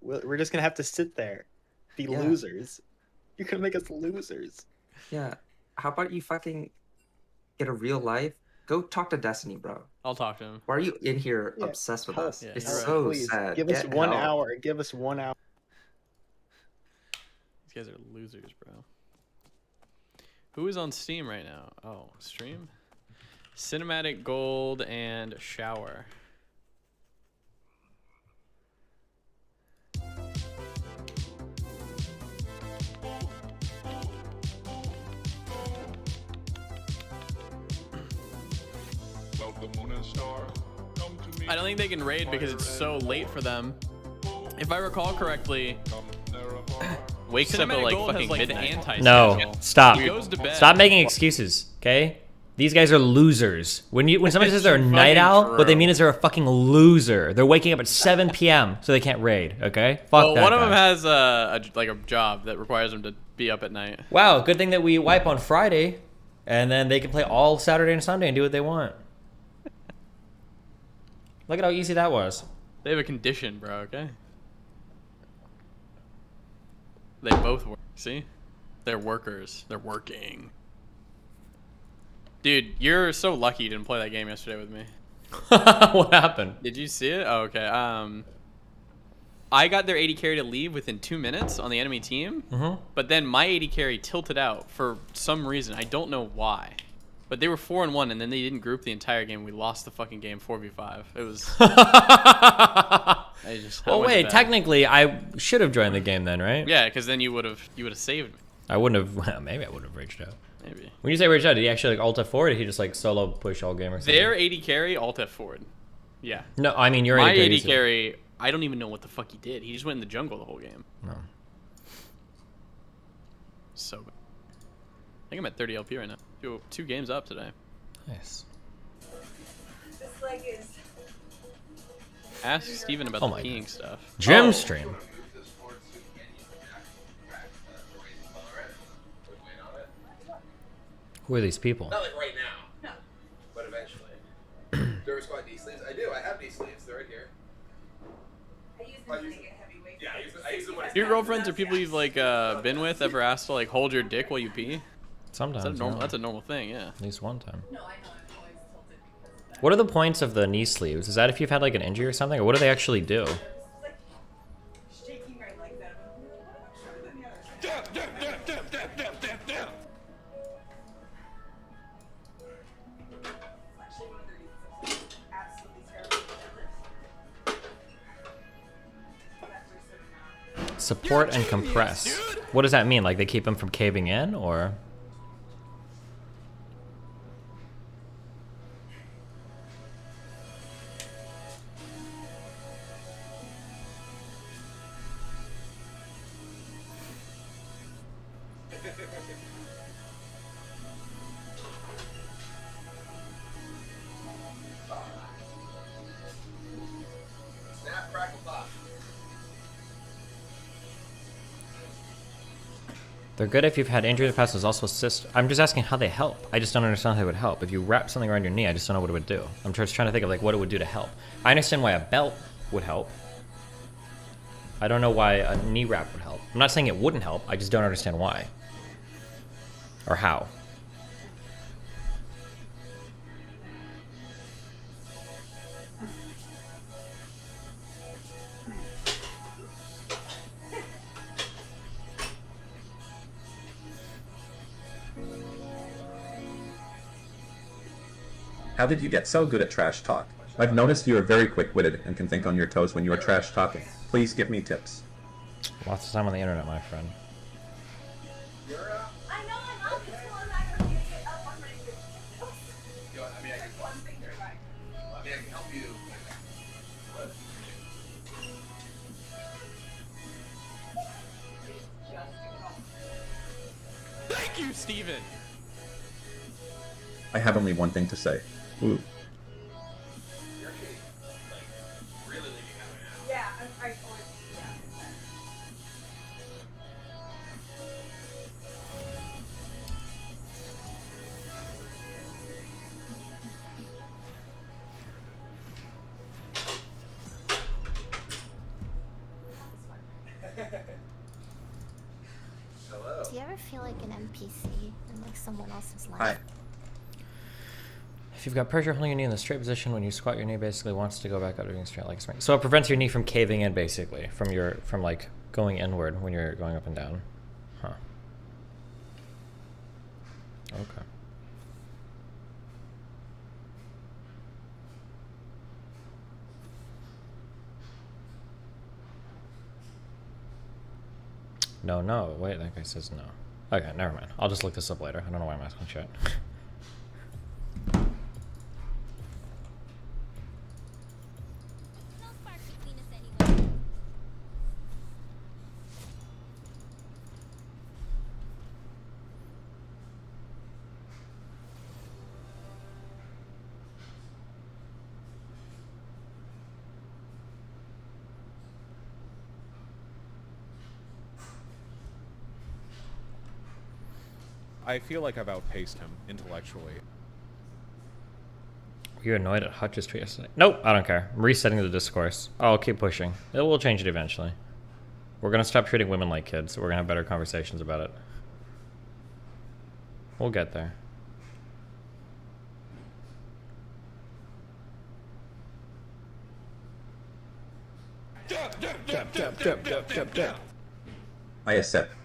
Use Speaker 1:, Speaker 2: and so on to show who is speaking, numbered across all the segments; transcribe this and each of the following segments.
Speaker 1: We're just gonna have to sit there, be
Speaker 2: Yeah.
Speaker 1: losers. You're gonna make us losers.
Speaker 2: Yeah. How about you fucking get a real life? Go talk to Destiny, bro.
Speaker 3: I'll talk to him.
Speaker 2: Why are you in here
Speaker 1: Yeah,
Speaker 2: obsessed with
Speaker 1: help,
Speaker 2: us?
Speaker 3: Yeah,
Speaker 2: It's
Speaker 3: you're right.
Speaker 2: so
Speaker 1: please
Speaker 2: sad.
Speaker 1: give us
Speaker 2: Get
Speaker 1: 1
Speaker 2: help.
Speaker 1: hour. Give us 1 hour.
Speaker 3: These guys are losers, bro. Who is on Steam right now? Oh, stream? Cinematic Gold and Shower. I don't think they can raid because it's so late for them. If I recall correctly, wakes up at like fucking midnight.
Speaker 4: No, stop.
Speaker 3: He goes to bed.
Speaker 4: Stop making excuses, okay? These guys are losers. When somebody says they're a
Speaker 3: Fucking
Speaker 4: night owl,
Speaker 3: true.
Speaker 4: what they mean is they're a fucking loser. They're waking up at 7 p.m. so they can't raid, okay? Fuck
Speaker 3: Well,
Speaker 4: that
Speaker 3: one of them
Speaker 4: guy.
Speaker 3: has a job that requires them to be up at night.
Speaker 4: Wow, good thing that we wipe on Friday, and then they can play all Saturday and Sunday and do what they want. Look at how easy that was.
Speaker 3: They have a condition, bro, okay? They both work. See? They're workers. They're working. Dude, you're so lucky you didn't play that game yesterday with me.
Speaker 4: What happened?
Speaker 3: Did you see it? Oh, okay. I got their 80 carry to leave within 2 minutes on the enemy team, but then my 80 carry tilted out for some reason. I don't know why. But they were 4-1, and then they didn't group the entire game. We lost the fucking game 4v5. It was. I
Speaker 4: Well,
Speaker 3: went to
Speaker 4: wait.
Speaker 3: bed.
Speaker 4: Technically, I should have joined the game then, right?
Speaker 3: Yeah, because then you would have saved me.
Speaker 4: I wouldn't have. Well, maybe I would have raged out.
Speaker 3: Maybe.
Speaker 4: When you say raged out, did he actually like alt F4 or did he just like solo push all game or something?
Speaker 3: Their 80 carry, alt F forward. Yeah.
Speaker 4: No, I mean your
Speaker 3: My
Speaker 4: 80
Speaker 3: 80 carry, I don't even know what the fuck he did. He just went in the jungle the whole game.
Speaker 4: No.
Speaker 3: So bad. I think I'm at 30 LP right now. Two games up today.
Speaker 4: Nice.
Speaker 5: This leg is.
Speaker 3: Ask Steven about
Speaker 4: Oh
Speaker 3: the
Speaker 4: my
Speaker 3: peeing
Speaker 4: God.
Speaker 3: stuff.
Speaker 4: Gym
Speaker 3: Oh,
Speaker 4: stream. Who are these people?
Speaker 6: Not like right now.
Speaker 5: No.
Speaker 6: But eventually. Derby squad knee sleeves. I do. I have knee sleeves. They're right here.
Speaker 5: I use them to make it heavyweight.
Speaker 6: Yeah, I use them when I.
Speaker 3: Do your girlfriends or people you've like been with ever asked to like hold your dick while you pee?
Speaker 4: Sometimes.
Speaker 3: That's a normal thing, yeah.
Speaker 4: At least one time.
Speaker 5: No, I know. I'm always tilted because of that.
Speaker 4: What are the points of the knee sleeves? Is that if you've had like an injury or something, or what do they actually do?
Speaker 5: It's like shaking my legs out. I'm shorter than the others. Actually, one of their reasons I'm absolutely terrible at deadlifts. That's why I'm sitting now.
Speaker 4: Support and compress. What does that mean? Like they keep them from caving in, or?
Speaker 6: Snap, crackle, pop.
Speaker 4: They're good if you've had injury in the past. There's also assist. I'm just asking how they help. I just don't understand how they would help. If you wrap something around your knee, I just don't know what it would do. I'm just trying to think of like what it would do to help. I understand why a belt would help. I don't know why a knee wrap would help. I'm not saying it wouldn't help. I just don't understand why. Or how.
Speaker 7: How did you get so good at trash talk? I've noticed you are very quick-witted and can think on your toes when you are trash talking. Please give me tips.
Speaker 4: Lots of time on the internet, my friend.
Speaker 5: I know I'm up. It's cool. I'm not gonna get up. I'm ready to go.
Speaker 6: Yo, I mean, I can.
Speaker 5: One thing you're right.
Speaker 6: I mean, I can help you.
Speaker 3: Thank you, Steven!
Speaker 7: I have only one thing to say. Ooh.
Speaker 6: You're actually, like, really leaving out right now.
Speaker 5: Yeah, I always. Yeah.
Speaker 6: Hello.
Speaker 8: Do you ever feel like an NPC in like someone else's life?
Speaker 7: Hi.
Speaker 4: If you've got pressure holding your knee in the straight position, when you squat, your knee basically wants to go back up to being straight like a spring. So it prevents your knee from caving in, basically, from like going inward when you're going up and down. Huh. Okay. No, no. Wait, that guy says no. Okay, never mind. I'll just look this up later. I don't know why I'm asking shit.
Speaker 9: I feel like I've outpaced him intellectually.
Speaker 4: Were you annoyed at Hutch's tweet yesterday? Nope, I don't care. I'm resetting the discourse. I'll keep pushing. We'll change it eventually. We're gonna stop treating women like kids. We're gonna have better conversations about it. We'll get there.
Speaker 7: I accept.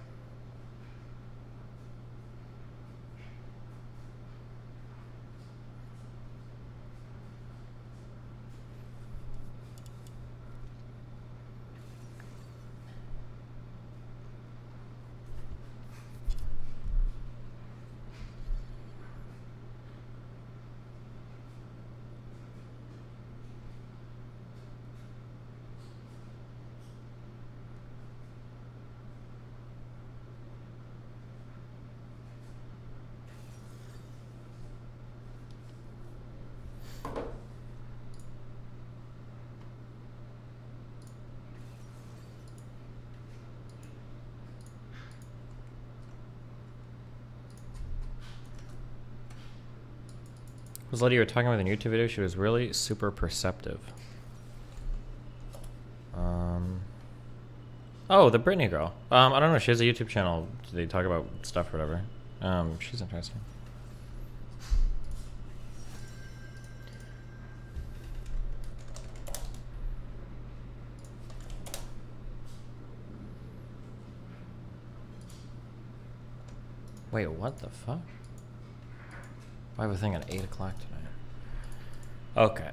Speaker 4: Was the lady you were talking about in the YouTube video? She was really super perceptive. Oh, the Britney girl. I don't know. She has a YouTube channel. They talk about stuff or whatever. She's interesting. Wait, what the fuck? I have a thing at 8 o'clock tonight. Okay.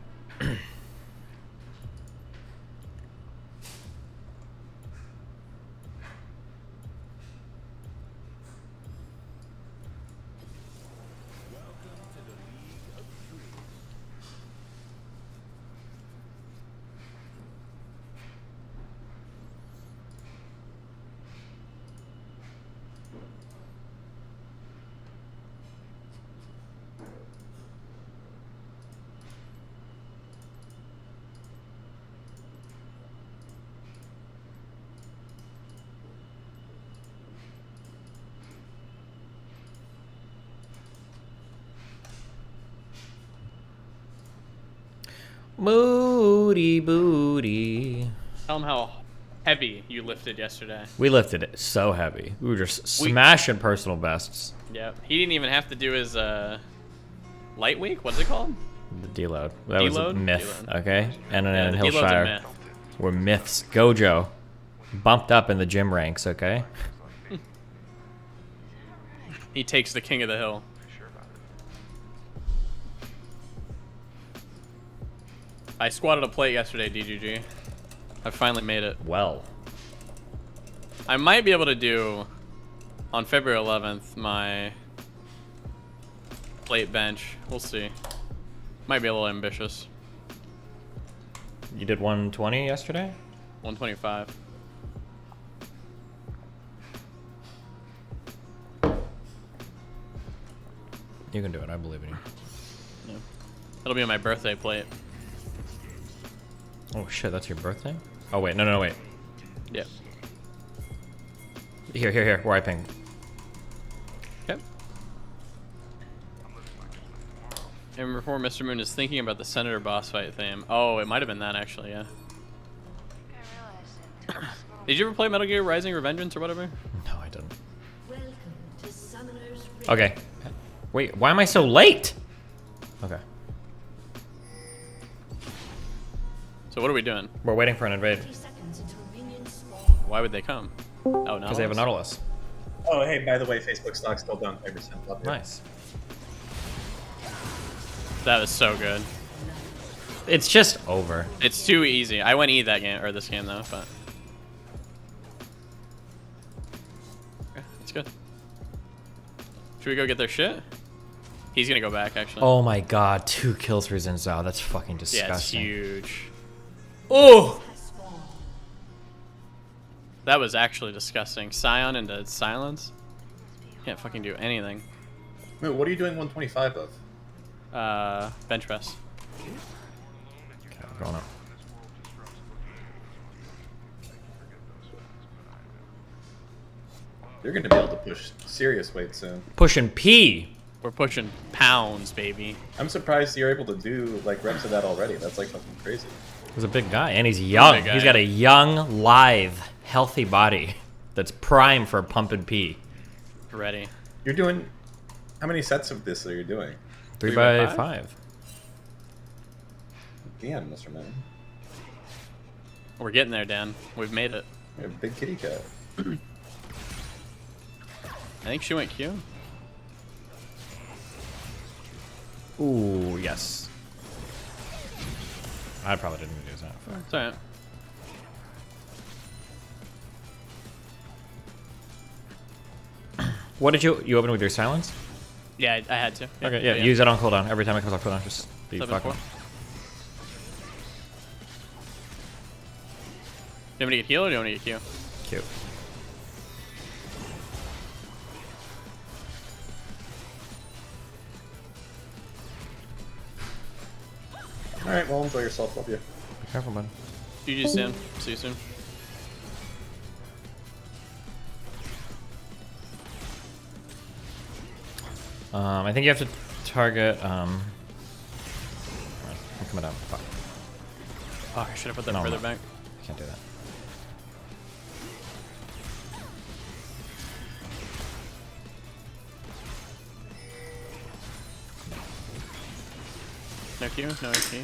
Speaker 4: Moody booty.
Speaker 3: Tell him how heavy you lifted yesterday.
Speaker 4: We lifted it so heavy. We were just smashing personal bests.
Speaker 3: Yep. He didn't even have to do his light week. What's it called?
Speaker 4: The deload. That was a
Speaker 3: Deload?
Speaker 4: myth,
Speaker 3: Deload.
Speaker 4: okay? And
Speaker 3: Yeah,
Speaker 4: in
Speaker 3: the deload's a
Speaker 4: Hillshire,
Speaker 3: myth.
Speaker 4: we're myths. Gojo, bumped up in the gym ranks, okay?
Speaker 3: He takes the king of the hill. I squatted a plate yesterday, DGG. I finally made it.
Speaker 4: Well.
Speaker 3: I might be able to do, on February 11th, my plate bench. We'll see. Might be a little ambitious.
Speaker 4: You did 120 yesterday?
Speaker 3: 125.
Speaker 4: You can do it. I believe in you.
Speaker 3: Yeah. It'll be on my birthday plate.
Speaker 4: Oh shit, that's your birthday? Oh wait, no, wait.
Speaker 3: Yep.
Speaker 4: Here, where I ping.
Speaker 3: Okay. And before Mr. Moon is thinking about the Senator boss fight theme. Oh, it might have been that actually, yeah. Did you ever play Metal Gear Rising Revengeance or whatever?
Speaker 4: No, I didn't. Okay. Wait, why am I so late? Okay.
Speaker 3: So what are we doing?
Speaker 4: We're waiting for an invade.
Speaker 3: Why would they come? Oh, no.
Speaker 4: Because they have a Nautilus.
Speaker 7: Oh, hey, by the way, Facebook stock's still down 5%. Love you.
Speaker 4: Nice.
Speaker 3: That was so good.
Speaker 4: It's just over.
Speaker 3: It's too easy. I went E that game, or this game though, but. Okay, that's good. Should we go get their shit? He's gonna go back, actually.
Speaker 4: Oh my god, 2 kills for Xin Zhao. That's fucking
Speaker 3: Yeah, it's
Speaker 4: disgusting.
Speaker 3: huge.
Speaker 4: Oh!
Speaker 3: That was actually disgusting. Scion into silence. Can't fucking do anything.
Speaker 7: Wait, what are you doing 125 of?
Speaker 3: Bench press.
Speaker 4: Okay, going up.
Speaker 7: You're going to be able to push serious weight soon.
Speaker 4: Pushing P!
Speaker 3: We're pushing pounds, baby.
Speaker 7: I'm surprised you're able to do like reps of that already. That's like fucking crazy.
Speaker 4: He's a big guy, and he's young.
Speaker 3: Big guy.
Speaker 4: He's got a young, lithe, healthy body that's prime for pumping P.
Speaker 3: Ready.
Speaker 7: You're doing... How many sets of this are you doing?
Speaker 4: 3
Speaker 3: by
Speaker 4: by 5.
Speaker 7: Damn, Mr. Man.
Speaker 3: We're getting there, Dan. We've made it.
Speaker 7: You're a big kitty cat.
Speaker 3: I think she went Q.
Speaker 4: Ooh, yes. I probably didn't use that.
Speaker 3: It's alright.
Speaker 4: What did you open with your silence?
Speaker 3: Yeah, I had to.
Speaker 4: Okay, yeah, use it on cooldown. Every time it comes off cooldown, just be
Speaker 3: 7-4.
Speaker 4: fucking.
Speaker 3: You want me to get heal or do you want me to get Q?
Speaker 4: Cute.
Speaker 7: Alright, well, enjoy yourself. Love you.
Speaker 4: Be careful, bud.
Speaker 3: GG soon. See you soon.
Speaker 4: I think you have to target. I'm coming down. Fuck.
Speaker 3: Oh, I should have put that
Speaker 4: No,
Speaker 3: further
Speaker 4: no.
Speaker 3: back.
Speaker 4: I can't do that.
Speaker 3: No Q, no HP.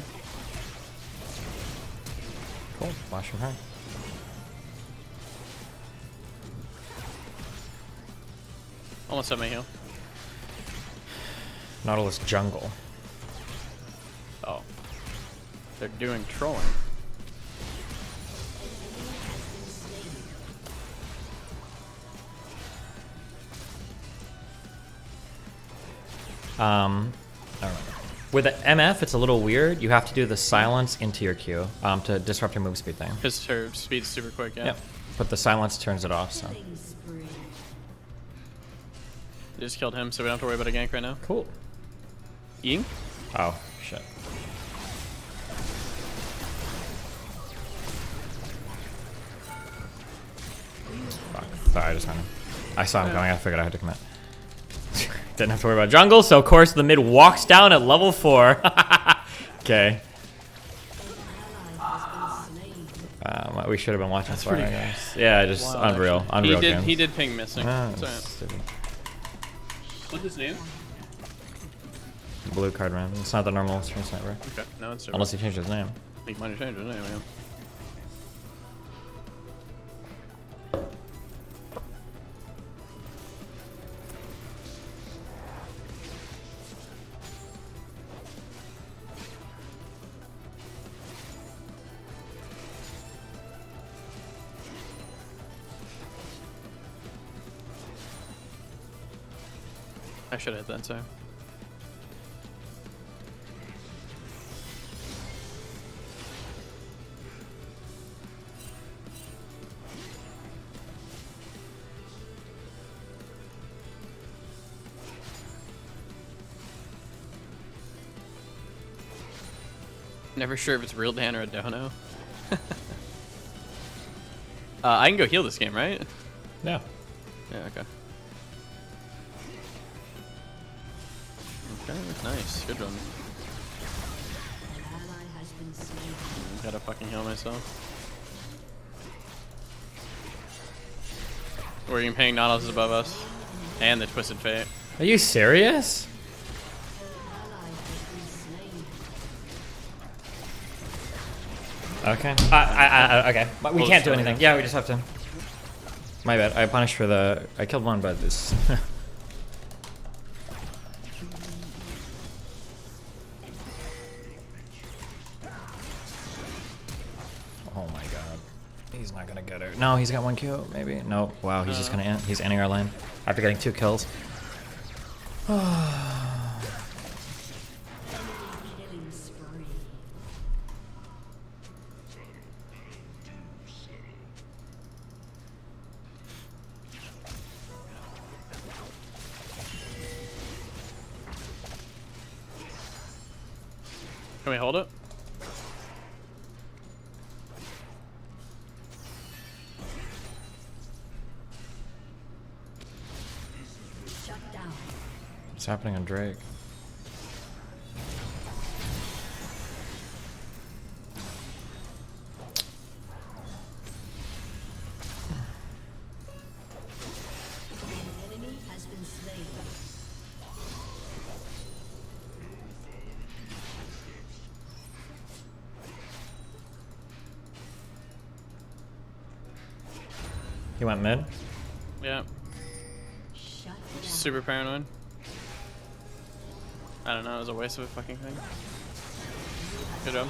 Speaker 4: Cool. Wash your hand.
Speaker 3: Almost at my heal.
Speaker 4: Nautilus jungle.
Speaker 3: Oh. They're doing trolling.
Speaker 4: I don't know. With the MF, it's a little weird. You have to do the silence into your Q to disrupt your move speed thing.
Speaker 3: Because her speed's super quick, yeah.
Speaker 4: Yep. But the silence turns it off, so.
Speaker 3: They just killed him, so we don't have to worry about a gank right now.
Speaker 4: Cool.
Speaker 3: Ying?
Speaker 4: Oh, shit. Fuck. Sorry, I just ran him. I saw him coming, I figured I had to commit. Didn't have to worry about jungle, so of course the mid walks down at level 4. Okay. We should have been watching for it, I guess. Yeah, just
Speaker 3: Wow,
Speaker 4: unreal.
Speaker 3: actually.
Speaker 4: Unreal games.
Speaker 3: He did ping missing.
Speaker 4: Ah,
Speaker 3: It's alright.
Speaker 4: stupid.
Speaker 3: What's his name?
Speaker 4: Blue card, man. It's not the normal stream sniper.
Speaker 3: Okay, no, it's super.
Speaker 4: Unless he changed his name.
Speaker 3: I think mine changed his name, yeah. I should have hit that, sorry. Never sure if it's real Dan or a dono. I can go heal this game, right?
Speaker 4: Yeah.
Speaker 3: Yeah, okay. Okay, nice. Good run. Gotta fucking heal myself. Where you can ping Nautilus is above us. And the Twisted Fate.
Speaker 4: Are you serious? Okay. Okay. But we
Speaker 3: We'll
Speaker 4: can't
Speaker 3: just
Speaker 4: do
Speaker 3: go
Speaker 4: anything.
Speaker 3: here.
Speaker 4: Yeah, we just have to. My bad. I punished for the. I killed one, but this. Oh my god. He's not gonna get it. No, he's got 1 Q, maybe. No. Wow, he's just gonna end. He's ending our lane after getting 2 kills.
Speaker 3: Can we hold it?
Speaker 4: What's happening on Drake? He went mid.
Speaker 3: Yeah. Super paranoid. I don't know, it was a waste of a fucking thing. Good job.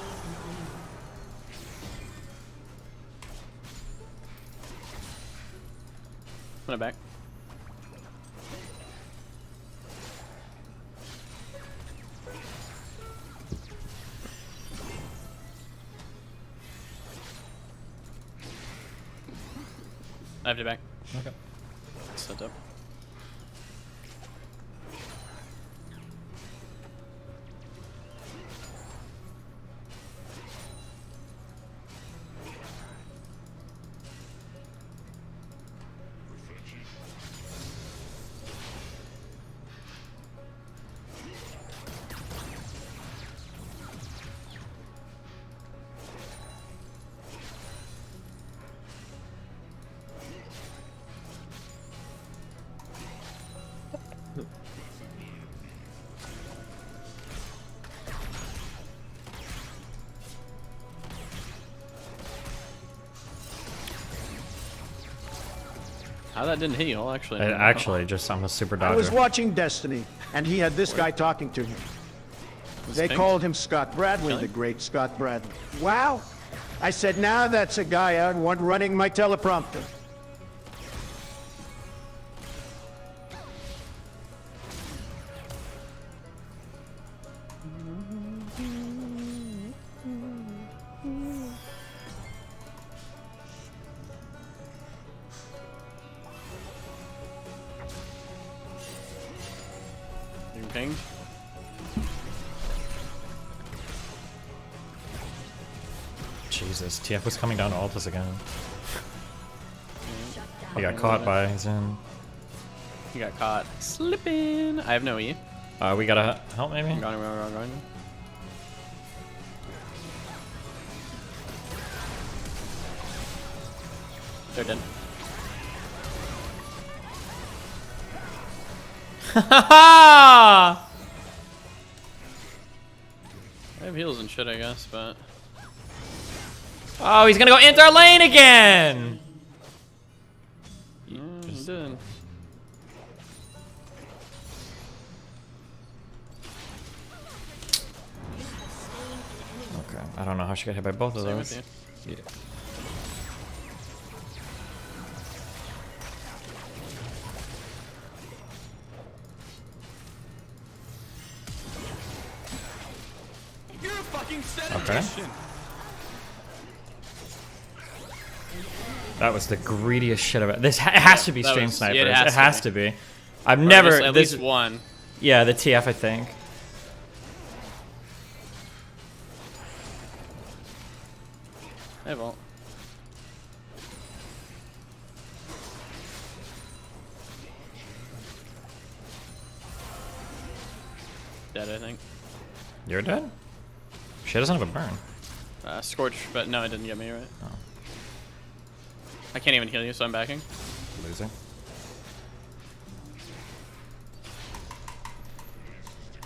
Speaker 3: Put it back. I have to back.
Speaker 4: Okay.
Speaker 3: Set up. How that didn't hit you all, actually.
Speaker 4: Actually, just I'm a super dodger.
Speaker 10: I was watching Destiny, and he had this guy talking to him. They called him Scott Bradley,
Speaker 3: Really?
Speaker 10: the great Scott Bradley. Wow! I said, now that's a guy out running my teleprompter.
Speaker 3: You pinged?
Speaker 4: Jesus, TF was coming down to Altus again. He got caught by his in.
Speaker 3: He got caught slipping. I have no E.
Speaker 4: We gotta help maybe?
Speaker 3: I'm going. They're dead. I have heals and shit, I guess, but...
Speaker 4: Oh, he's gonna go into our lane again!
Speaker 3: He did.
Speaker 4: Okay, I don't know how she got hit by both of
Speaker 3: Same
Speaker 4: those.
Speaker 3: with you.
Speaker 4: Yeah.
Speaker 6: You're a fucking
Speaker 4: Okay. That was the greediest shit about this. It has to be
Speaker 3: that
Speaker 4: stream
Speaker 3: was-
Speaker 4: snipers.
Speaker 3: yeah,
Speaker 4: it has to be. I've
Speaker 3: Or
Speaker 4: never.
Speaker 3: at
Speaker 4: this,
Speaker 3: least one.
Speaker 4: Yeah, the TF, I think.
Speaker 3: Hey, Vault. Dead, I think.
Speaker 4: You're dead? She doesn't have a burn.
Speaker 3: Scorch, but no, it didn't get me right.
Speaker 4: Oh.
Speaker 3: I can't even heal you, so I'm backing.
Speaker 4: Losing.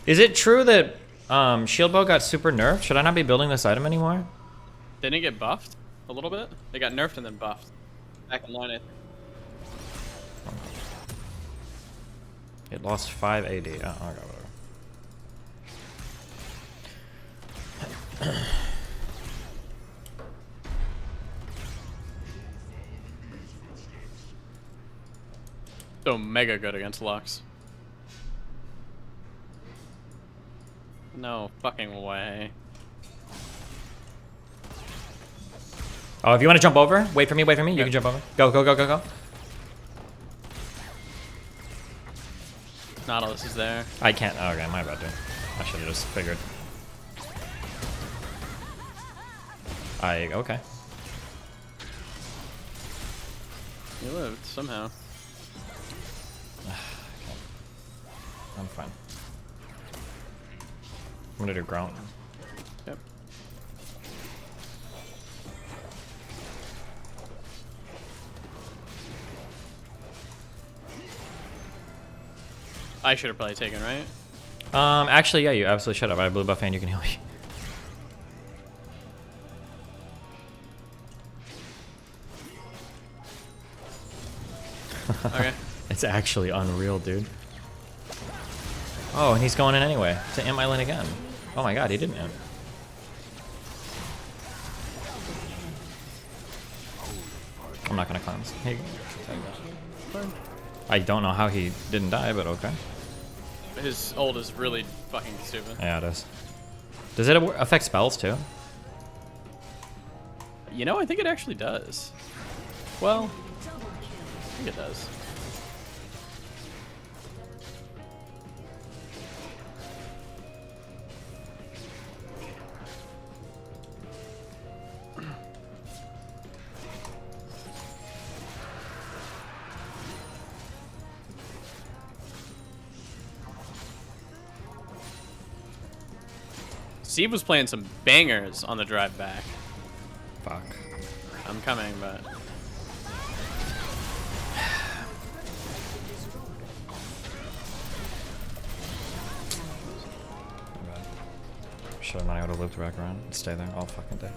Speaker 4: Is it true that shield bow got super nerfed? Should I not be building this item anymore?
Speaker 3: Didn't it get buffed a little bit? They got nerfed and then buffed. Back in line, I think.
Speaker 4: It lost 5 AD. Oh, okay, whatever.
Speaker 3: So mega good against Lux. No fucking way.
Speaker 4: Oh, if you want to jump over, wait for me, wait for me. You
Speaker 3: Okay.
Speaker 4: can jump over. Go, go, go, go, go.
Speaker 3: Nautilus is there.
Speaker 4: I can't. Oh, okay, my bad, dude. I should have just figured. Okay.
Speaker 3: You lived somehow.
Speaker 4: I'm fine. I'm gonna do ground.
Speaker 3: Yep. I should have probably taken, right?
Speaker 4: Actually, yeah, you absolutely should have. I have blue buff and you can heal me.
Speaker 3: Okay.
Speaker 4: It's actually unreal, dude. Oh, and he's going in anyway to imp my lane again. Oh my god, he didn't imp. I'm not gonna cleanse. Here you go. I don't know how he didn't die, but okay.
Speaker 3: His ult is really fucking stupid.
Speaker 4: Yeah, it is. Does it affect spells too?
Speaker 3: You know, I think it actually does. Well, I think it does. Steve was playing some bangers on the drive back.
Speaker 4: Fuck.
Speaker 3: I'm coming, but...
Speaker 4: Should have not able to loop back around and stay there all fucking day.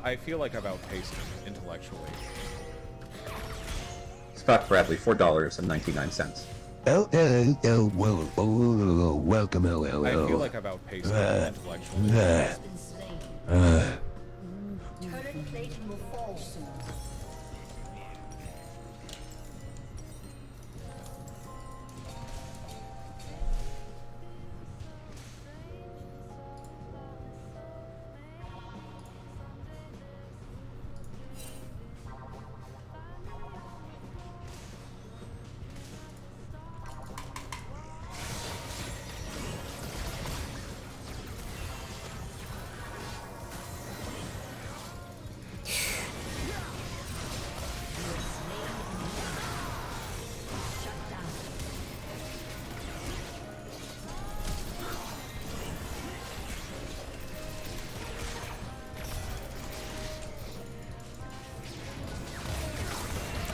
Speaker 9: I feel like I've outpaced him intellectually.
Speaker 7: Scott Bradley, $4.99.
Speaker 10: Welcome,
Speaker 9: I feel like I've outpaced him intellectually.
Speaker 5: Turret plating will fall soon.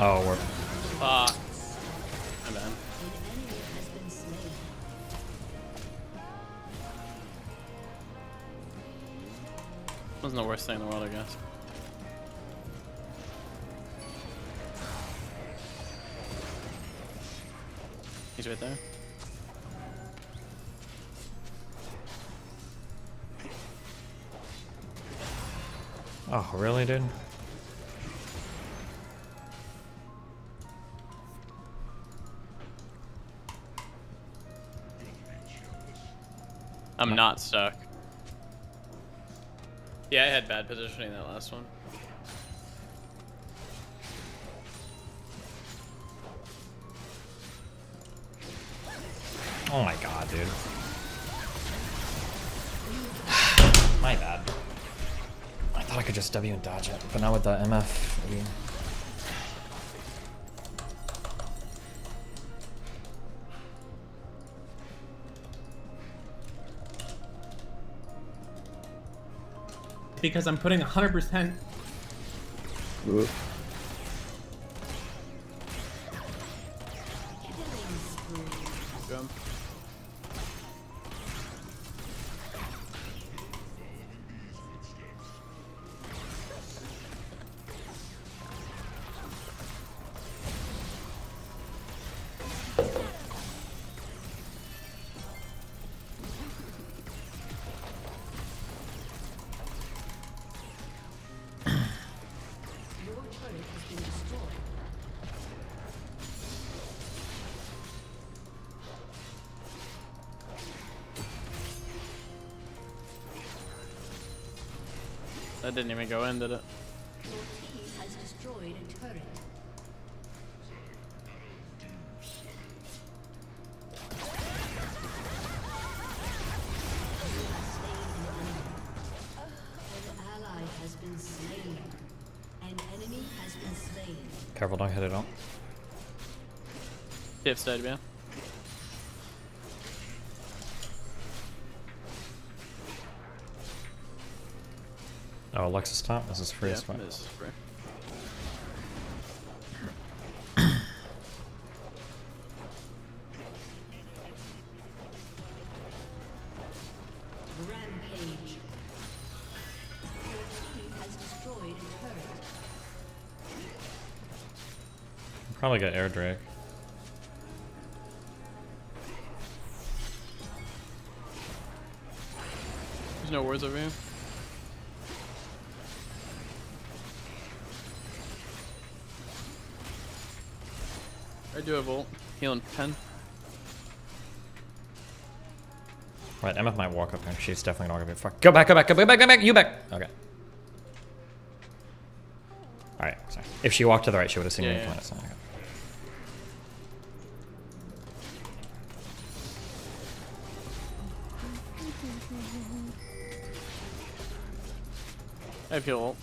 Speaker 4: Oh, we're...
Speaker 3: Fuck. My bad. Wasn't the worst thing in the world, I guess. He's right there.
Speaker 4: Oh, really, dude?
Speaker 3: I'm not stuck. Yeah, I had bad positioning that last one.
Speaker 4: Oh my god, dude. My bad. I thought I could just W and dodge it, but not with the MF.
Speaker 11: because I'm putting 100%.
Speaker 3: Jump. That didn't even go in, did it?
Speaker 12: Your team has destroyed a turret. An ally has been slain. An enemy has been slain.
Speaker 4: Careful, don't hit it on.
Speaker 3: Tips dead, man.
Speaker 4: Oh, Alexis top. This is free as fuck.
Speaker 3: This is free.
Speaker 12: Rampage. Your team has destroyed a turret.
Speaker 4: Probably get air drake.
Speaker 3: There's no words over here. I do have ult. Healing 10.
Speaker 4: Right, MF might walk up here. She's definitely not gonna be fuck. Go back, go back, go back, go back, go back, you back. Okay. Alright, sorry. If she walked to the right, she would have seen me.
Speaker 3: Yeah.
Speaker 4: Okay.
Speaker 3: I have heal ult.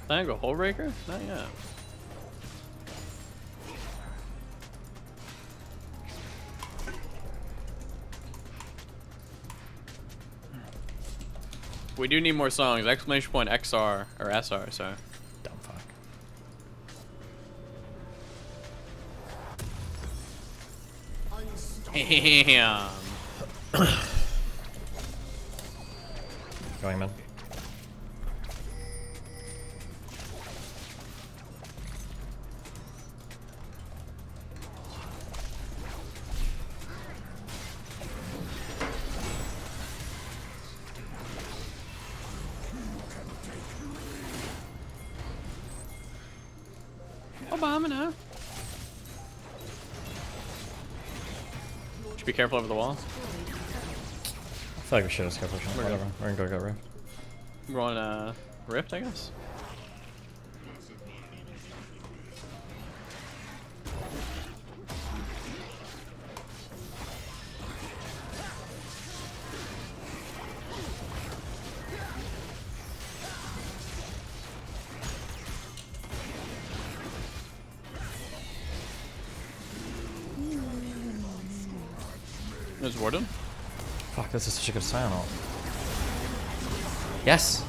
Speaker 3: Did I go Hull Breaker? Not yet. We do need more songs. Exclamation point XR or SR, sorry.
Speaker 4: Dumb fuck.
Speaker 3: Damn.
Speaker 4: Going man.
Speaker 3: Obama now. Should be careful over the wall.
Speaker 4: I feel like we should just go push on. Whatever. We're gonna go Rift.
Speaker 3: We're going Rift, I guess. There's Warden.
Speaker 4: Fuck, this is such a good sign ult. Yes!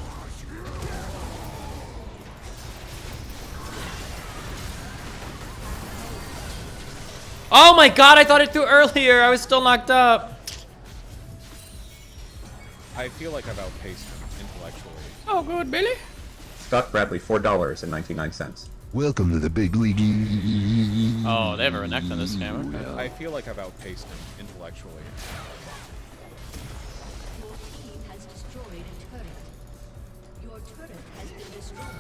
Speaker 4: Oh my god, I thought it threw earlier! I was still knocked up!
Speaker 9: I feel like I've outpaced him intellectually.
Speaker 3: Oh, good, Billy.
Speaker 7: Scott Bradley, $4.99.
Speaker 13: Welcome to the big league.
Speaker 3: Oh, they have a Renekton on this game. Okay.
Speaker 9: I feel like I've outpaced him intellectually.
Speaker 12: Your team has destroyed a turret. Your turret has been destroyed.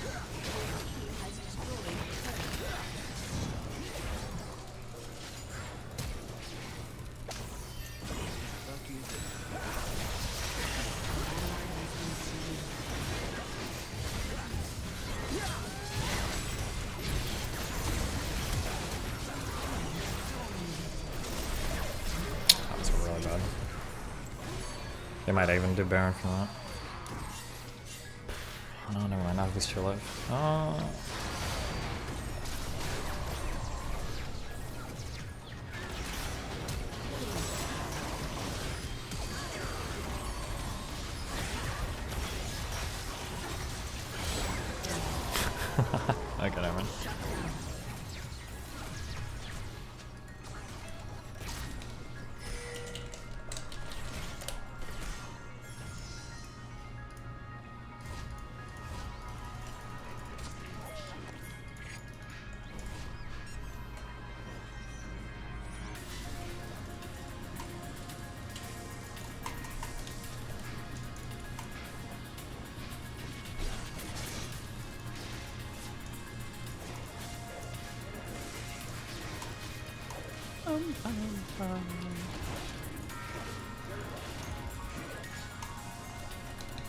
Speaker 12: Your team has destroyed a turret.
Speaker 4: They might even do Baron from that. Oh, no, never mind. Not if he's too alive. Oh. Okay, never mind.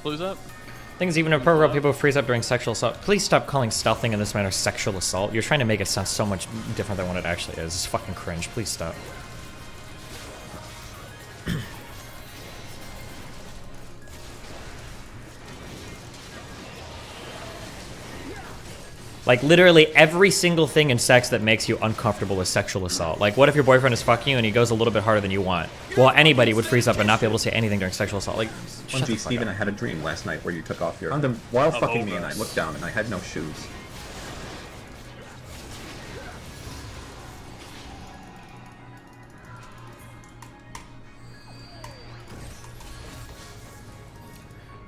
Speaker 3: Blue's up.
Speaker 4: Things even in pro people freeze up during sexual assault. Please stop calling stealthing in this manner sexual assault. You're trying to make it sound so much different than what it actually is. It's fucking cringe. Please stop. Like, literally every single thing in sex that makes you uncomfortable is sexual assault. Like, what if your boyfriend is fucking you and he goes a little bit harder than you want? Well, anybody would freeze up and not be able to say anything during sexual assault. Like, shut the fuck
Speaker 7: Steven,
Speaker 4: up.
Speaker 7: I had a dream last night where you took off your condom while fucking me, and I looked down and I had no shoes.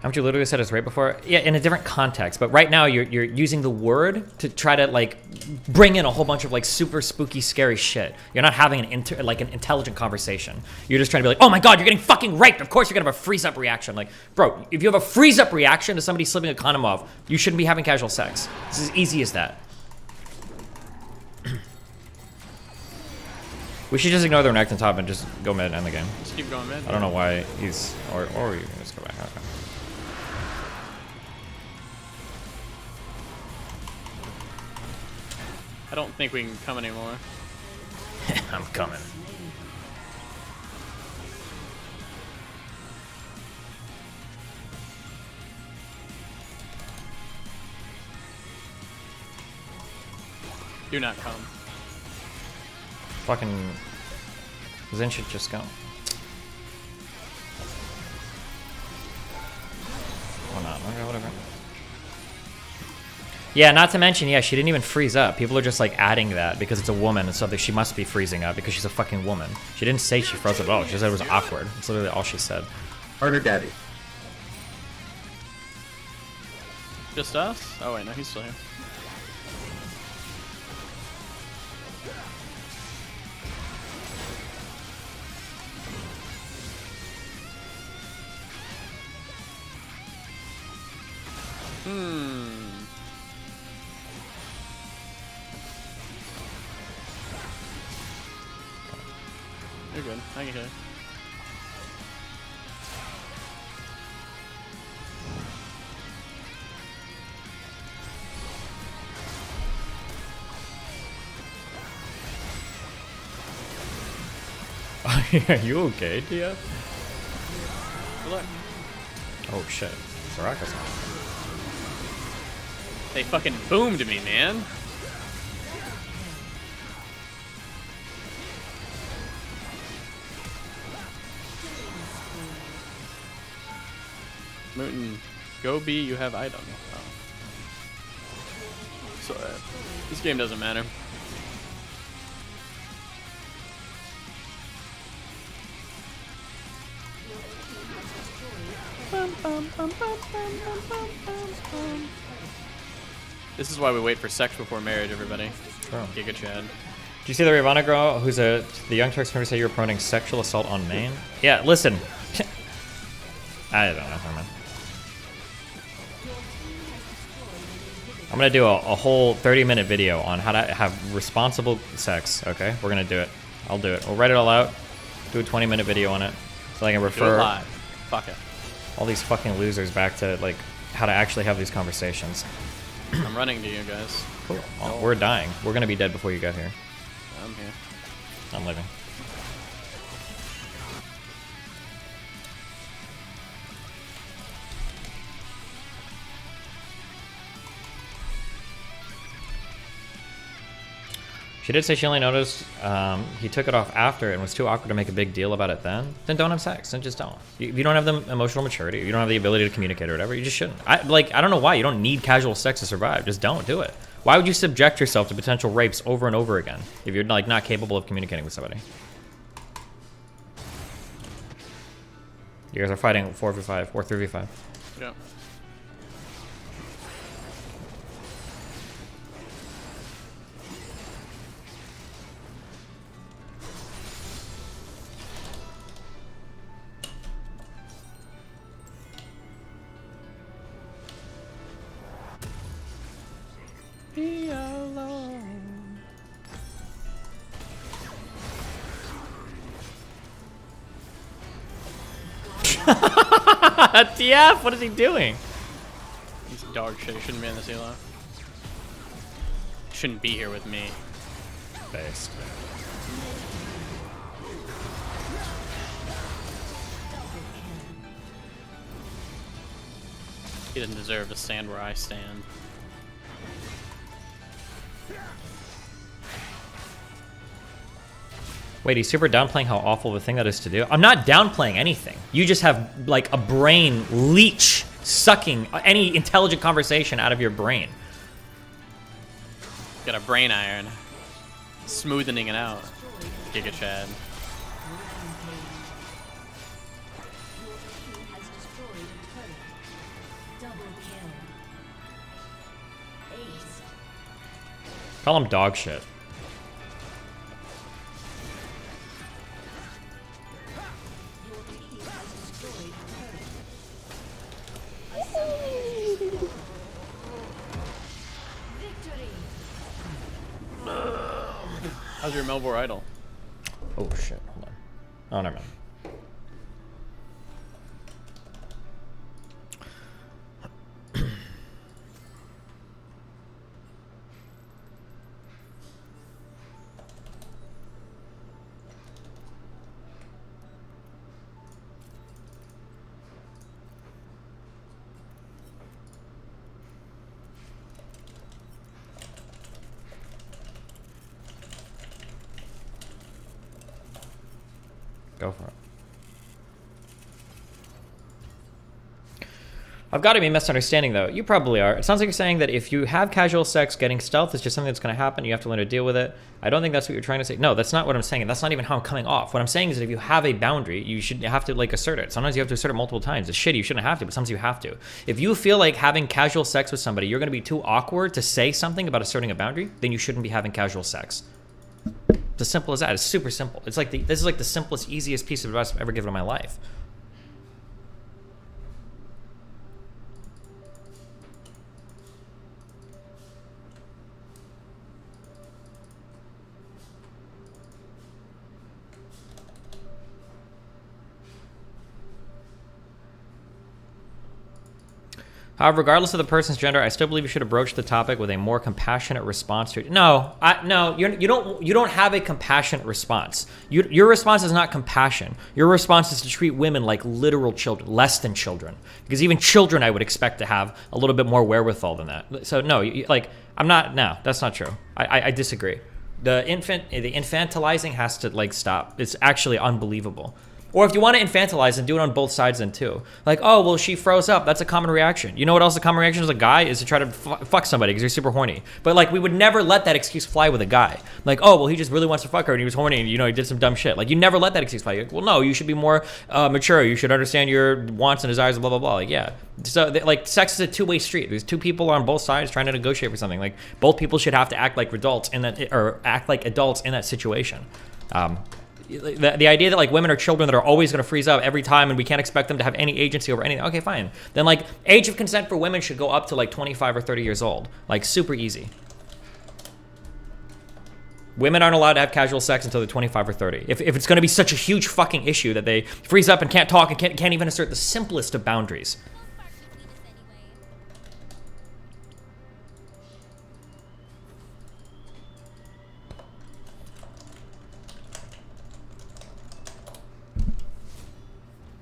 Speaker 4: Haven't you literally said it's right before? Yeah, in a different context. But right now, you're using the word to try to, like, bring in a whole bunch of, like, super spooky, scary shit. You're not having an intelligent conversation. You're just trying to be like, oh my god, you're getting fucking raped. Of course you're gonna have a freeze-up reaction. Like, bro, if you have a freeze-up reaction to somebody slipping a condom off, you shouldn't be having casual sex. It's as easy as that. We should just ignore the Renekton top and just go mid and end the game.
Speaker 3: Just keep going mid.
Speaker 4: I don't know why he's... Or you can just go back. Okay.
Speaker 3: I don't think we can come anymore.
Speaker 4: I'm coming.
Speaker 3: Do not come.
Speaker 4: Fucking Zen should just go. Or not. Okay, whatever. Yeah, not to mention, yeah, she didn't even freeze up. People are just like adding that because it's a woman and so she must be freezing up because she's a fucking woman. She didn't say she froze up at all. She said it was awkward. That's literally all she said.
Speaker 7: Harder daddy.
Speaker 3: Just us? Oh wait, no, he's still here. You're good. I can hear.
Speaker 4: Are you okay, Tia?
Speaker 3: Good luck.
Speaker 4: Oh shit. Soraka's on.
Speaker 3: They fucking boomed me, man. Mooten, go B, you have item. Oh. So, this game doesn't matter. This is why we wait for sex before marriage, everybody.
Speaker 4: True.
Speaker 3: Giga Chad.
Speaker 4: Do you see the Ravana girl who's the Young Turks member say you're promoting sexual assault on main? Yeah, listen. I don't know, never mind. I'm gonna do a whole 30-minute video on how to have responsible sex, okay? We're gonna do it. I'll do it. We'll write it all out, do a 20-minute video on it, so I can
Speaker 3: Do it
Speaker 4: refer
Speaker 3: live. Fuck it.
Speaker 4: all these fucking losers back to, like, how to actually have these conversations.
Speaker 3: I'm running to you guys.
Speaker 4: Cool. Well, we're dying. We're gonna be dead before you get here.
Speaker 3: I'm here.
Speaker 4: I'm living. She did say she only noticed he took it off after and was too awkward to make a big deal about it then. Then don't have sex. Then just don't. If you don't have the emotional maturity, you don't have the ability to communicate or whatever, you just shouldn't. I don't know why. You don't need casual sex to survive. Just don't do it. Why would you subject yourself to potential rapes over and over again if you're like not capable of communicating with somebody? You guys are fighting 4v5 or 3v5.
Speaker 3: Yeah. Be alone.
Speaker 4: TF, what is he doing?
Speaker 3: He's dog shit. He shouldn't be in this elo. Shouldn't be here with me.
Speaker 4: Based.
Speaker 3: He doesn't deserve to stand where I stand.
Speaker 4: Wait, he's super downplaying how awful of a thing that is to do? I'm not downplaying anything. You just have, like, a brain leech sucking any intelligent conversation out of your brain.
Speaker 3: Got a brain iron. Smoothing it out. Giga Chad.
Speaker 4: Call him dog shit.
Speaker 3: How's your Melbourne idol?
Speaker 4: Oh shit, hold on. Oh, never mind. Go for it. I've got to be misunderstanding though. You probably are. It sounds like you're saying that if you have casual sex, getting stealth is just something that's going to happen. You have to learn to deal with it. I don't think that's what you're trying to say. No, that's not what I'm saying. That's not even how I'm coming off. What I'm saying is that if you have a boundary, you should have to like assert it. Sometimes you have to assert it multiple times. It's shitty. You shouldn't have to, but sometimes you have to. If you feel like having casual sex with somebody, you're going to be too awkward to say something about asserting a boundary, then you shouldn't be having casual sex. It's as simple as that. It's super simple. It's like this is like the simplest, easiest piece of advice I've ever given in my life. However, regardless of the person's gender, I still believe you should approach the topic with a more compassionate response to it. No, you don't have a compassionate response. Your response is not compassion. Your response is to treat women like literal children, less than children. Because even children, I would expect to have a little bit more wherewithal than that. So no, no, that's not true. I disagree. The infantilizing has to like stop. It's actually unbelievable. Or if you want to infantilize and do it on both sides then too. Like, oh, well, she froze up. That's a common reaction. You know what else a common reaction as a guy is to try to fuck somebody because you're super horny. But like, we would never let that excuse fly with a guy. Like, oh, well, he just really wants to fuck her and he was horny and, you know, he did some dumb shit. Like, you never let that excuse fly. Like, well, no, you should be more mature. You should understand your wants and desires, blah, blah, blah. Like, yeah. So, like, sex is a two-way street. There's two people on both sides trying to negotiate for something. Like, both people should have to act like adults in that, or act like adults in that situation. The idea that like women are children that are always going to freeze up every time and we can't expect them to have any agency over anything. Okay, fine. Then like age of consent for women should go up to like 25 or 30 years old. Like super easy. Women aren't allowed to have casual sex until they're 25 or 30. If it's going to be such a huge fucking issue that they freeze up and can't talk and can't even assert the simplest of boundaries.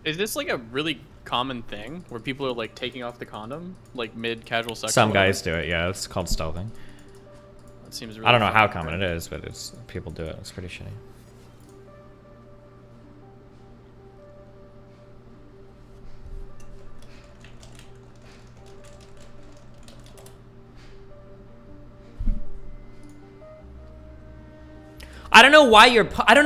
Speaker 3: Is this like a really common thing where people are like taking off the condom like mid casual sex?
Speaker 4: Some guys do it, yeah. It's called stealthing.
Speaker 3: It seems really
Speaker 4: I don't know how
Speaker 3: fucking
Speaker 4: common
Speaker 3: good.
Speaker 4: it is, but it's people do it. It's pretty shitty. I don't know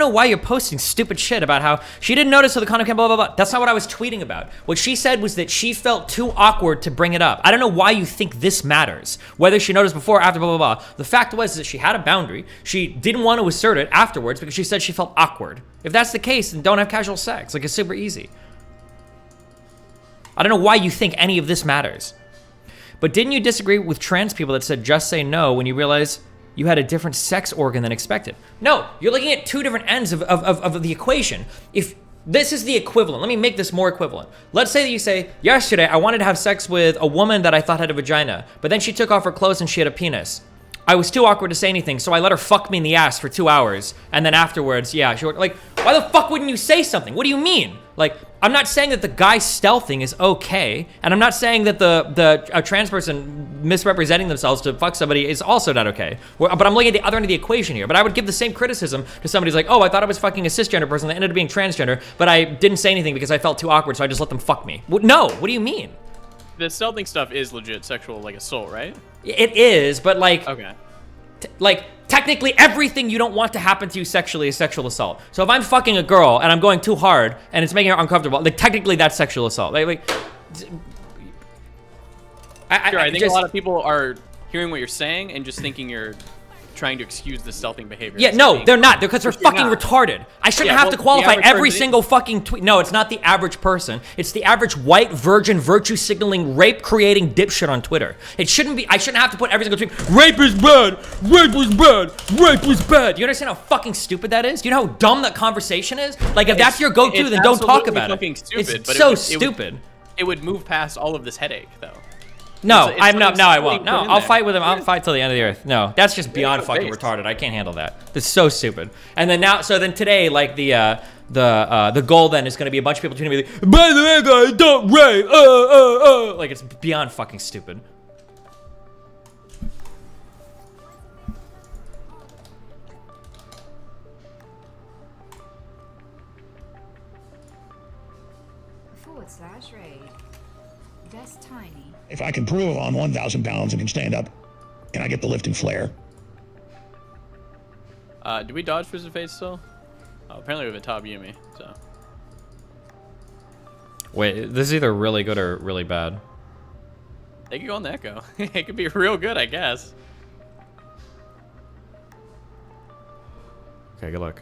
Speaker 4: why you're posting stupid shit about how she didn't notice how the condom came, blah, blah, blah. That's not what I was tweeting about. What she said was that she felt too awkward to bring it up. I don't know why you think this matters. Whether she noticed before or after, blah, blah, blah. The fact was that she had a boundary. She didn't want to assert it afterwards because she said she felt awkward. If that's the case, then don't have casual sex. Like, it's super easy. I don't know why you think any of this matters. But didn't you disagree with trans people that said just say no when you realize you had a different sex organ than expected? No, you're looking at two different ends of the equation. If this is the equivalent, let me make this more equivalent. Let's say that you say, yesterday I wanted to have sex with a woman that I thought had a vagina, but then she took off her clothes and she had a penis. I was too awkward to say anything, so I let her fuck me in the ass for 2 hours, and then afterwards, yeah, she like, why the fuck wouldn't you say something? What do you mean? Like, I'm not saying that the guy stealthing is okay, and I'm not saying that a trans person misrepresenting themselves to fuck somebody is also not okay. But I'm looking at the other end of the equation here. But I would give the same criticism to somebody who's like, oh, I thought I was fucking a cisgender person that ended up being transgender, but I didn't say anything because I felt too awkward, so I just let them fuck me. No, what do you mean?
Speaker 3: The stealthing stuff is legit sexual, like, assault, right?
Speaker 4: It is, but like,
Speaker 3: Okay.
Speaker 4: Technically everything you don't want to happen to you sexually is sexual assault. So if I'm fucking a girl and I'm going too hard and it's making her uncomfortable, like technically that's sexual assault.
Speaker 3: Sure, I think a lot of people are hearing what you're saying and just thinking you're trying to excuse the stealthing behavior.
Speaker 4: Yeah, no, they're not. Because they're fucking retarded. I shouldn't have to qualify every single fucking tweet. No, it's not the average person. It's the average white virgin virtue signaling rape creating dipshit on Twitter. It shouldn't be. I shouldn't have to put every single tweet. Rape is bad. Rape is bad. Rape is bad. Do you understand how fucking stupid that is? Do you know how dumb that conversation is? Like if that's your go-to, then don't talk about it.
Speaker 3: Stupid,
Speaker 4: it's so stupid.
Speaker 3: It would move past all of this headache, though.
Speaker 4: No,
Speaker 3: it's
Speaker 4: I'm not. No, I
Speaker 3: silly
Speaker 4: won't. No,
Speaker 3: put in
Speaker 4: I'll
Speaker 3: there.
Speaker 4: fight with him. I'll fight till the end of the earth. No, that's just beyond
Speaker 3: no
Speaker 4: fucking
Speaker 3: base.
Speaker 4: retarded. I can't handle that. That's so stupid. And then now, so then today, like the goal then is going to be a bunch of people tweeting me like, by the way, guys, don't rape. Like it's beyond fucking stupid.
Speaker 12: /raid. That's tiny.
Speaker 10: If I can prove I'm 1,000 pounds and can stand up, can I get the lift and flare?
Speaker 3: Do we dodge Twisted Fate still? Oh, apparently we have a top Yumi, so.
Speaker 4: Wait, this is either really good or really bad.
Speaker 3: They could go on the Echo. It could be real good, I guess.
Speaker 4: Okay, good luck.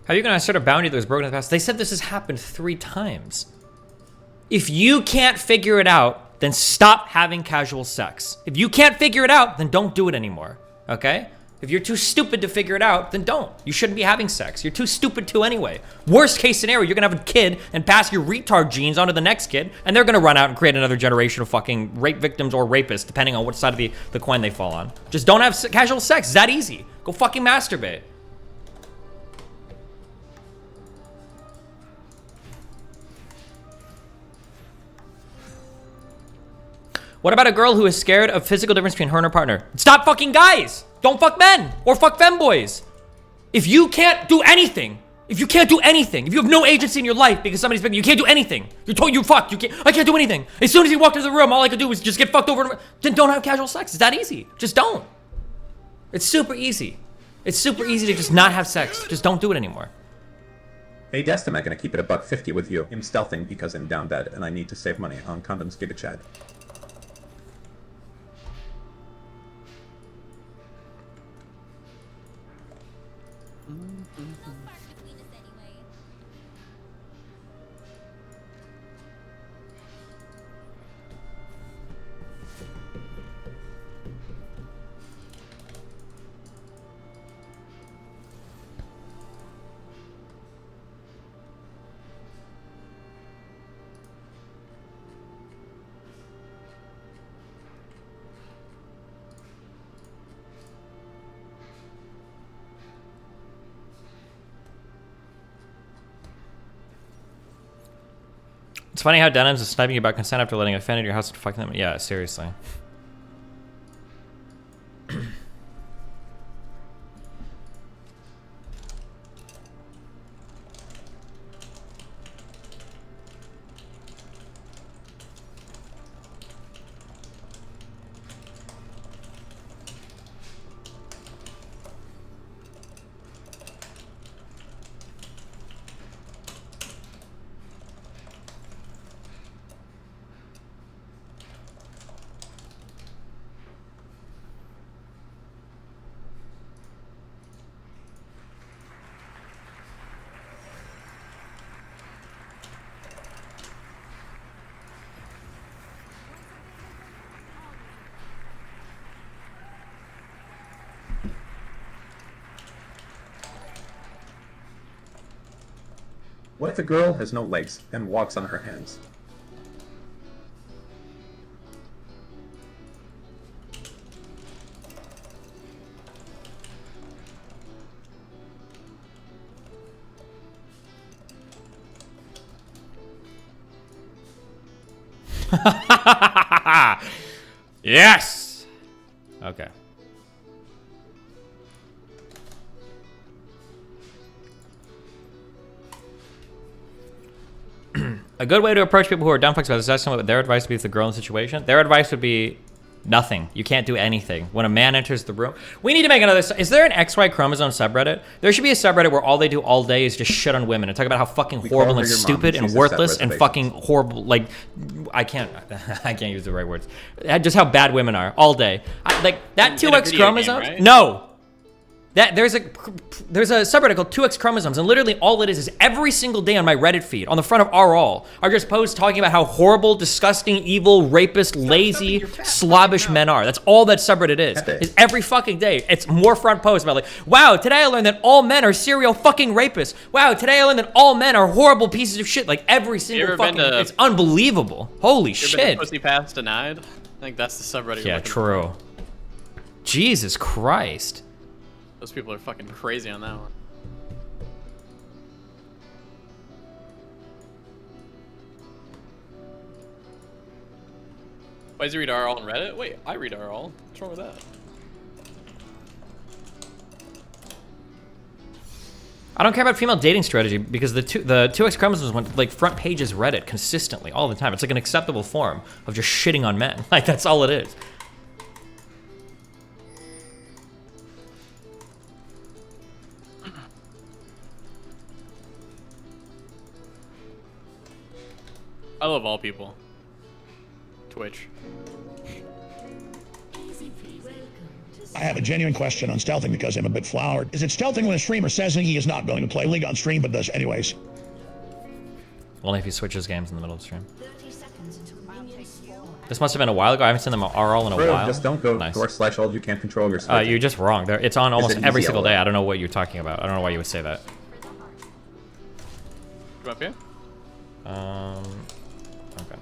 Speaker 4: How are you going to assert a boundary that was broken in the past? They said this has happened 3 times. If you can't figure it out, then stop having casual sex. If you can't figure it out, then don't do it anymore. Okay? If you're too stupid to figure it out, then don't. You shouldn't be having sex. You're too stupid to anyway. Worst case scenario, you're going to have a kid and pass your retard genes onto the next kid, and they're going to run out and create another generation of fucking rape victims or rapists, depending on which side of the coin they fall on. Just don't have casual sex. It's that easy. Go fucking masturbate. What about a girl who is scared of physical difference between her and her partner? Stop fucking guys! Don't fuck men! Or fuck femboys! If you can't do anything, if you have no agency in your life because somebody's big, you can't do anything. You're told you fucked, I can't do anything. As soon as you walk into the room, all I could do was just get fucked over. Then don't have casual sex. It's that easy. Just don't. It's super easy. It's super easy to just not have sex. Just don't do it anymore.
Speaker 7: Hey Destin, I'm gonna keep it $150 with you. I'm stealthing because I'm down bad and I need to save money on condoms. Giga Chad.
Speaker 4: It's funny how Denims is sniping you about consent after letting a fan in your house and fucking them. Yeah, seriously.
Speaker 7: What if a girl has no legs and walks on her hands?
Speaker 4: Yes! Okay. A good way to approach people who are dumb fucks about this is asking what their advice would be if the girl in the situation. Their advice would be nothing. You can't do anything. When a man enters the room, we need to make another. Is there an XY chromosome subreddit? There should be a subreddit where all they do all day is just shit on women and talk about how fucking horrible and stupid and worthless and fucking horrible. Like, I can't use the right words. Just how bad women are all day. Like that 2X chromosome. Right? No. There's a subreddit called 2X chromosomes, and literally all it is every single day on my Reddit feed, on the front of RL, are just posts talking about how horrible, disgusting, evil, rapist, lazy, slobbish men are. That's all that subreddit is. Is every fucking day. It's more front posts about like, wow, today I learned that all men are serial fucking rapists. Wow, today I learned that all men are horrible pieces of shit. Like every single fucking, it's unbelievable. Holy shit.
Speaker 3: Been to Pussy Pass Denied? I think that's the subreddit.
Speaker 4: Yeah, true. Jesus Christ.
Speaker 3: Those people are fucking crazy on that one. Why does he read RL on Reddit? Wait, I read RL. What's wrong with that?
Speaker 4: I don't care about female dating strategy because the 2X chromosomes went like front pages Reddit consistently all the time. It's like an acceptable form of just shitting on men. Like that's all it is.
Speaker 3: I love all people. Twitch.
Speaker 11: I have a genuine question on stealthing because I'm a bit flowered. Is it stealthing when a streamer says he is not going to play League on stream but does anyways?
Speaker 4: Only if he switches games in the middle of the stream. This must have been a while ago. I haven't seen them RL in a while.
Speaker 7: Just don't go /alt. You can't control your switching.
Speaker 4: You're just wrong. It's on almost every single day. I don't know what you're talking about. I don't know why you would say that.
Speaker 3: Come up here.
Speaker 4: Okay.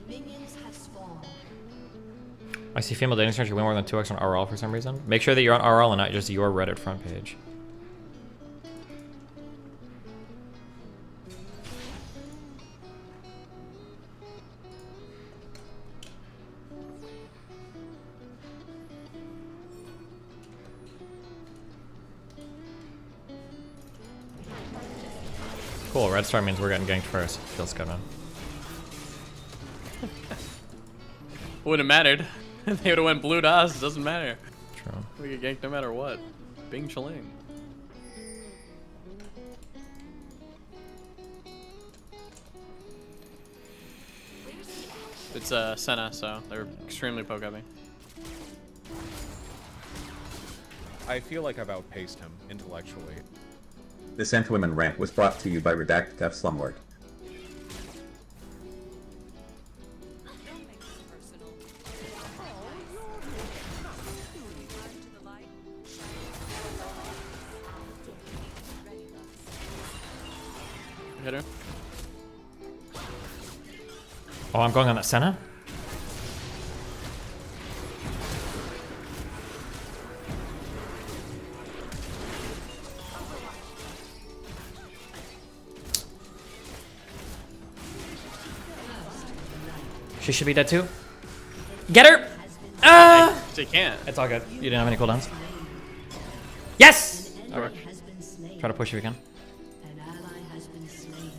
Speaker 12: Minions have spawned.
Speaker 4: I see female dating strategy way more than 2X on RL for some reason. Make sure that you're on RL and not just your Reddit front page. Cool, red star means we're getting ganked first. Feels good, man.
Speaker 3: Wouldn't have mattered. They would have went blue to us. It doesn't matter.
Speaker 4: True.
Speaker 3: We get ganked no matter what. Bing chaling. It's Senna, so they're extremely poke-upping.
Speaker 9: I feel like I've outpaced him intellectually.
Speaker 7: This anti-women rant was brought to you by Redacted F Slumlord.
Speaker 3: Hit her.
Speaker 4: Oh, I'm going on that Senna? She should be dead too. Get her! Ah!
Speaker 3: She can't.
Speaker 4: It's all good. You didn't have any cooldowns. Yes! Alright. Try to push if you can.
Speaker 12: An ally has been slain.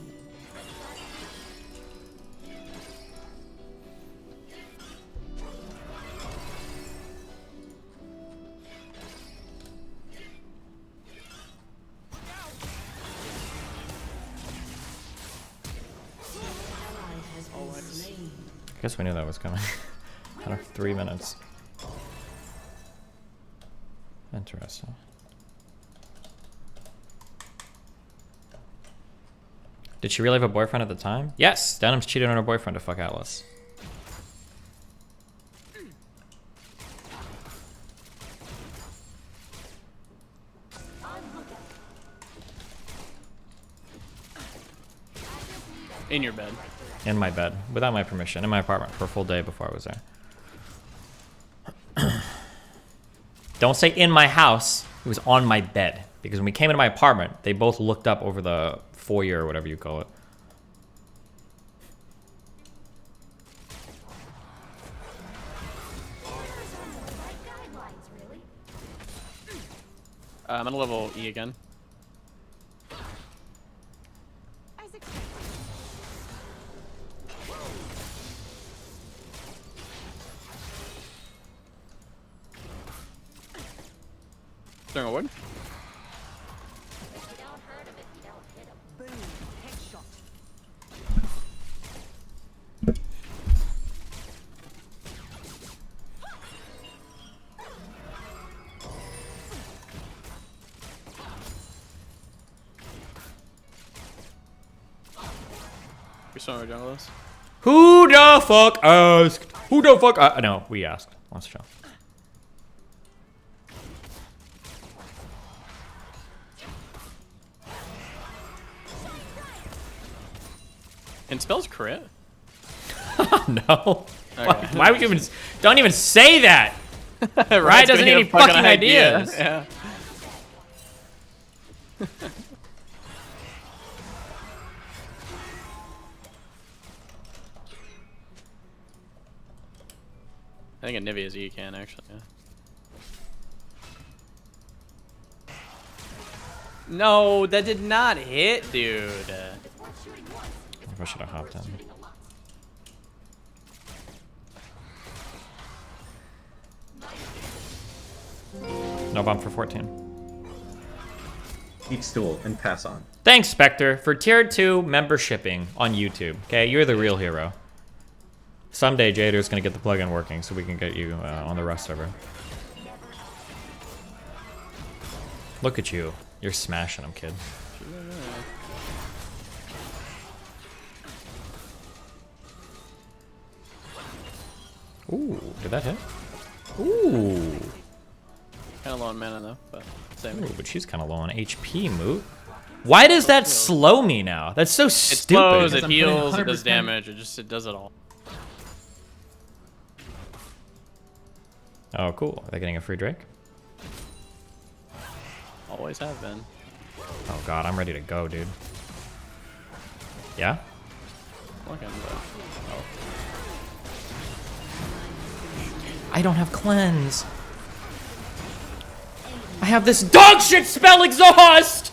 Speaker 4: I guess we knew that was coming. Another 3 minutes. Interesting. Did she really have a boyfriend at the time? Yes! Denim's cheated on her boyfriend to fuck Atlas.
Speaker 3: In your bed.
Speaker 4: In my bed. Without my permission. In my apartment for a full day before I was there. Don't say in my house. It was on my bed. Because when we came into my apartment, they both looked up over the foyer or whatever you call it.
Speaker 3: I'm gonna level E again. Throwing a wood. We saw where jungle is.
Speaker 4: Who the fuck asked? Who the fuck? No, we asked. Let's show.
Speaker 3: And spells crit?
Speaker 4: No.
Speaker 3: Okay.
Speaker 4: Why would you even? Don't even say that. Right? Doesn't need any fucking ideas.
Speaker 3: Yeah. I think a Nivea's E can actually. Yeah. No, that did not hit, dude.
Speaker 4: I should have hopped in. No bomb for 14.
Speaker 7: Eat stool and pass on.
Speaker 4: Thanks, Spectre, for tier 2 membershiping on YouTube. Okay, you're the real hero. Someday Jader's gonna get the plugin working so we can get you on the Rust server. Look at you. You're smashing them, kid. Ooh, did that hit? Ooh.
Speaker 3: Kind of low on mana though, but same.
Speaker 4: Ooh, but she's kind of low on HP, Moot. Why does that slow me now? That's so stupid.
Speaker 3: It slows, it heals, it does damage, it does it all.
Speaker 4: Oh, cool. Are they getting a free Drake?
Speaker 3: Always have been.
Speaker 4: Oh god, I'm ready to go, dude. Yeah?
Speaker 3: Looking, but... Oh.
Speaker 4: I don't have cleanse. I have this dog shit spell exhaust!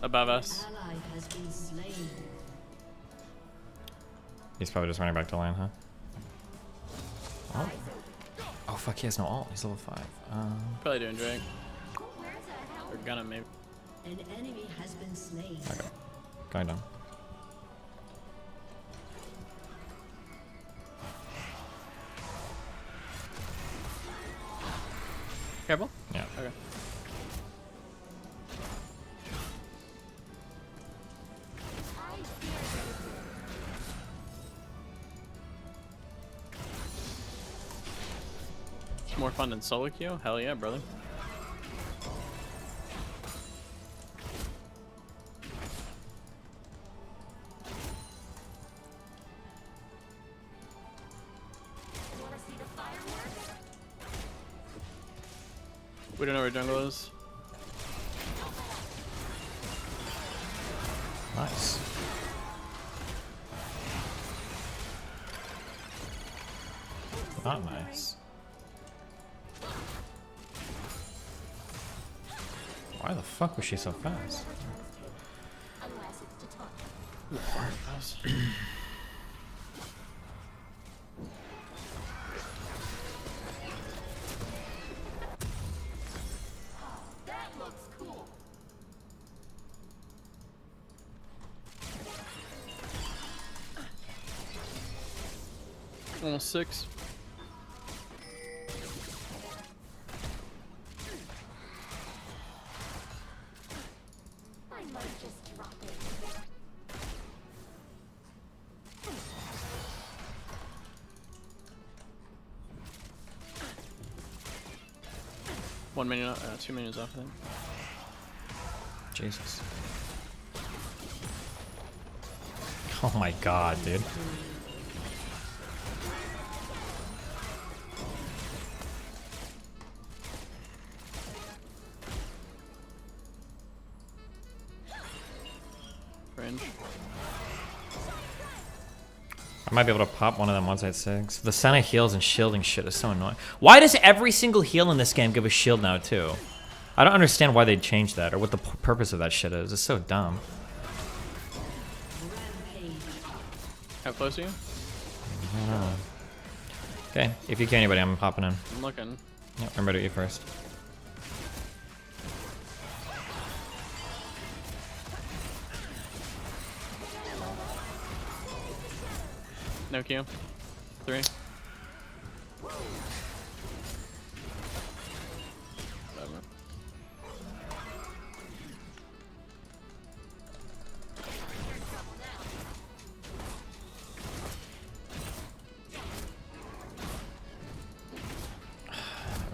Speaker 3: Above us.
Speaker 12: Ally has been slain.
Speaker 4: He's probably just running back to line, huh? Oh. Oh fuck, he has no ult. He's level 5.
Speaker 3: Probably doing Drake. Or gonna maybe.
Speaker 12: An enemy has been slain.
Speaker 4: Okay. Going down.
Speaker 3: Careful?
Speaker 4: Yeah.
Speaker 3: Okay. More fun than solo queue? Hell yeah, brother. We don't know where jungle is.
Speaker 4: Nice. Not nice. Why the fuck was she so fast?
Speaker 3: Almost 6.
Speaker 8: I might just drop it.
Speaker 3: One minute, 2 minutes off, I think.
Speaker 4: Jesus. Oh my god, dude.
Speaker 3: Range.
Speaker 4: I might be able to pop one of them once at 6. The Senna heals and shielding shit is so annoying. Why does every single heal in this game give a shield now too? I don't understand why they changed that or what the purpose of that shit is. It's so dumb.
Speaker 3: How close are you?
Speaker 4: I don't know. Okay, if you kill anybody, I'm popping in.
Speaker 3: I'm looking.
Speaker 4: Yep, remember to eat first.
Speaker 3: No Q. 3.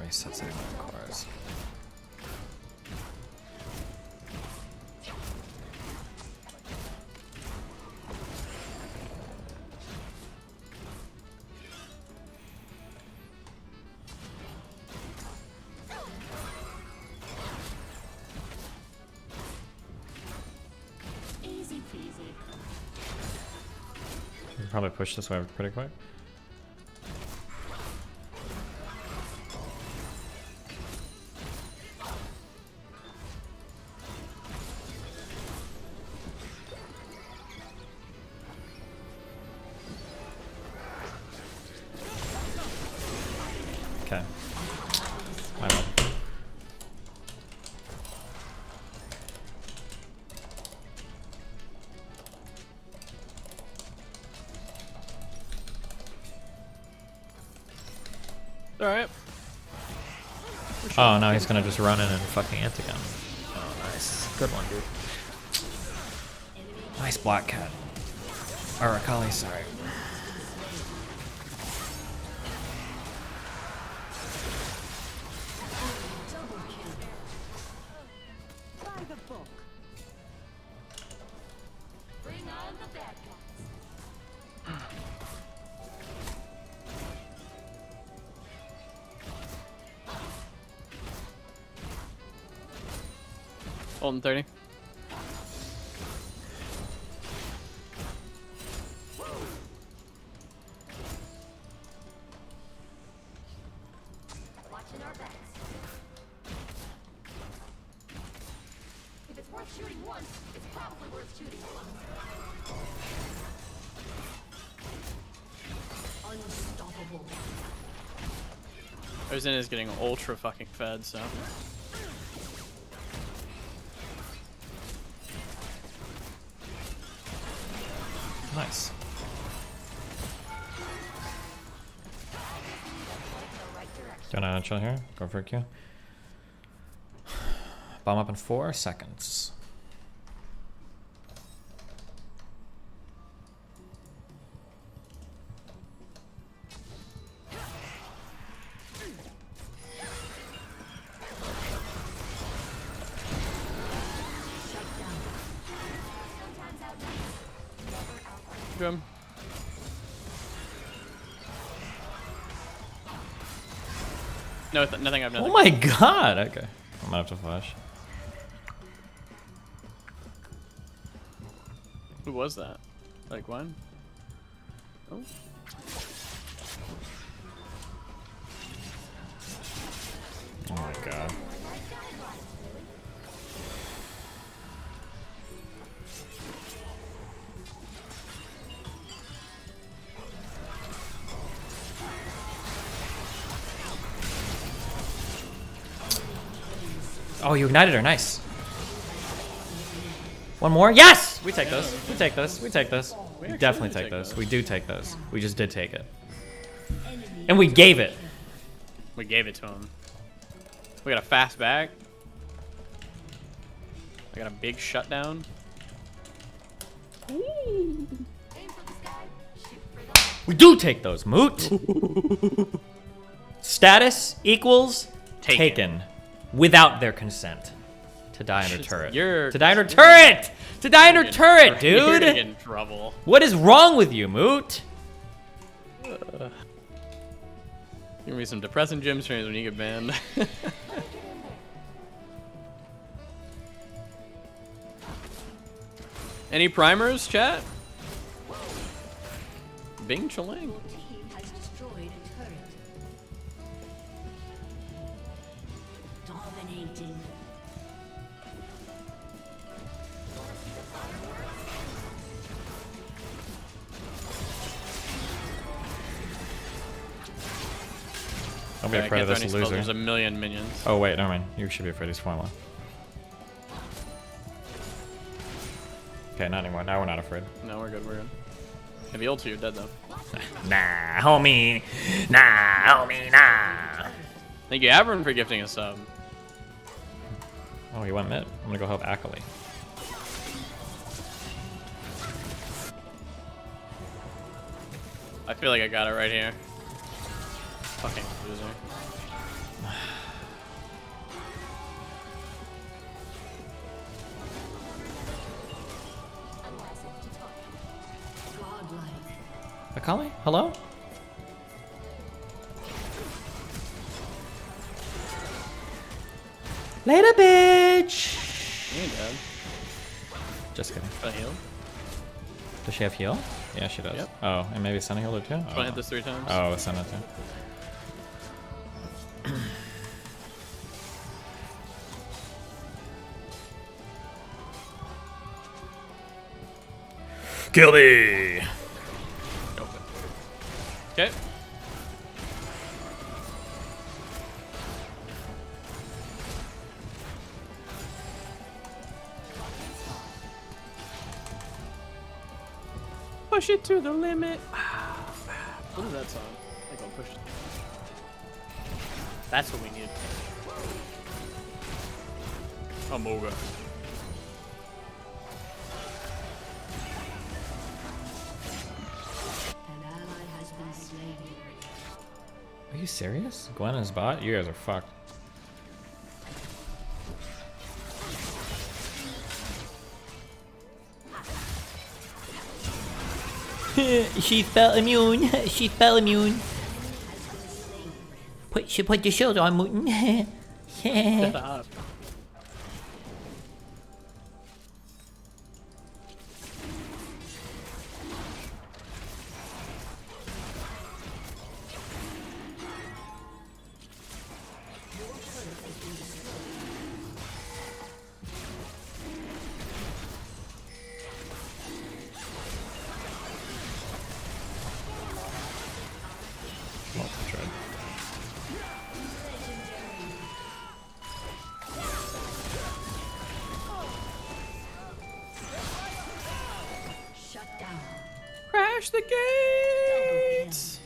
Speaker 4: Resets it, of course.
Speaker 8: Easy peasy.
Speaker 4: You can probably push this way pretty quick. Okay. My bad.
Speaker 3: Alright.
Speaker 4: Oh no, he's gonna just run in and fucking ant again. Oh nice. Good one, dude. Nice Black Cat. Or Akali, sorry.
Speaker 5: Try the book.
Speaker 8: Bring on the bad guys.
Speaker 3: Hold in 30.
Speaker 8: Watching our backs. If it's worth
Speaker 12: Unstoppable.
Speaker 3: Our Zen is getting ultra fucking fed, so.
Speaker 4: Nice. Do you wanna chill here? Go for a Q. Bomb up in 4 seconds.
Speaker 3: Drum. No, nothing. I've nothing.
Speaker 4: Oh my god! Okay. I'm gonna have to flash.
Speaker 3: Who was that? Like when? Oh.
Speaker 4: Oh my god. Oh, you ignited her. Nice. One more. Yes! We take those. We take this. We take this. We definitely take those. We do take those. We just did take it. And we gave it.
Speaker 3: We gave it to him. We got a fast back. I got a big shutdown.
Speaker 4: We do take those, Moot. Status equals taken. Without their consent. To die under turret. To die under turret! To die under turret, dude!
Speaker 3: You're gonna get in trouble.
Speaker 4: What is wrong with you, Moot?
Speaker 3: Give me some depressing gym streams when you get banned. Any primers, chat? Bing Chaling.
Speaker 12: Team has destroyed a turret. Dominating.
Speaker 4: Don't be afraid of this loser.
Speaker 3: There's a million minions.
Speaker 4: Oh wait, never mind. You should be afraid he's formula. Okay, not anymore. Now we're not afraid.
Speaker 3: No, we're good. We're good. If he ults you, you're dead though.
Speaker 4: Nah, homie. Nah, homie, nah.
Speaker 3: Thank you, Avern, for gifting a sub.
Speaker 4: Oh, he went mid. I'm gonna go help Akali.
Speaker 3: I feel like I got it right here. Fucking loser.
Speaker 4: Akali? Hello? Later, bitch!
Speaker 3: You ain't dead.
Speaker 4: Just kidding.
Speaker 3: Can I heal?
Speaker 4: Does she have heal? Yeah, she does.
Speaker 3: Yep.
Speaker 4: Oh, and maybe Senna healed her too?
Speaker 3: Just wanna hit this 3 times?
Speaker 4: Oh, Senna too. Kill me!
Speaker 3: Okay. Push it to the limit. What is that song? I think I'll push it. That's what we need. Amoga.
Speaker 4: Are you serious? Gwen is bot? You guys are fucked. She felt immune. She felt immune. She put your shield on, Mutin.
Speaker 3: Shut up. Smash the gates!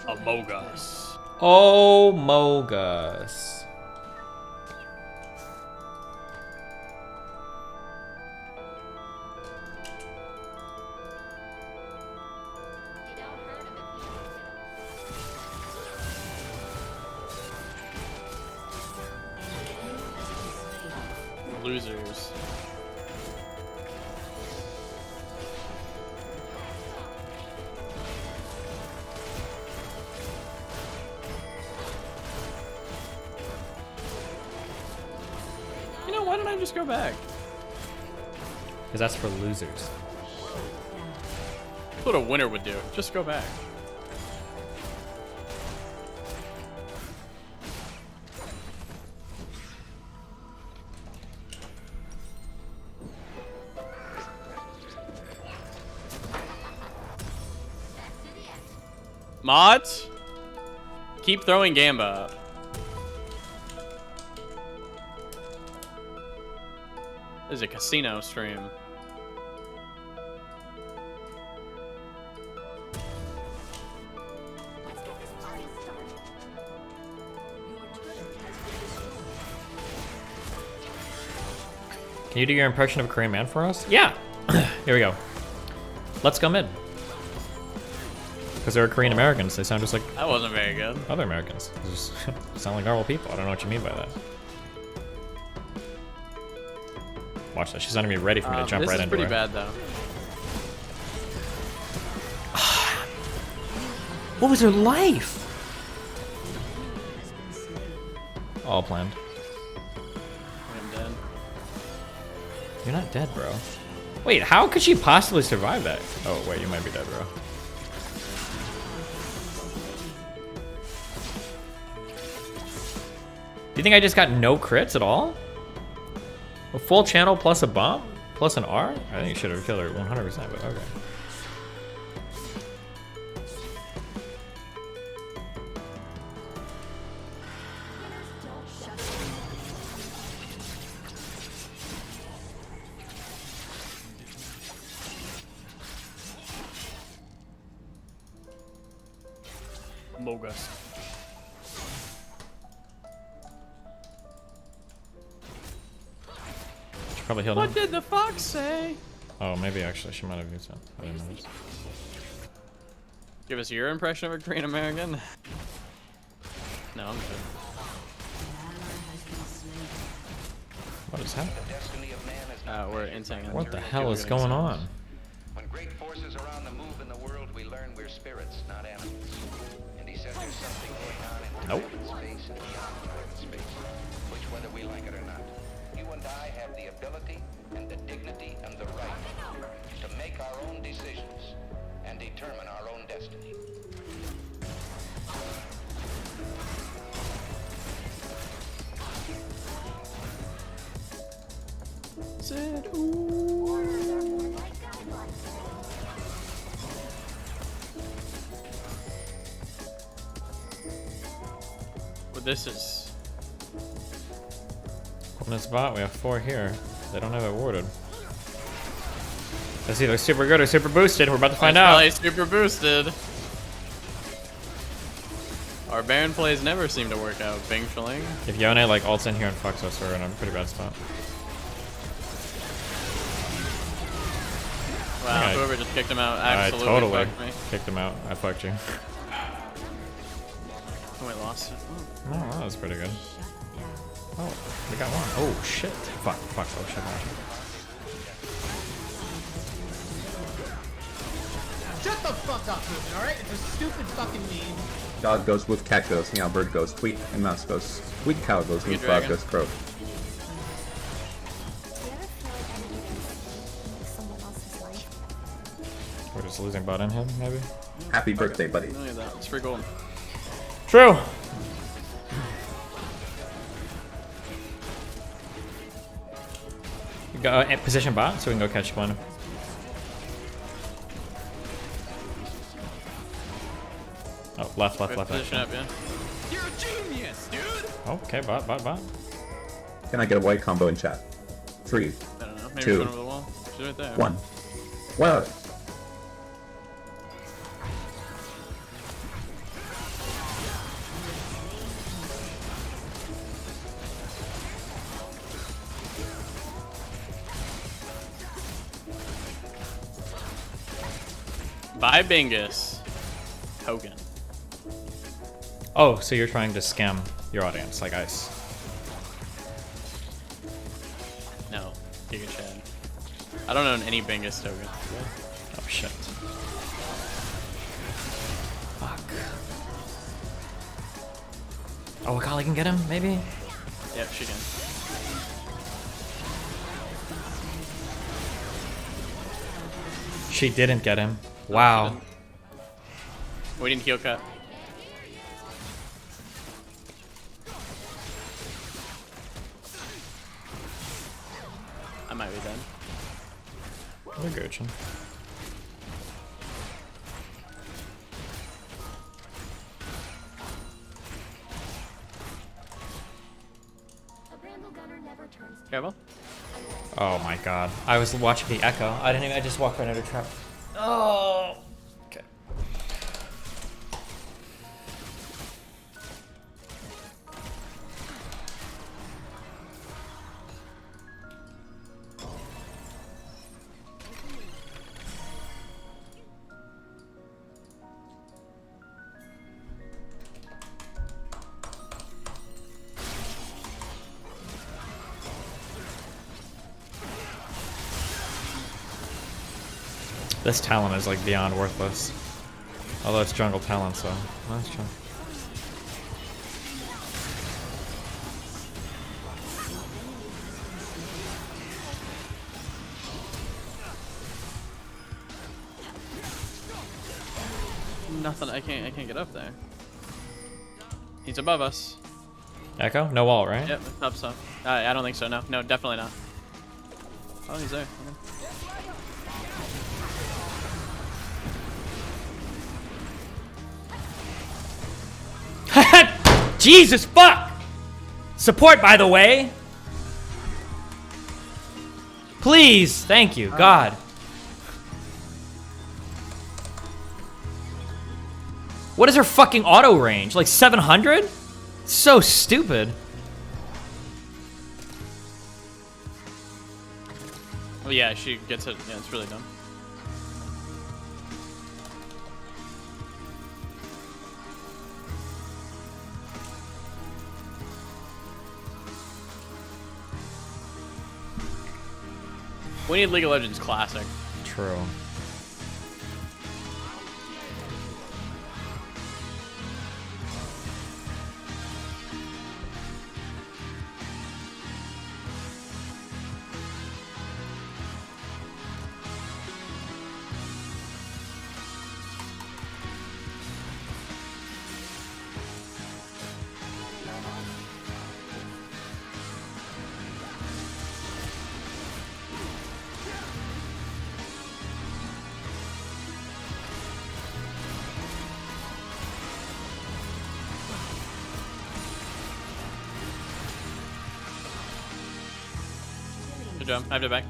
Speaker 3: Amogus.
Speaker 4: Oh, Mogus.
Speaker 3: Losers. You know, why don't I just go back?
Speaker 4: Because that's for losers.
Speaker 3: That's what a winner would do. Just go back. Mods? Keep throwing Gamba up. This is a casino stream.
Speaker 4: Can you do your impression of a Korean man for us? Yeah. Here we go. Let's go mid. Because they're Korean Americans, they sound just like
Speaker 3: That wasn't very good.
Speaker 4: other Americans. They just sound like normal people. I don't know what you mean by that. Watch that. She's not gonna be ready for me to jump
Speaker 3: this
Speaker 4: right
Speaker 3: is
Speaker 4: into
Speaker 3: pretty
Speaker 4: her.
Speaker 3: bad though.
Speaker 4: What was her life? All planned.
Speaker 3: I'm dead.
Speaker 4: You're not dead, bro. Wait, how could she possibly survive that? Oh, wait, you might be dead, bro. Do you think I just got no crits at all? A full channel plus a bomb? Plus an R? I think you should have killed her 100%, but okay.
Speaker 3: Mogus.
Speaker 4: She probably healed
Speaker 3: What
Speaker 4: him.
Speaker 3: did the fox say?
Speaker 4: Oh, maybe actually she might have used that. I didn't notice.
Speaker 3: Give us your impression of a Korean American. No, I'm good.
Speaker 4: What is happening?
Speaker 3: We're insane.
Speaker 4: What the hell is going on?
Speaker 13: When great forces are on the move in the world, we learn we're spirits, not animals. And he said there's something going on in private space and beyond private space, which whether we like it or not, you and I have the ability and the dignity and the right to make our own decisions and determine our own destiny.
Speaker 3: Said, ooh. Well, this is.
Speaker 4: On this bot, we have 4 here. They don't have it warded. That's either super good or super boosted. We're about to find out.
Speaker 3: Probably super boosted. Our Baron plays never seem to work out, Bing Schling.
Speaker 4: If Yone like ults in here and fucks us, we're in a pretty bad spot.
Speaker 3: Wow,
Speaker 4: Okay.
Speaker 3: whoever just kicked him out absolutely
Speaker 4: I totally
Speaker 3: fucked me.
Speaker 4: kicked him out. I fucked you.
Speaker 3: Oh, I lost it.
Speaker 4: Oh, that was pretty good. Oh, we got one. Oh, shit. Fuck, fuck, oh, shit.
Speaker 14: Shut the fuck up, Ruben, alright? It's a stupid fucking meme.
Speaker 7: Dog goes with cat goes, meow bird goes, tweet and mouse goes, tweet cow goes,
Speaker 3: Good
Speaker 7: with frog
Speaker 3: dragon.
Speaker 7: goes, crow.
Speaker 4: We're just losing bot in him, maybe?
Speaker 7: Happy birthday, buddy.
Speaker 3: Look at that. It's free gold.
Speaker 4: True. Go position bot so we can go catch one. Oh, left.
Speaker 3: Position up, yeah.
Speaker 6: You're a genius, dude.
Speaker 4: Okay, bot.
Speaker 7: Can I get a white combo in chat? 3,
Speaker 3: I don't know. Maybe
Speaker 7: 2,
Speaker 3: run over the wall. She's right there.
Speaker 7: 1. Well,
Speaker 3: Bye, Bingus. Token.
Speaker 4: Oh, so you're trying to scam your audience like Ice.
Speaker 3: No, Giga Chad. I don't own any Bingus token.
Speaker 4: Oh shit. Fuck. Oh, Akali can get him, maybe?
Speaker 3: Yep, she can.
Speaker 4: She didn't get him. Wow.
Speaker 3: We didn't heal cut. I might be dead.
Speaker 4: We're Gurchin.
Speaker 3: Careful.
Speaker 4: Oh my god. I was watching the echo. I just walked right under trap. Oh. Okay. This talent is like beyond worthless. Although it's jungle talent, so that's true.
Speaker 3: Nothing. I can't get up there. He's above us.
Speaker 4: Echo? No wall, right?
Speaker 3: Yep, up so. I don't think so. No, definitely not. Oh, he's there.
Speaker 4: Okay. Jesus fuck! Support, by the way. Please, thank you, God. What is her fucking auto range? Like 700? So stupid.
Speaker 3: Oh yeah, she gets it. Yeah, it's really dumb. We need League of Legends Classic.
Speaker 4: True.
Speaker 3: Good job. I have to back.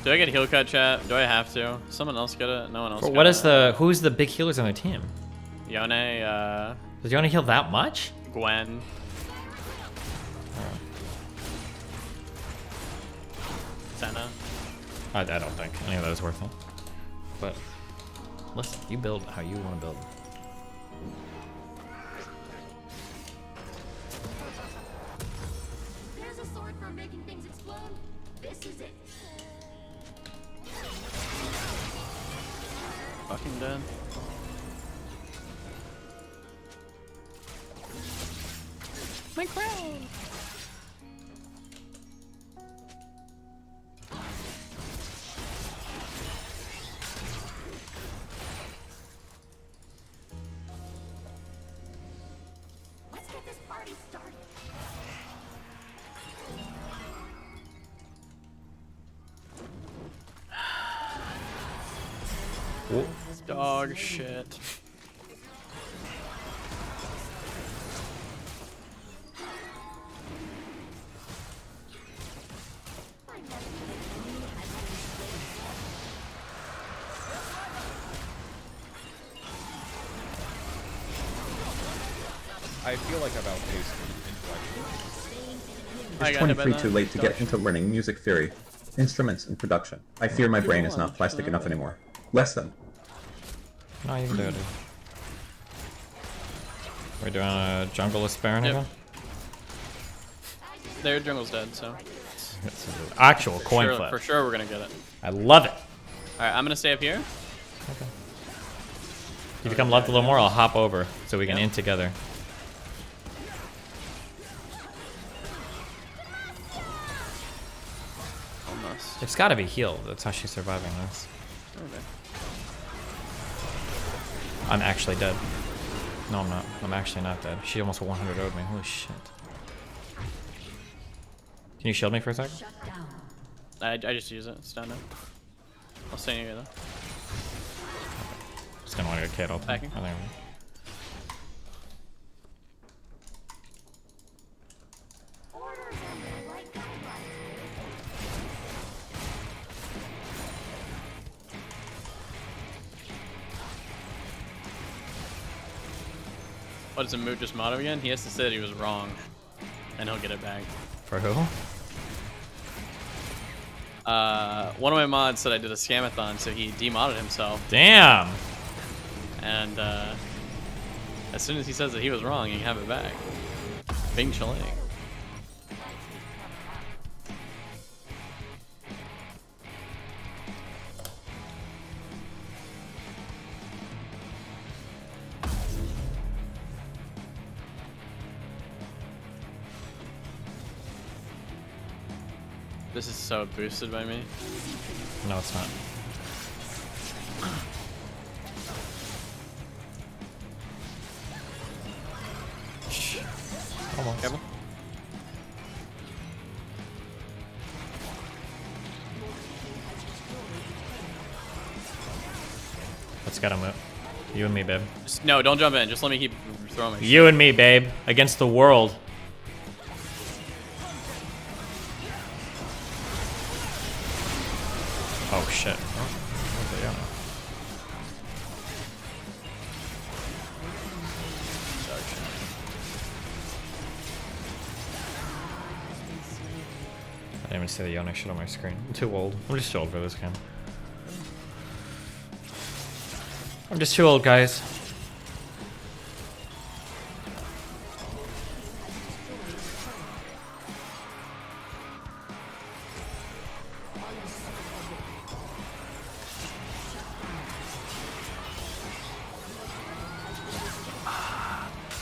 Speaker 3: Do I get heal cut, chat? Do I have to? Someone else get it? No one else.
Speaker 4: What is the? Who's the big healers on the team?
Speaker 3: Yone,
Speaker 4: Does Yone heal that much?
Speaker 3: Gwen. Senna.
Speaker 4: I don't think any of that is worth it. But listen, you build how you want to build.
Speaker 12: There's a sword for making things explode. This is it.
Speaker 3: Fucking dead. My crown.
Speaker 12: Let's get this party started.
Speaker 4: Whoa.
Speaker 3: Dog shit.
Speaker 9: I feel like I've outpaced intellectually.
Speaker 7: It's 23 too late to get into learning music theory, instruments, and production. I fear my brain is not plastic enough anymore. Less than.
Speaker 4: No, you can do it, dude. We're doing a jungleless Baron again?
Speaker 3: Their jungle's dead, so.
Speaker 4: It's an actual coin flip.
Speaker 3: For sure we're gonna get it.
Speaker 4: I love it.
Speaker 3: Alright, I'm gonna stay up here.
Speaker 4: Okay. If you become loved a little more, I'll hop over so we can in together.
Speaker 3: Almost.
Speaker 4: It's gotta be healed. That's how she's surviving this.
Speaker 3: Okay.
Speaker 4: I'm actually dead. No, I'm not. I'm actually not dead. She almost 100 0'd me. Holy shit. Can you shield me for a sec?
Speaker 3: I just use it. It's down now. I'll stay near you though.
Speaker 4: Just gonna want to get Kate open.
Speaker 3: Backing.
Speaker 4: Oh, there we go.
Speaker 3: What does a moot just motto again? He has to say that he was wrong, and he'll get it back.
Speaker 4: For who?
Speaker 3: One of my mods said I did a scamathon, so he demodded himself.
Speaker 4: Damn.
Speaker 3: And as soon as he says that he was wrong, he can have it back. Bing Chaling. This is so boosted by me.
Speaker 4: No, it's not. Almost.
Speaker 3: Careful.
Speaker 4: Let's get him out. You and me, babe.
Speaker 3: No, don't jump in. Just let me keep throwing my shit.
Speaker 4: You and me, babe. Against the world. Oh shit. Oh, okay, yeah. I didn't even see the Yone shit on my screen. I'm too old. I'm just too old for this game. I'm just too old, guys.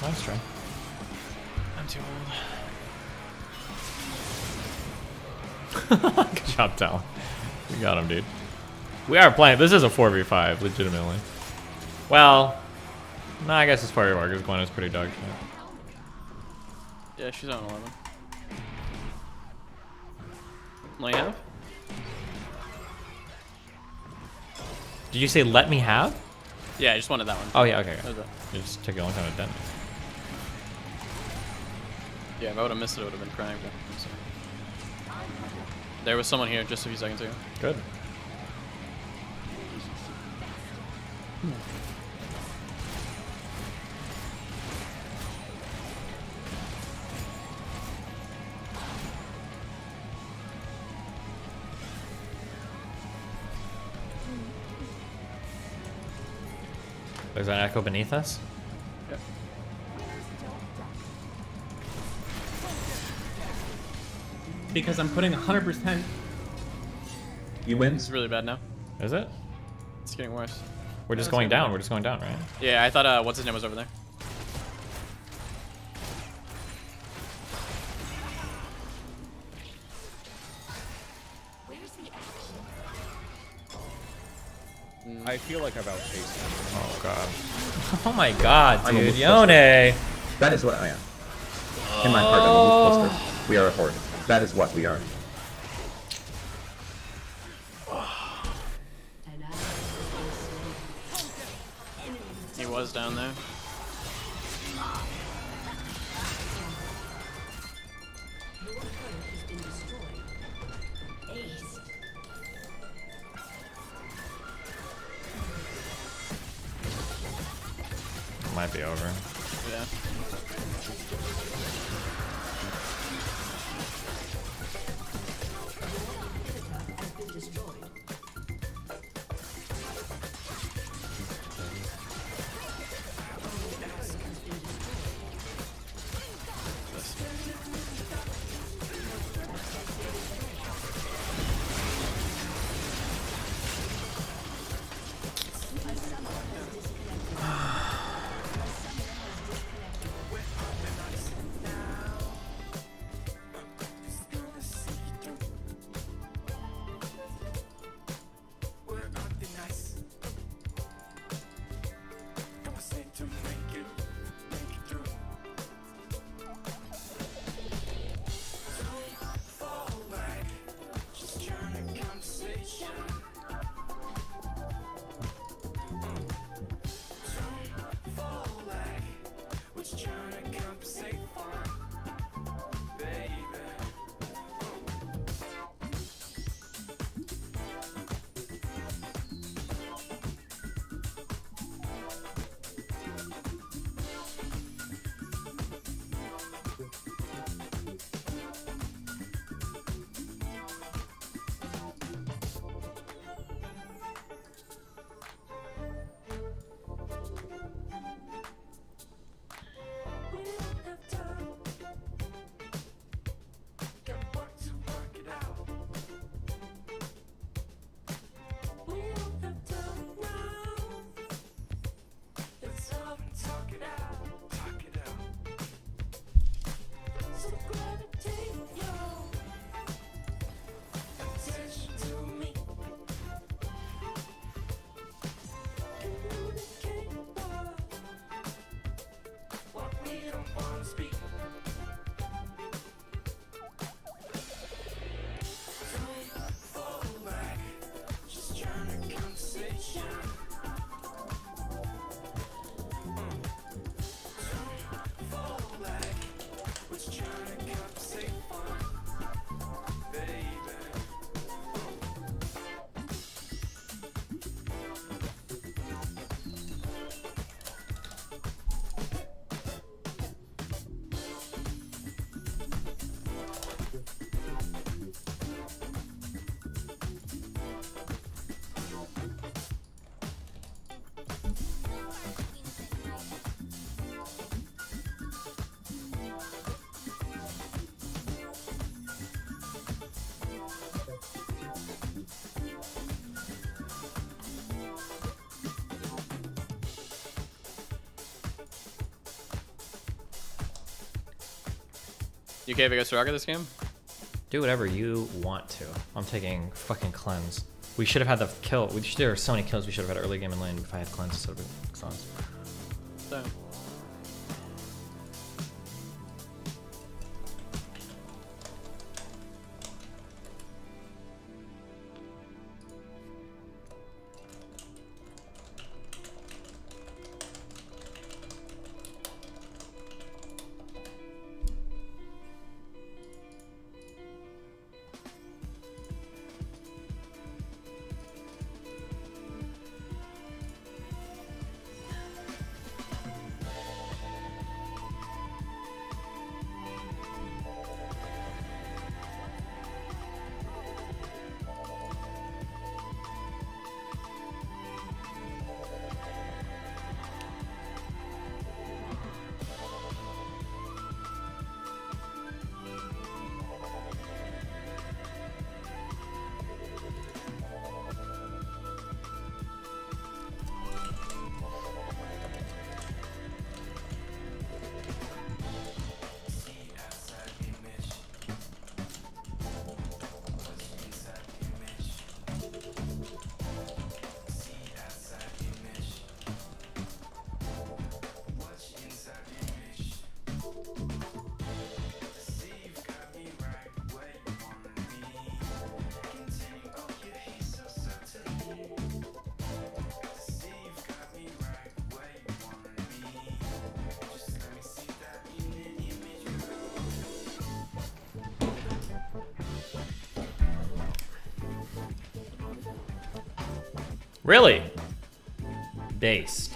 Speaker 4: Nice try.
Speaker 3: I'm too
Speaker 4: old. Good job, Talon. We got him, dude. We are playing. This is a 4v5, legitimately. Well, no, I guess it's part of our because Gwen is pretty dog shit.
Speaker 3: Yeah, she's on 11. Let me have?
Speaker 4: Did you say let me have?
Speaker 3: Yeah, I just wanted that one.
Speaker 4: Oh, yeah, okay.
Speaker 3: That was it.
Speaker 4: It just took a long time to dent.
Speaker 3: Yeah, if I would have missed it, I would have been crying. So. There was someone here just a few seconds ago.
Speaker 4: Good. There's an echo beneath us?
Speaker 3: Yep.
Speaker 14: Because I'm putting 100%.
Speaker 7: You win.
Speaker 3: It's really bad now.
Speaker 4: Is it?
Speaker 3: It's getting worse.
Speaker 4: We're just going down. We're just going down, right?
Speaker 3: Yeah, I thought what's his name was over there.
Speaker 9: I feel like I've outpaced him.
Speaker 4: Oh god. Oh my god,
Speaker 7: I'm a
Speaker 4: dude.
Speaker 7: wolf
Speaker 4: Yone!
Speaker 7: That is what I am. In my heart, I'm a wolf buster. We are a horde. That is what we are.
Speaker 3: was down there.
Speaker 12: Your turret has been destroyed. Ace.
Speaker 4: Might be over.
Speaker 3: Yeah.
Speaker 12: Has been destroyed.
Speaker 3: You okay if I go Soraka this game?
Speaker 4: Do whatever you want to. I'm taking fucking cleanse. We should have had the kill. There are so many kills we should have had early game in lane if I had cleanse instead of Xons.
Speaker 3: So.
Speaker 4: Really? Based.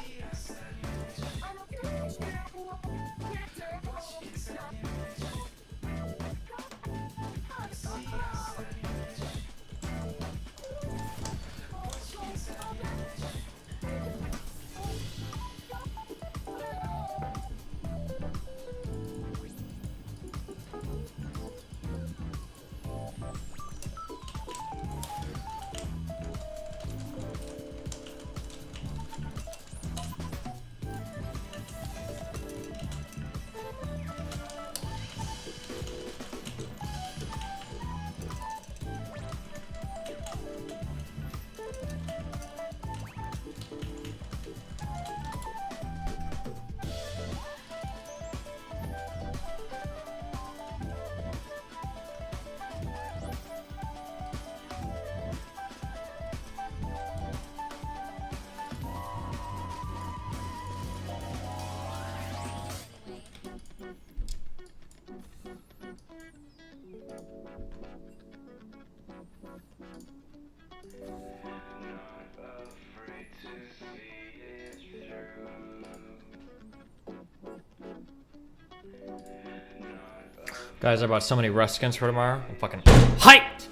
Speaker 4: Guys, I bought so many Rust skins for tomorrow. I'm fucking hyped!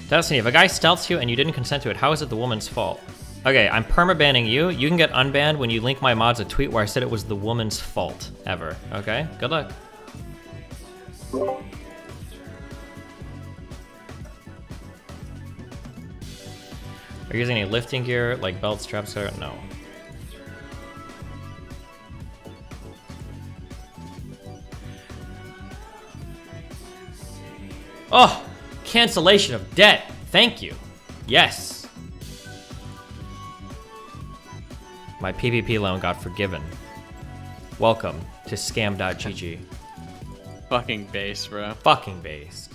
Speaker 4: Destiny, if a guy stealths you and you didn't consent to it, how is it the woman's fault? Okay, I'm perma-banning you. You can get unbanned when you link my mods a tweet where I said it was the woman's fault, ever. Okay? Good luck. Are you using any lifting gear, like belts, straps, or no? Oh! Cancellation of debt! Thank you. Yes. My PvP loan got forgiven. Welcome to scam.gg.
Speaker 3: Fucking base, bro.
Speaker 4: Fucking base.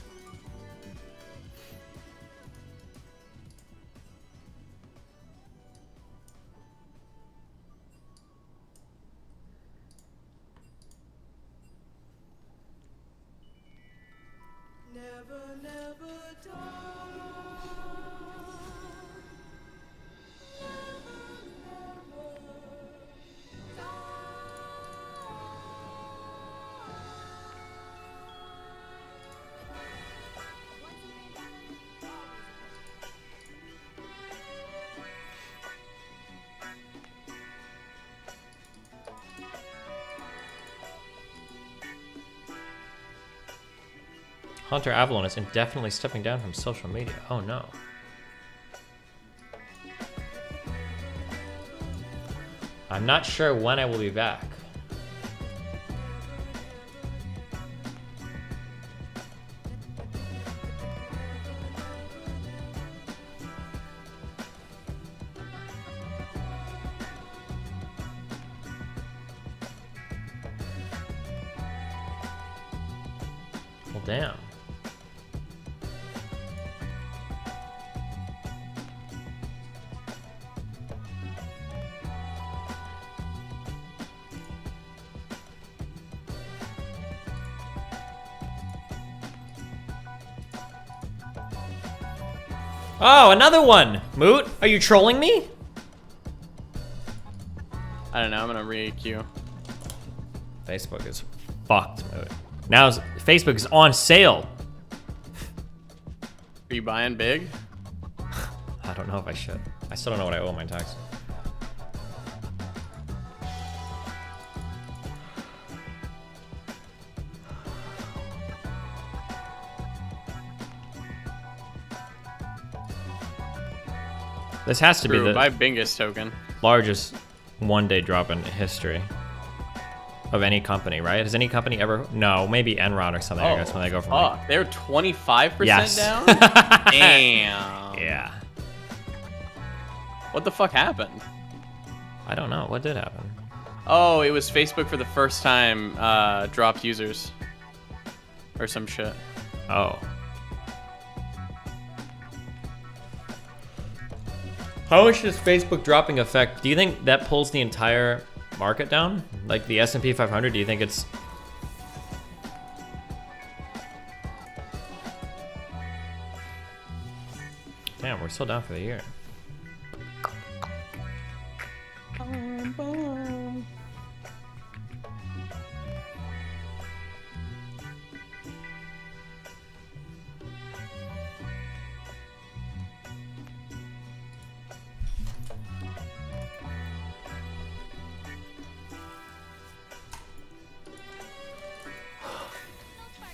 Speaker 4: Hunter Avalon is indefinitely stepping down from social media. Oh no. I'm not sure when I will be back. Well, damn. Oh, another one! Moot, are you trolling me?
Speaker 3: I don't know, I'm gonna re-queue.
Speaker 4: Facebook is fucked, Moot. Now Facebook is on sale.
Speaker 3: Are you buying big?
Speaker 4: I don't know if I should. I still don't know what I owe my tax. This has to be the
Speaker 3: my Bingus token.
Speaker 4: Largest one-day drop in history of any company, right? Has any company ever? No, maybe Enron or something. I guess when they go from like,
Speaker 3: they're 25%
Speaker 4: yes.
Speaker 3: down. Damn.
Speaker 4: Yeah.
Speaker 3: What the fuck happened?
Speaker 4: I don't know. What did happen?
Speaker 3: Oh, it was Facebook for the first time dropped users or some shit.
Speaker 4: Oh. How much does Facebook dropping affect? Do you think that pulls the entire market down? Like the S&P 500, do you think it's... Damn, we're still down for the year.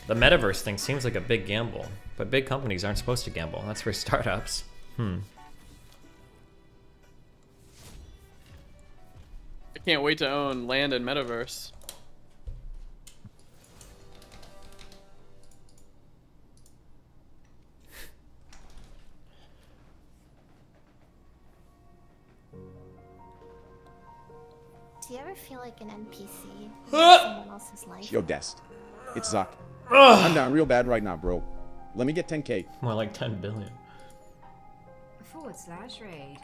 Speaker 4: The metaverse thing seems like a big gamble, but big companies aren't supposed to gamble. That's for startups.
Speaker 3: I can't wait to own land in metaverse.
Speaker 8: Do you ever feel like an NPC in someone else's life?
Speaker 10: Yo, Dest. It's Zuck. I'm down real bad right now, bro. Let me get 10K.
Speaker 4: More like 10 billion.
Speaker 12: /raid.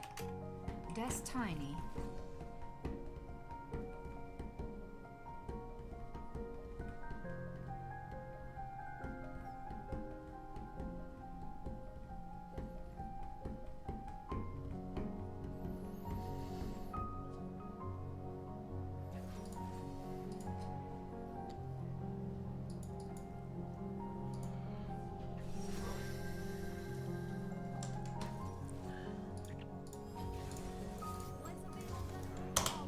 Speaker 12: Des Tiny.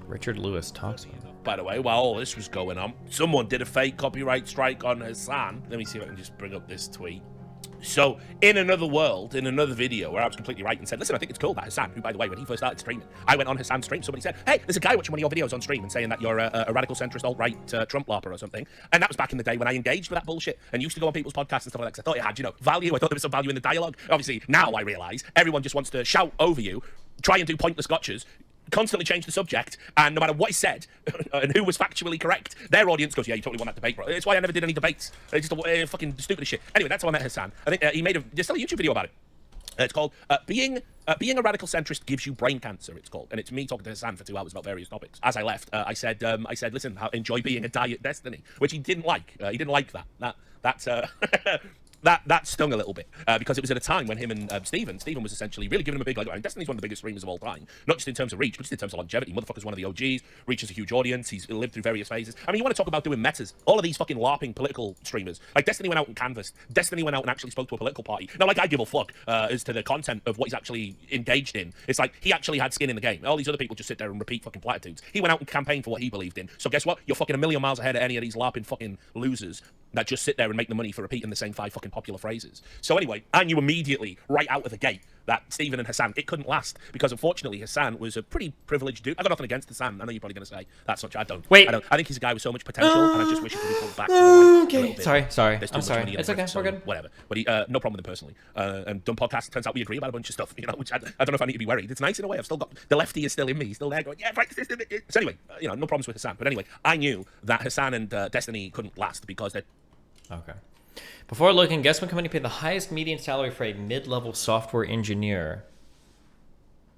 Speaker 4: Richard Lewis talks.
Speaker 15: By the way, while all this was going on, someone did a fake copyright strike on Hassan. Let me see if I can just bring up this tweet. So, in another world, in another video, where I was completely right and said, listen, I think it's cool that Hassan, who, by the way, when he first started streaming, I went on Hassan's stream, somebody said, hey, there's a guy watching one of your videos on stream and saying that you're a radical centrist alt-right Trump larper or something. And that was back in the day when I engaged with that bullshit and used to go on people's podcasts and stuff like that, 'cause I thought it had, you know, value. I thought there was some value in the dialogue. Obviously, now I realise everyone just wants to shout over you, try and do pointless gotchas, constantly change the subject, and no matter what is said and who was factually correct, their audience goes, yeah, you totally won that debate, bro. It's why I never did any debates. It's just fucking stupid as shit. Anyway, that's how I met Hassan. I think he made there's still a YouTube video about it. It's called being a radical centrist gives you brain cancer. It's called, and it's me talking to Hassan for 2 hours about various topics. As I left, I said, listen, enjoy being a diet Destiny, which he didn't like. He didn't like that. That stung a little bit because it was at a time when him and Steven was essentially really giving him a big leg. Destiny's one of the biggest streamers of all time, not just in terms of reach, but just in terms of longevity. Motherfucker's one of the OGs, reaches a huge audience. He's lived through various phases. I mean, you want to talk about doing metas? All of these fucking LARPing political streamers, like Destiny went out and canvassed. Destiny went out and actually spoke to a political party. Now, like, I give a fuck as to the content of what he's actually engaged in. It's like he actually had skin in the game. All these other people just sit there and repeat fucking platitudes. He went out and campaigned for what he believed in. So guess what? You're fucking a million miles ahead of any of these LARPing fucking losers that just sit there and make the money for repeating the same 5 fucking popular phrases. So anyway, I knew immediately, right out of the gate, that Steven and Hassan, it couldn't last, because unfortunately Hassan was a pretty privileged dude. I got nothing against Hassan. I know you're probably going to say that's such. I don't.
Speaker 4: Wait.
Speaker 15: I think he's a guy with so much potential, and I just wish he could be pulled back. Okay.
Speaker 4: Sorry.
Speaker 15: There's too
Speaker 4: I'm
Speaker 15: much
Speaker 4: sorry.
Speaker 15: money in
Speaker 4: It's
Speaker 15: the
Speaker 4: okay.
Speaker 15: rift,
Speaker 4: We're
Speaker 15: so
Speaker 4: good.
Speaker 15: Whatever. But he, no problem with him personally. And done podcast. Turns out we agree about a bunch of stuff. You know, which I don't know if I need to be worried. It's nice in a way. I've still got the lefty is still in me. He's still there going, yeah, right. So anyway, you know, no problems with Hassan. But anyway, I knew that Hassan and Destiny couldn't last because they're.
Speaker 4: Okay. Before looking, guess what company paid the highest median salary for a mid-level software engineer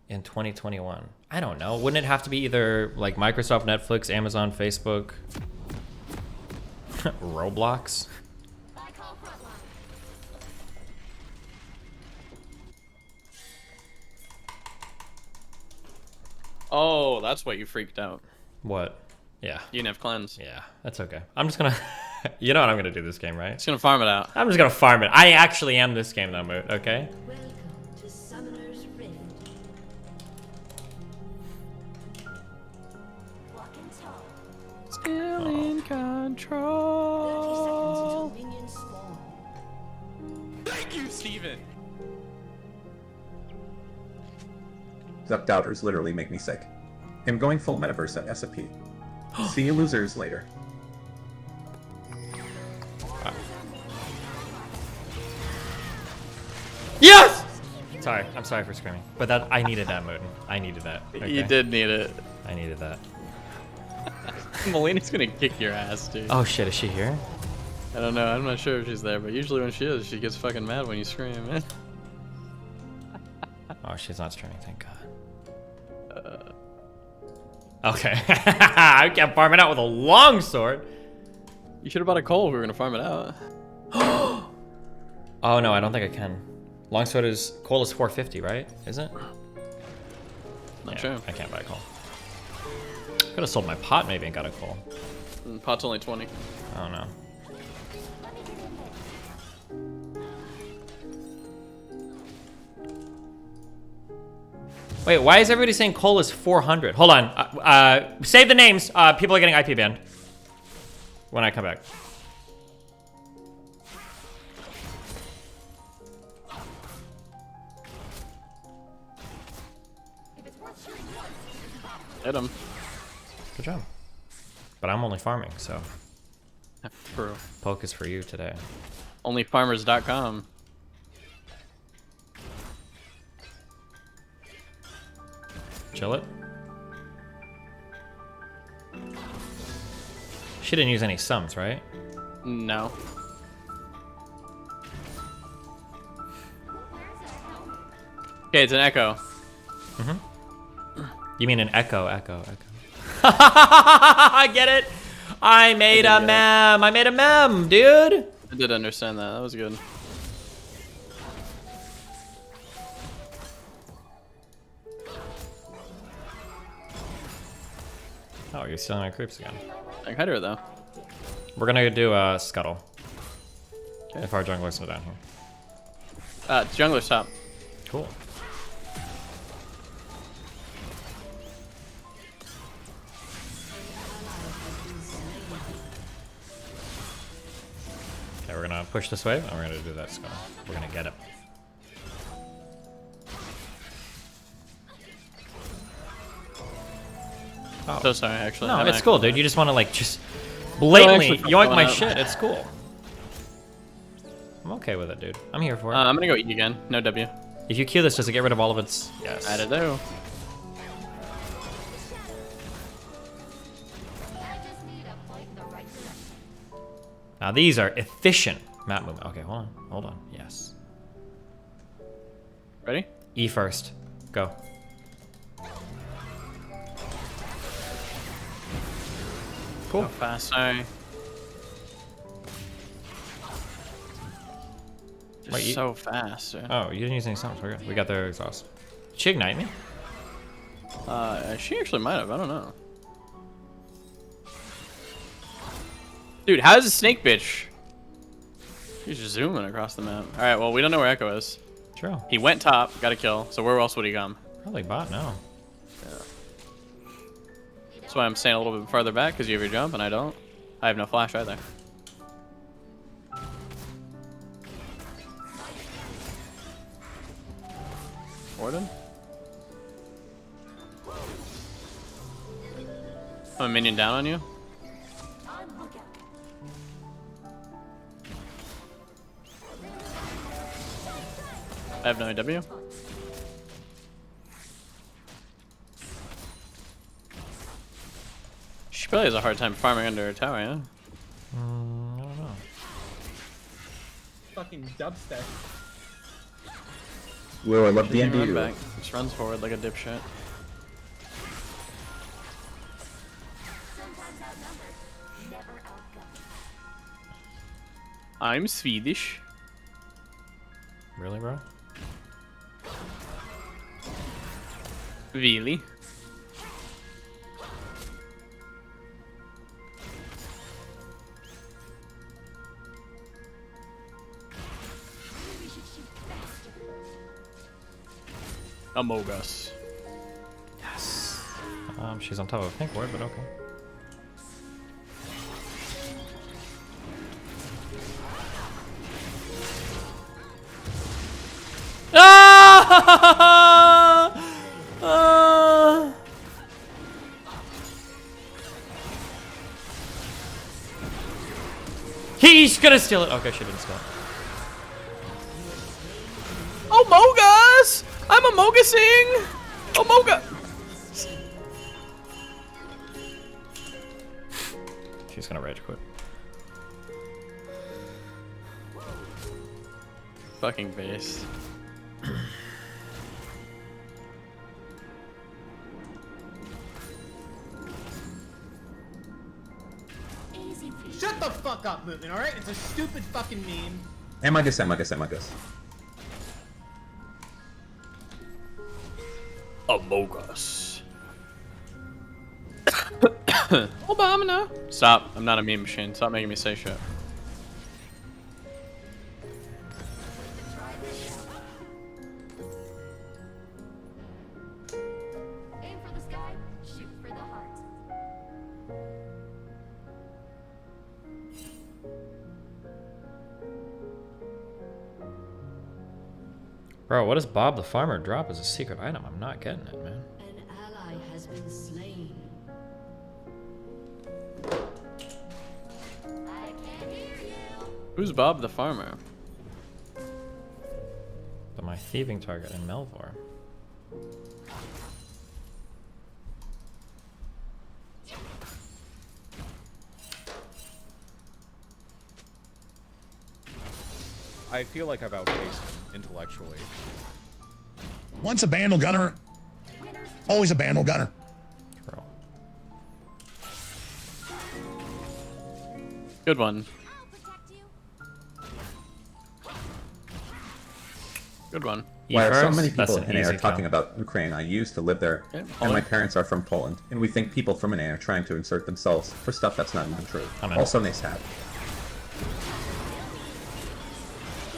Speaker 4: in 2021? I don't know. Wouldn't it have to be either like Microsoft, Netflix, Amazon, Facebook, Roblox?
Speaker 3: Oh, that's why you freaked out.
Speaker 4: What? Yeah.
Speaker 3: You didn't have cleanse.
Speaker 4: Yeah, that's okay. I'm just gonna... You know what I'm gonna do this game, right?
Speaker 3: Just gonna farm it out.
Speaker 4: I'm just gonna farm it. I actually am this game though, Moot, okay?
Speaker 12: Welcome to Summoner's Rift.
Speaker 3: Still in control.
Speaker 12: 30 seconds until minions spawn.
Speaker 3: Thank you, Steven.
Speaker 7: Zuck doubters literally make me sick. I'm going full metaverse at SFP. See you losers later.
Speaker 4: Yes! Sorry, I'm sorry for screaming. But that I needed that, Mooten. I needed that. Okay?
Speaker 3: You did need it.
Speaker 4: I needed that.
Speaker 3: Melina's gonna kick your ass, dude.
Speaker 4: Oh shit, is she here?
Speaker 3: I don't know. I'm not sure if she's there, but usually when she is, she gets fucking mad when you scream, man.
Speaker 4: Oh, she's not streaming, thank God. Okay. I can't farm it out with a longsword.
Speaker 3: You should have bought a coal if we were gonna farm it out.
Speaker 4: Oh no, I don't think I can. Longsword is coal is 450, right? Isn't it?
Speaker 3: Not sure.
Speaker 4: I can't buy a coal. Could have sold my pot maybe and got a coal.
Speaker 3: Pot's only 20.
Speaker 4: I don't know. Wait, why is everybody saying coal is 400? Hold on. Save the names. People are getting IP banned. When I come back.
Speaker 3: Hit him.
Speaker 4: Good job. But I'm only farming, so.
Speaker 3: True.
Speaker 4: Poke is for you today.
Speaker 3: Onlyfarmers.com.
Speaker 4: Chill it. She didn't use any sums, right?
Speaker 3: No. Okay, it's an echo.
Speaker 4: You mean an echo. I get it. I made a mem. I made a mem, dude.
Speaker 3: I did understand that. That was good.
Speaker 4: Oh, you're stealing my creeps again.
Speaker 3: I cut her though.
Speaker 4: We're gonna do a scuttle. Okay. If our jungler's not down here.
Speaker 3: Jungler's top.
Speaker 4: Cool. Okay, we're gonna push this wave and we're gonna do that scuttle. We're gonna get it.
Speaker 3: Oh. So sorry, actually.
Speaker 4: No,
Speaker 3: I'm
Speaker 4: it's cool, dude.
Speaker 3: bad.
Speaker 4: You just want to like just blatantly
Speaker 3: No,
Speaker 4: yoink my
Speaker 3: out.
Speaker 4: shit. It's cool. I'm okay with it, dude. I'm here for it.
Speaker 3: I'm gonna go eat again. No W.
Speaker 4: If you Q this, does it get rid of all of its? Yes.
Speaker 3: I do.
Speaker 4: Now these are efficient map movement. Okay, hold on. Yes.
Speaker 3: Ready?
Speaker 4: E first. Go. Cool.
Speaker 3: Go fast, sorry. Just
Speaker 4: Wait,
Speaker 3: so fast. Dude.
Speaker 4: Oh, you didn't use any sounds. We're good. We got their exhaust. Did she ignite me?
Speaker 3: She actually might have. I don't know. Dude, how is a snake bitch? He's just zooming across the map. All right, well, we don't know where Echo is.
Speaker 4: True.
Speaker 3: He went top, got a kill. So where else would he come?
Speaker 4: Probably bot now.
Speaker 3: Yeah. That's why I'm staying a little bit farther back, because you have your jump and I don't. I have no flash either. Warden? I'm a minion down on you. I have no AW. She probably has a hard time farming under her tower, yeah?
Speaker 4: I don't know.
Speaker 14: Fucking dubstep.
Speaker 7: Whoa, I love the
Speaker 3: Doesn't even run
Speaker 7: NDU.
Speaker 3: back. Just runs forward like a dipshit. I'm Swedish.
Speaker 4: Really, bro?
Speaker 3: Really? Amogus.
Speaker 4: Yes. She's on top of a pink ward, but okay. He's gonna steal it. Okay, she didn't steal it.
Speaker 3: Amogus! I'm Amogusing! Amoga!
Speaker 4: She's gonna rage quit.
Speaker 3: Fucking base.
Speaker 14: Shut the fuck up, movement, alright? It's a stupid fucking meme.
Speaker 7: Amagus.
Speaker 3: Among Us. Obama. Stop. I'm not a meme machine. Stop making me say shit.
Speaker 12: Aim for the sky, shoot for the heart.
Speaker 4: Bro, what does Bob the Farmer drop as a secret item? I'm not getting it, man.
Speaker 12: An ally has been slain. I can't hear you.
Speaker 3: Who's Bob the Farmer?
Speaker 4: But my thieving target in Melvor.
Speaker 9: I feel like I've outpaced him intellectually.
Speaker 11: Once a bandle gunner, always a bandle gunner.
Speaker 4: Bro.
Speaker 3: Good one. Good one.
Speaker 7: Why are so
Speaker 4: E-first?
Speaker 7: many
Speaker 4: That's
Speaker 7: people
Speaker 4: an
Speaker 7: in NA are
Speaker 4: easy
Speaker 7: talking
Speaker 4: kill.
Speaker 7: about Ukraine? I used to live there,
Speaker 3: Yeah,
Speaker 7: and my
Speaker 3: Poland.
Speaker 7: parents are from Poland, and we think people from NA are trying to insert themselves for stuff that's not even true.
Speaker 4: I'm in.
Speaker 7: Also, they have.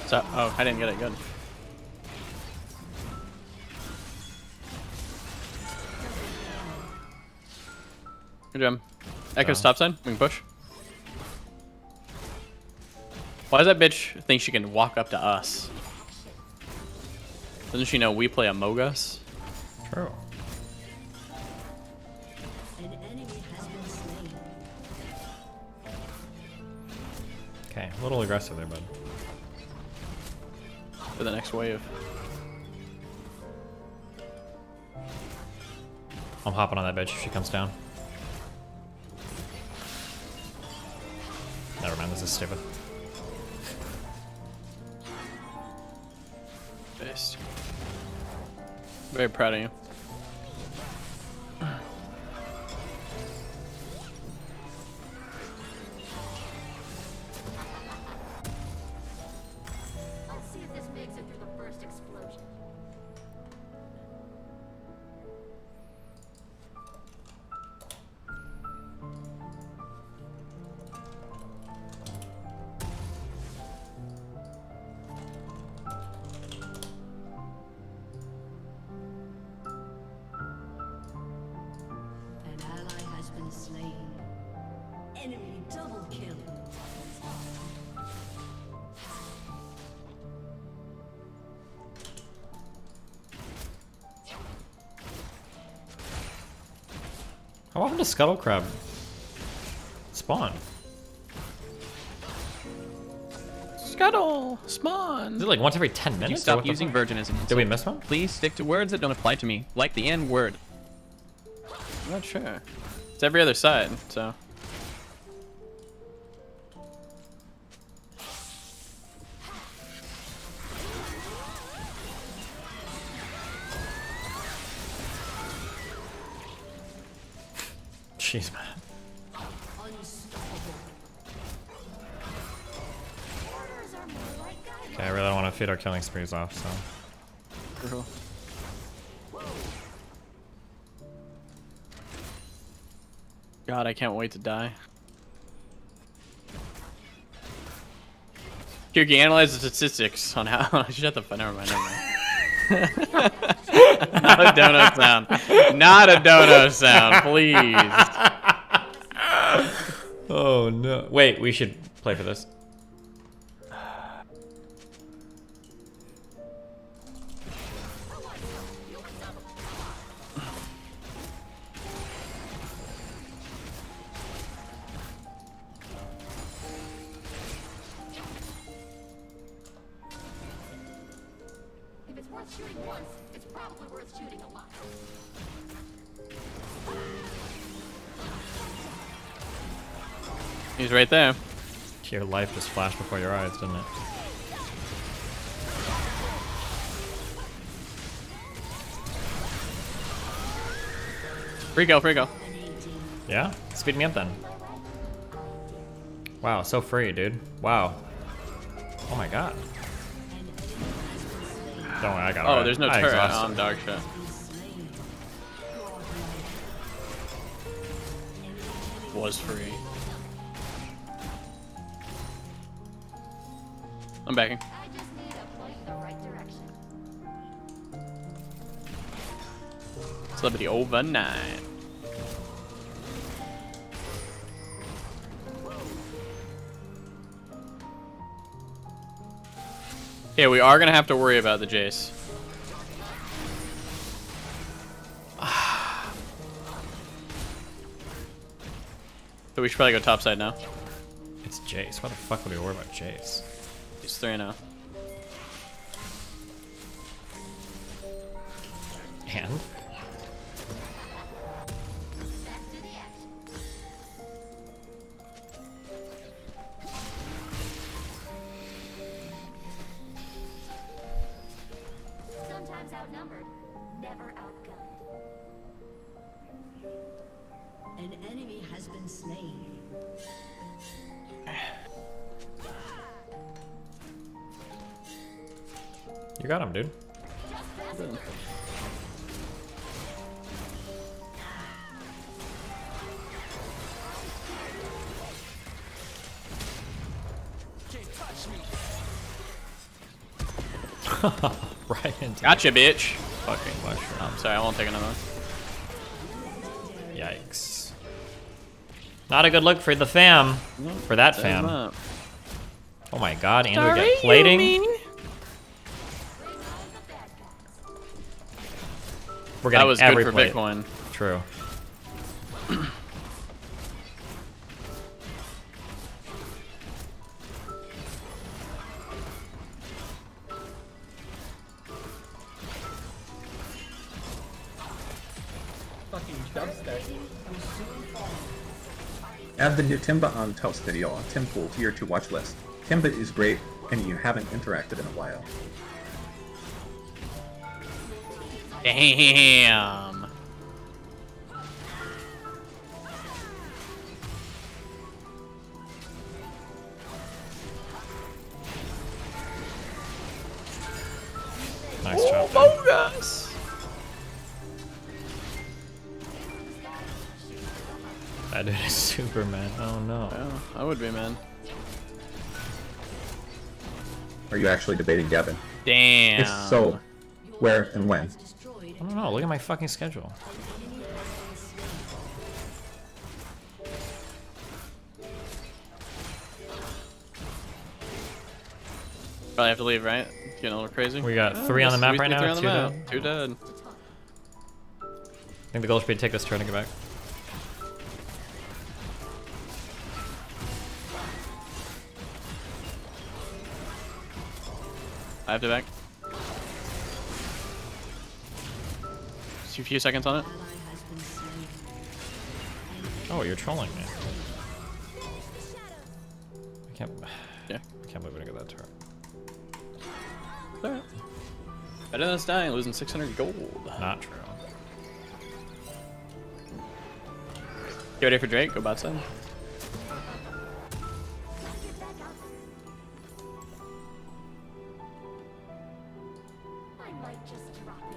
Speaker 3: So, oh, I didn't get it. Good. Good job. Echo stop sign. We can push. Why does that bitch think she can walk up to us? Doesn't she know we play Among Us?
Speaker 4: True.
Speaker 12: An enemy has been slain.
Speaker 4: Okay, a little aggressive there, bud.
Speaker 3: For the next wave.
Speaker 4: I'm hopping on that bitch if she comes down. Never mind, this is stupid.
Speaker 3: Based. Very proud of you.
Speaker 12: Let's see if this makes it through the first explosion. An ally has been slain. Enemy double kill.
Speaker 4: How often does Scuttle Crab spawn?
Speaker 3: Scuttle! Spawn!
Speaker 4: Is it like once every 10 minutes?
Speaker 3: You
Speaker 4: or
Speaker 3: stop
Speaker 4: what the
Speaker 3: using
Speaker 4: fuck?
Speaker 3: virginism.
Speaker 4: Did we miss one?
Speaker 3: Please stick to words that don't apply to me, like the N word. I'm not sure. It's every other side, so.
Speaker 4: Jeez, man. Okay, I really don't want to feed our killing sprees off, so.
Speaker 3: Cool. God, I can't wait to die. Kirky, analyze the statistics on how. Shut the fuck. Never mind. Not a dono sound. Not a dono sound, please.
Speaker 4: Oh no. Wait, we should play for this.
Speaker 12: If it's worth shooting once, it's probably worth shooting a lot.
Speaker 3: He's right there.
Speaker 4: Your life just flashed before your eyes, didn't it?
Speaker 3: Free go, free go.
Speaker 4: Yeah? Speed me up then. Wow, so free, dude. Wow. Oh my god. Don't worry, I got it.
Speaker 3: Oh,
Speaker 4: right.
Speaker 3: there's no
Speaker 4: I
Speaker 3: turret
Speaker 4: exhausted
Speaker 3: on
Speaker 4: it.
Speaker 3: dog shit. Was free. I'm backing.
Speaker 8: I just need a point in the right direction.
Speaker 3: Celebrity overnight. Yeah, we are gonna have to worry about the Jace. So we should probably go topside now.
Speaker 4: It's Jace. Why the fuck would we worry about Jace?
Speaker 3: He's 3-0.
Speaker 4: And?
Speaker 8: Sometimes outnumbered, never outgunned.
Speaker 12: An enemy has been slain.
Speaker 4: You got him, dude. Right into
Speaker 3: Gotcha, bitch.
Speaker 4: fucking mushroom.
Speaker 3: Oh, I'm sorry, I won't take another one.
Speaker 4: Yikes. Not a good look for the fam. For that fam. Oh my god, and we get plating. We're getting
Speaker 3: That was
Speaker 4: every
Speaker 3: good for
Speaker 4: plate.
Speaker 3: Bitcoin.
Speaker 4: True.
Speaker 1: Fucking dubstep.
Speaker 7: Add the new Timba on Toast video on Timpool to your to watch list. Timba is great, and you haven't interacted in a while.
Speaker 3: Damn.
Speaker 4: Nice job.
Speaker 3: Bogus.
Speaker 4: That dude is Superman. Oh no.
Speaker 3: Yeah, I would be, man.
Speaker 7: Are you actually debating Gavin?
Speaker 3: Damn.
Speaker 7: If so, where and when?
Speaker 4: I don't know. Look at my fucking schedule.
Speaker 3: Probably have to leave, right? Getting a little crazy.
Speaker 4: We got 3 on the map right now.
Speaker 3: 3 on the
Speaker 4: 2
Speaker 3: map.
Speaker 4: dead.
Speaker 3: 2 dead.
Speaker 4: I think the goal should be to take this turn and get back.
Speaker 3: I have to back. Just a few seconds on it.
Speaker 4: Oh, you're trolling me. I can't.
Speaker 3: Yeah.
Speaker 4: I can't believe we didn't get that turret.
Speaker 3: Alright. Better than us dying, losing 600 gold.
Speaker 4: Not true.
Speaker 3: Get ready for Drake. Go bot side.
Speaker 8: I might just drop in.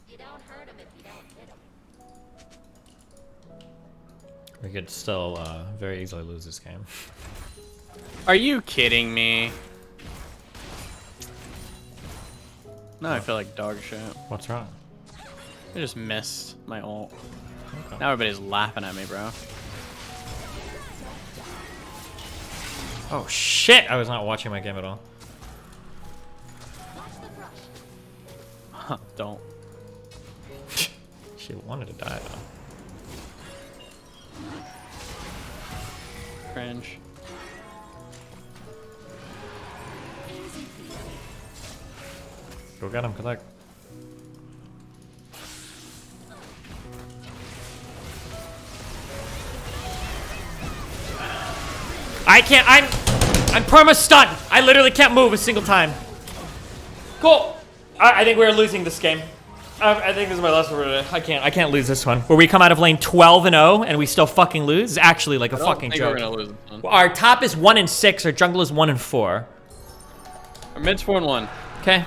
Speaker 8: You don't hurt him if you don't hit him.
Speaker 4: We could still very easily lose this game.
Speaker 3: Are you kidding me? Now I feel like dog shit.
Speaker 4: What's wrong?
Speaker 3: I just missed my ult.
Speaker 4: Okay.
Speaker 3: Now everybody's laughing at me, bro.
Speaker 4: Oh shit! I was not watching my game at all.
Speaker 3: Huh, don't.
Speaker 4: She wanted to die though.
Speaker 3: Cringe.
Speaker 4: Go get him, good luck. I can't. I'm perma stunned. I literally can't move a single time. Cool. I think we're losing this game. I think this is my last word. I can't lose this one. Where we come out of lane 12-0 and we still fucking lose. It's actually like a fucking joke.
Speaker 3: We're gonna lose this one.
Speaker 4: Our top is 1-6. Our jungle is 1-4.
Speaker 3: Our mid's 4-1.
Speaker 4: Okay.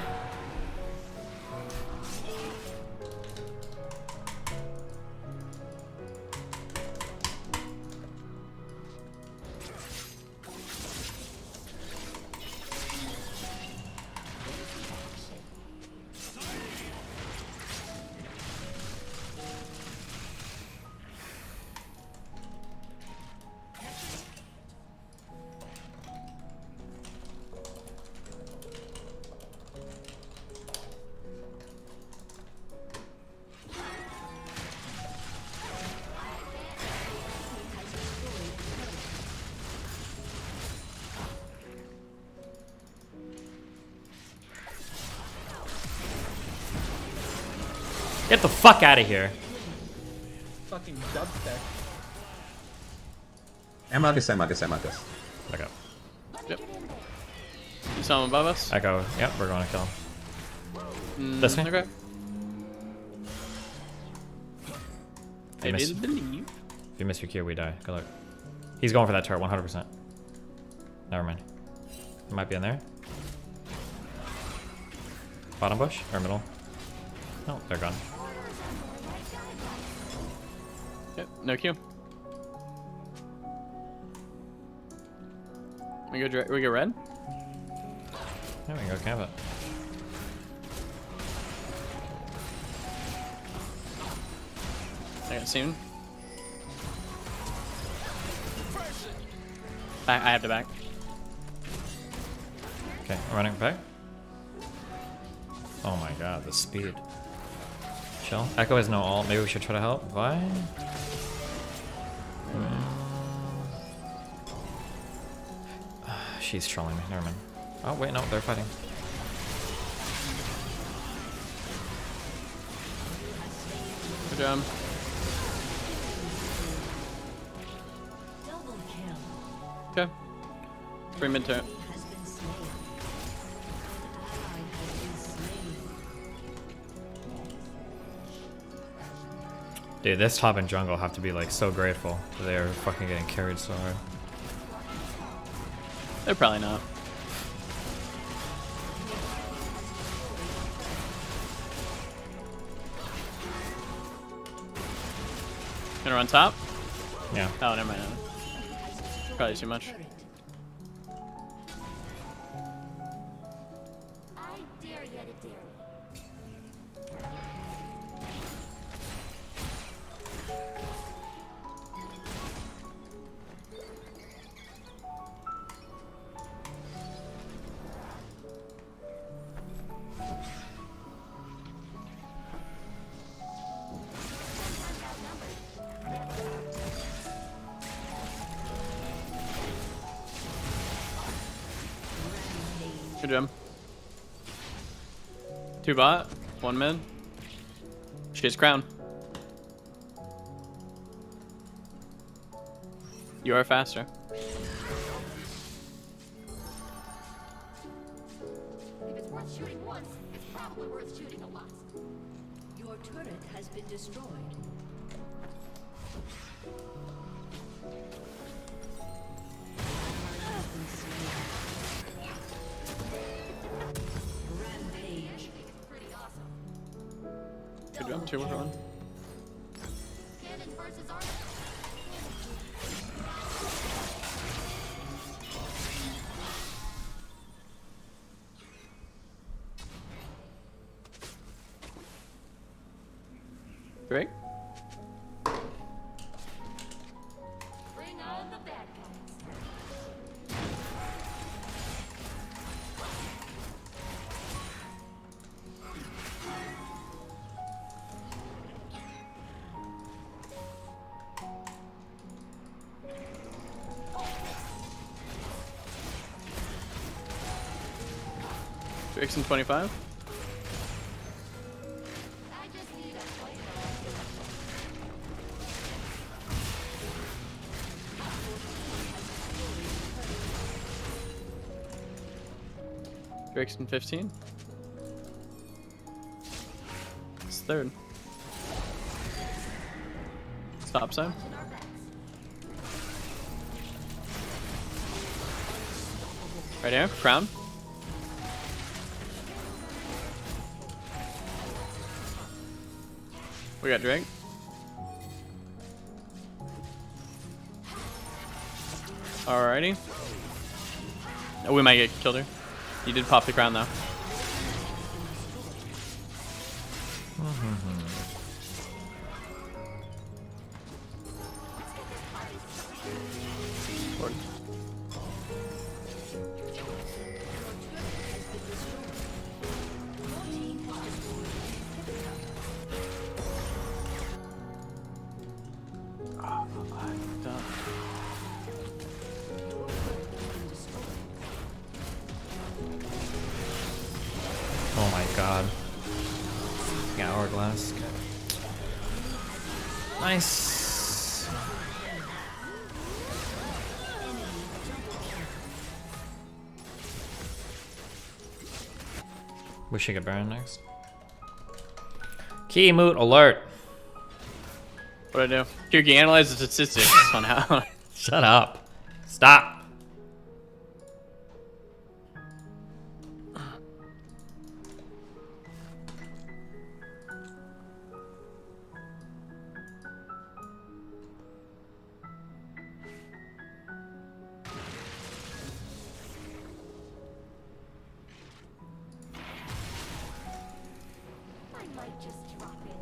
Speaker 4: Get the fuck out of here.
Speaker 1: Fucking dubstep.
Speaker 7: Amagus.
Speaker 4: Echo.
Speaker 3: Yep. You saw him above us?
Speaker 4: Echo. Yep, we're going to kill him. This way?
Speaker 3: Okay.
Speaker 4: If you miss-
Speaker 3: didn't believe.
Speaker 4: If you miss your Q, we die. Good luck. He's going for that turret, 100%. Never mind. It might be in there. Bottom bush or middle? No, they're gone.
Speaker 3: Yep, no Q. We go red?
Speaker 4: Yeah, we can go camp it.
Speaker 3: I got soon. I have to back.
Speaker 4: Okay, I'm running back. Oh my god, the speed. Chill. Echo has no ult. Maybe we should try to help. Why? She's trolling me. Never mind. Oh wait, no, they're fighting.
Speaker 3: Good job. Okay. 3 mid turret.
Speaker 4: Dude, this top and jungle have to be like so grateful that they're fucking getting carried so hard.
Speaker 3: They're probably not. Gonna run top?
Speaker 4: Yeah.
Speaker 3: Oh, never mind. Probably too much. Good job. 2 bot, 1 mid. She has crown. You are faster.
Speaker 12: If it's worth shooting once, it's probably worth shooting a lot. Your turret has been destroyed. Rampage. Pretty awesome.
Speaker 3: Good job, 2 1.
Speaker 12: Cannon versus armor.
Speaker 3: Drake?
Speaker 12: Bring on the bad guys.
Speaker 3: Drake's in 25. Drake's in 15. It's third. Stop sign. Right here, crown. We got Drake. Alrighty. Oh, we might get killed here. You did pop the crown though. Forward.
Speaker 4: Oh my god. Yeah, hourglass. Nice. We should get Baron next. Key moot alert.
Speaker 3: What'd I do? Kirky, analyze the statistics on how.
Speaker 4: Shut up. Stop.
Speaker 12: I might just drop it.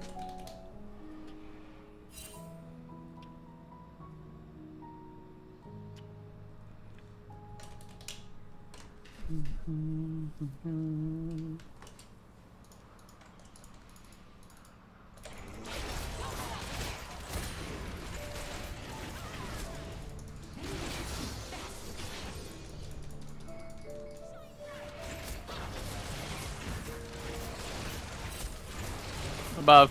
Speaker 3: Above.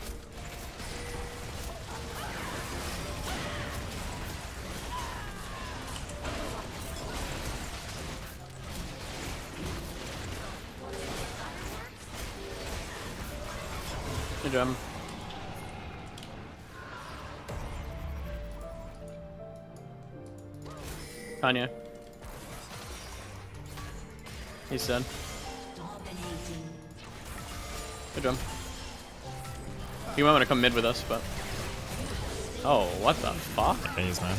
Speaker 3: Good job. Tanya. He's dead. Good job. He might want to come mid with us, but. Oh, what the fuck?
Speaker 4: Phase, man.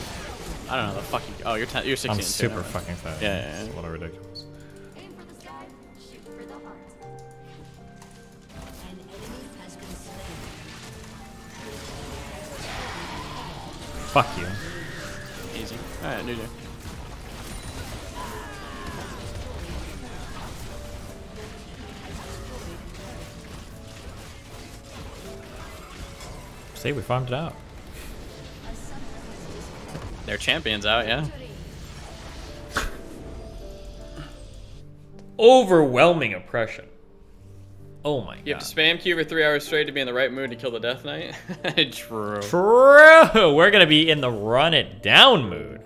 Speaker 3: I don't know the fucking. Oh, you're 16.
Speaker 4: I'm
Speaker 3: too,
Speaker 4: super
Speaker 3: never mind.
Speaker 4: fucking fat.
Speaker 3: Yeah, yeah,
Speaker 4: It's
Speaker 3: yeah.
Speaker 4: a little ridiculous.
Speaker 12: Aim for the sky, shoot for the heart. An enemy has been slain.
Speaker 4: Fuck you.
Speaker 3: Easy. Alright, GG.
Speaker 4: See, we farmed it out.
Speaker 3: Their champion's out, yeah.
Speaker 4: Overwhelming oppression. Oh my god.
Speaker 3: You have to spam Q for 3 hours straight to be in the right mood to kill the Death Knight. True.
Speaker 4: True. We're gonna be in the run it down mood.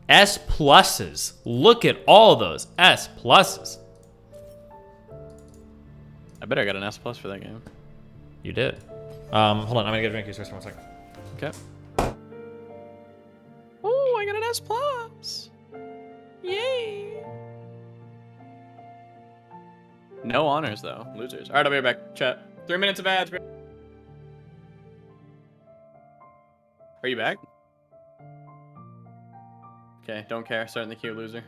Speaker 4: S pluses. Look at all those S pluses.
Speaker 3: I bet I got an S plus for that game.
Speaker 4: You did. Hold on, I'm gonna get a drink. Just for 1 second.
Speaker 3: Okay. Oh, I got an S plus. Yay. No honors though. Losers. Alright, I'll be right back. Chat. 3 minutes of ads. Are you back? Okay, don't care. Starting the queue, loser.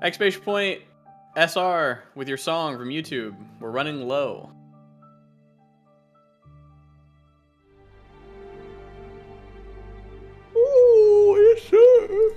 Speaker 3: Exclamation point SR with your song from YouTube. We're running low. Oh, yes, sir.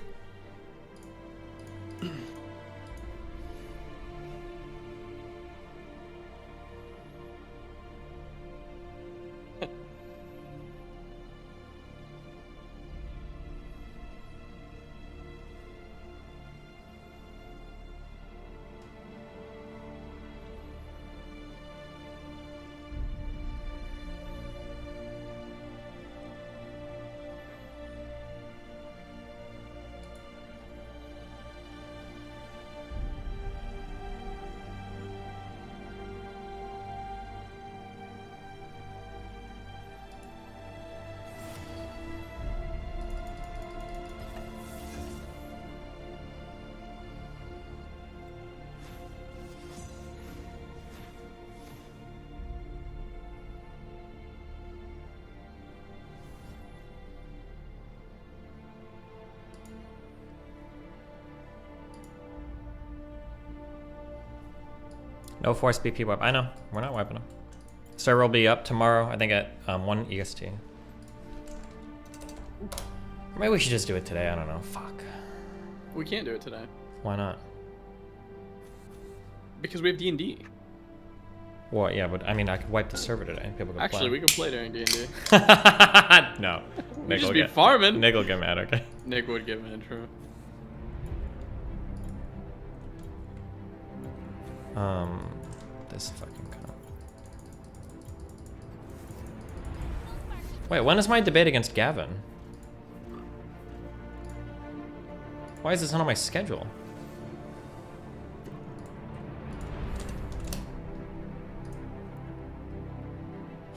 Speaker 4: No force BP wipe. I know. We're not wiping them. Server will be up tomorrow, I think at 1 EST. Or maybe we should just do it today. I don't know. Fuck.
Speaker 3: We can't do it today.
Speaker 4: Why not?
Speaker 3: Because we have D&D.
Speaker 4: Well, yeah, but I mean, I could wipe the server today. People could
Speaker 3: Actually,
Speaker 4: play.
Speaker 3: we could play during D&D.
Speaker 4: No.
Speaker 3: We'd
Speaker 4: Nick
Speaker 3: just
Speaker 4: will
Speaker 3: be
Speaker 4: get,
Speaker 3: farming.
Speaker 4: Nick will get mad, okay?
Speaker 3: Nick would get mad, true.
Speaker 4: This fucking cunt. Wait, when is my debate against Gavin? Why is this not on my schedule?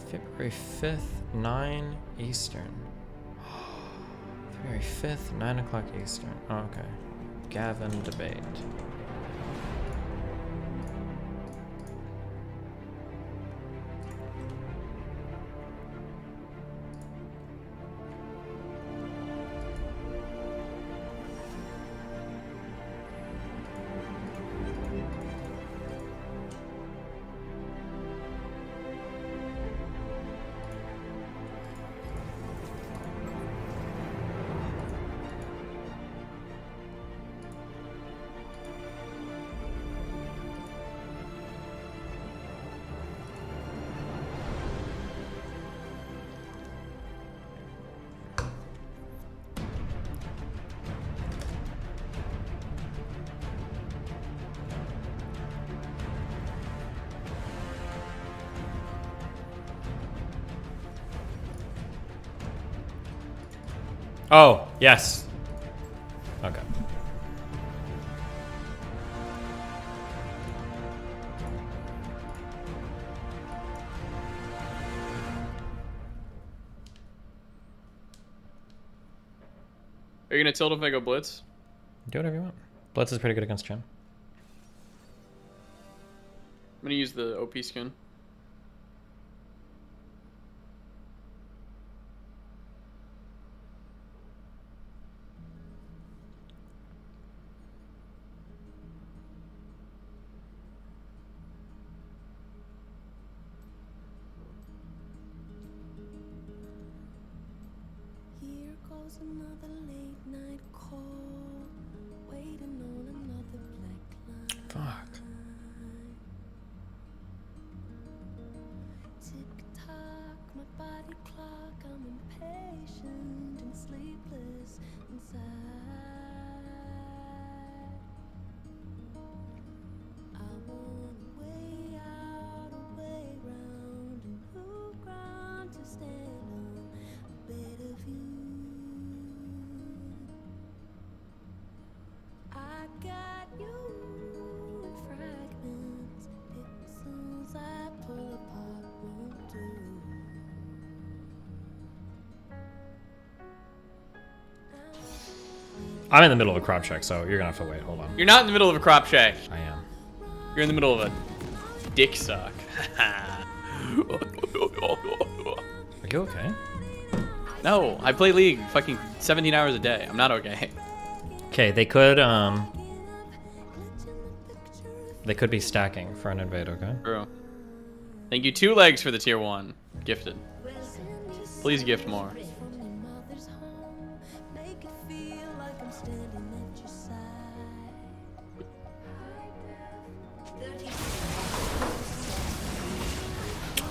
Speaker 4: February 5th, 9 Eastern. February 5th, 9 o'clock Eastern. Oh, okay. Gavin debate. Oh, yes. Okay.
Speaker 3: Are you gonna tilt if I go blitz?
Speaker 4: Do whatever you want. Blitz is pretty good against Chen.
Speaker 3: I'm gonna use the OP skin.
Speaker 16: Here goes another late night call, waiting on another black line.
Speaker 4: Fuck.
Speaker 16: Tick tock, my body clock, I'm impatient and sleepless inside. I want a way out, a way round, a new ground to stand on, a better view. I got you in fragments, pixels I pull apart won't do.
Speaker 4: I'm in the middle of a crop check, so you're gonna have to wait. Hold on.
Speaker 3: You're not in the middle of a crop check.
Speaker 4: I am.
Speaker 3: You're in the middle of a dick suck.
Speaker 4: Are you okay?
Speaker 3: No, I play League fucking 17 hours a day. I'm not okay.
Speaker 4: Okay, they could be stacking for an invade, okay?
Speaker 3: True. Thank you, 2 legs for the tier 1. Gifted. Please gift more.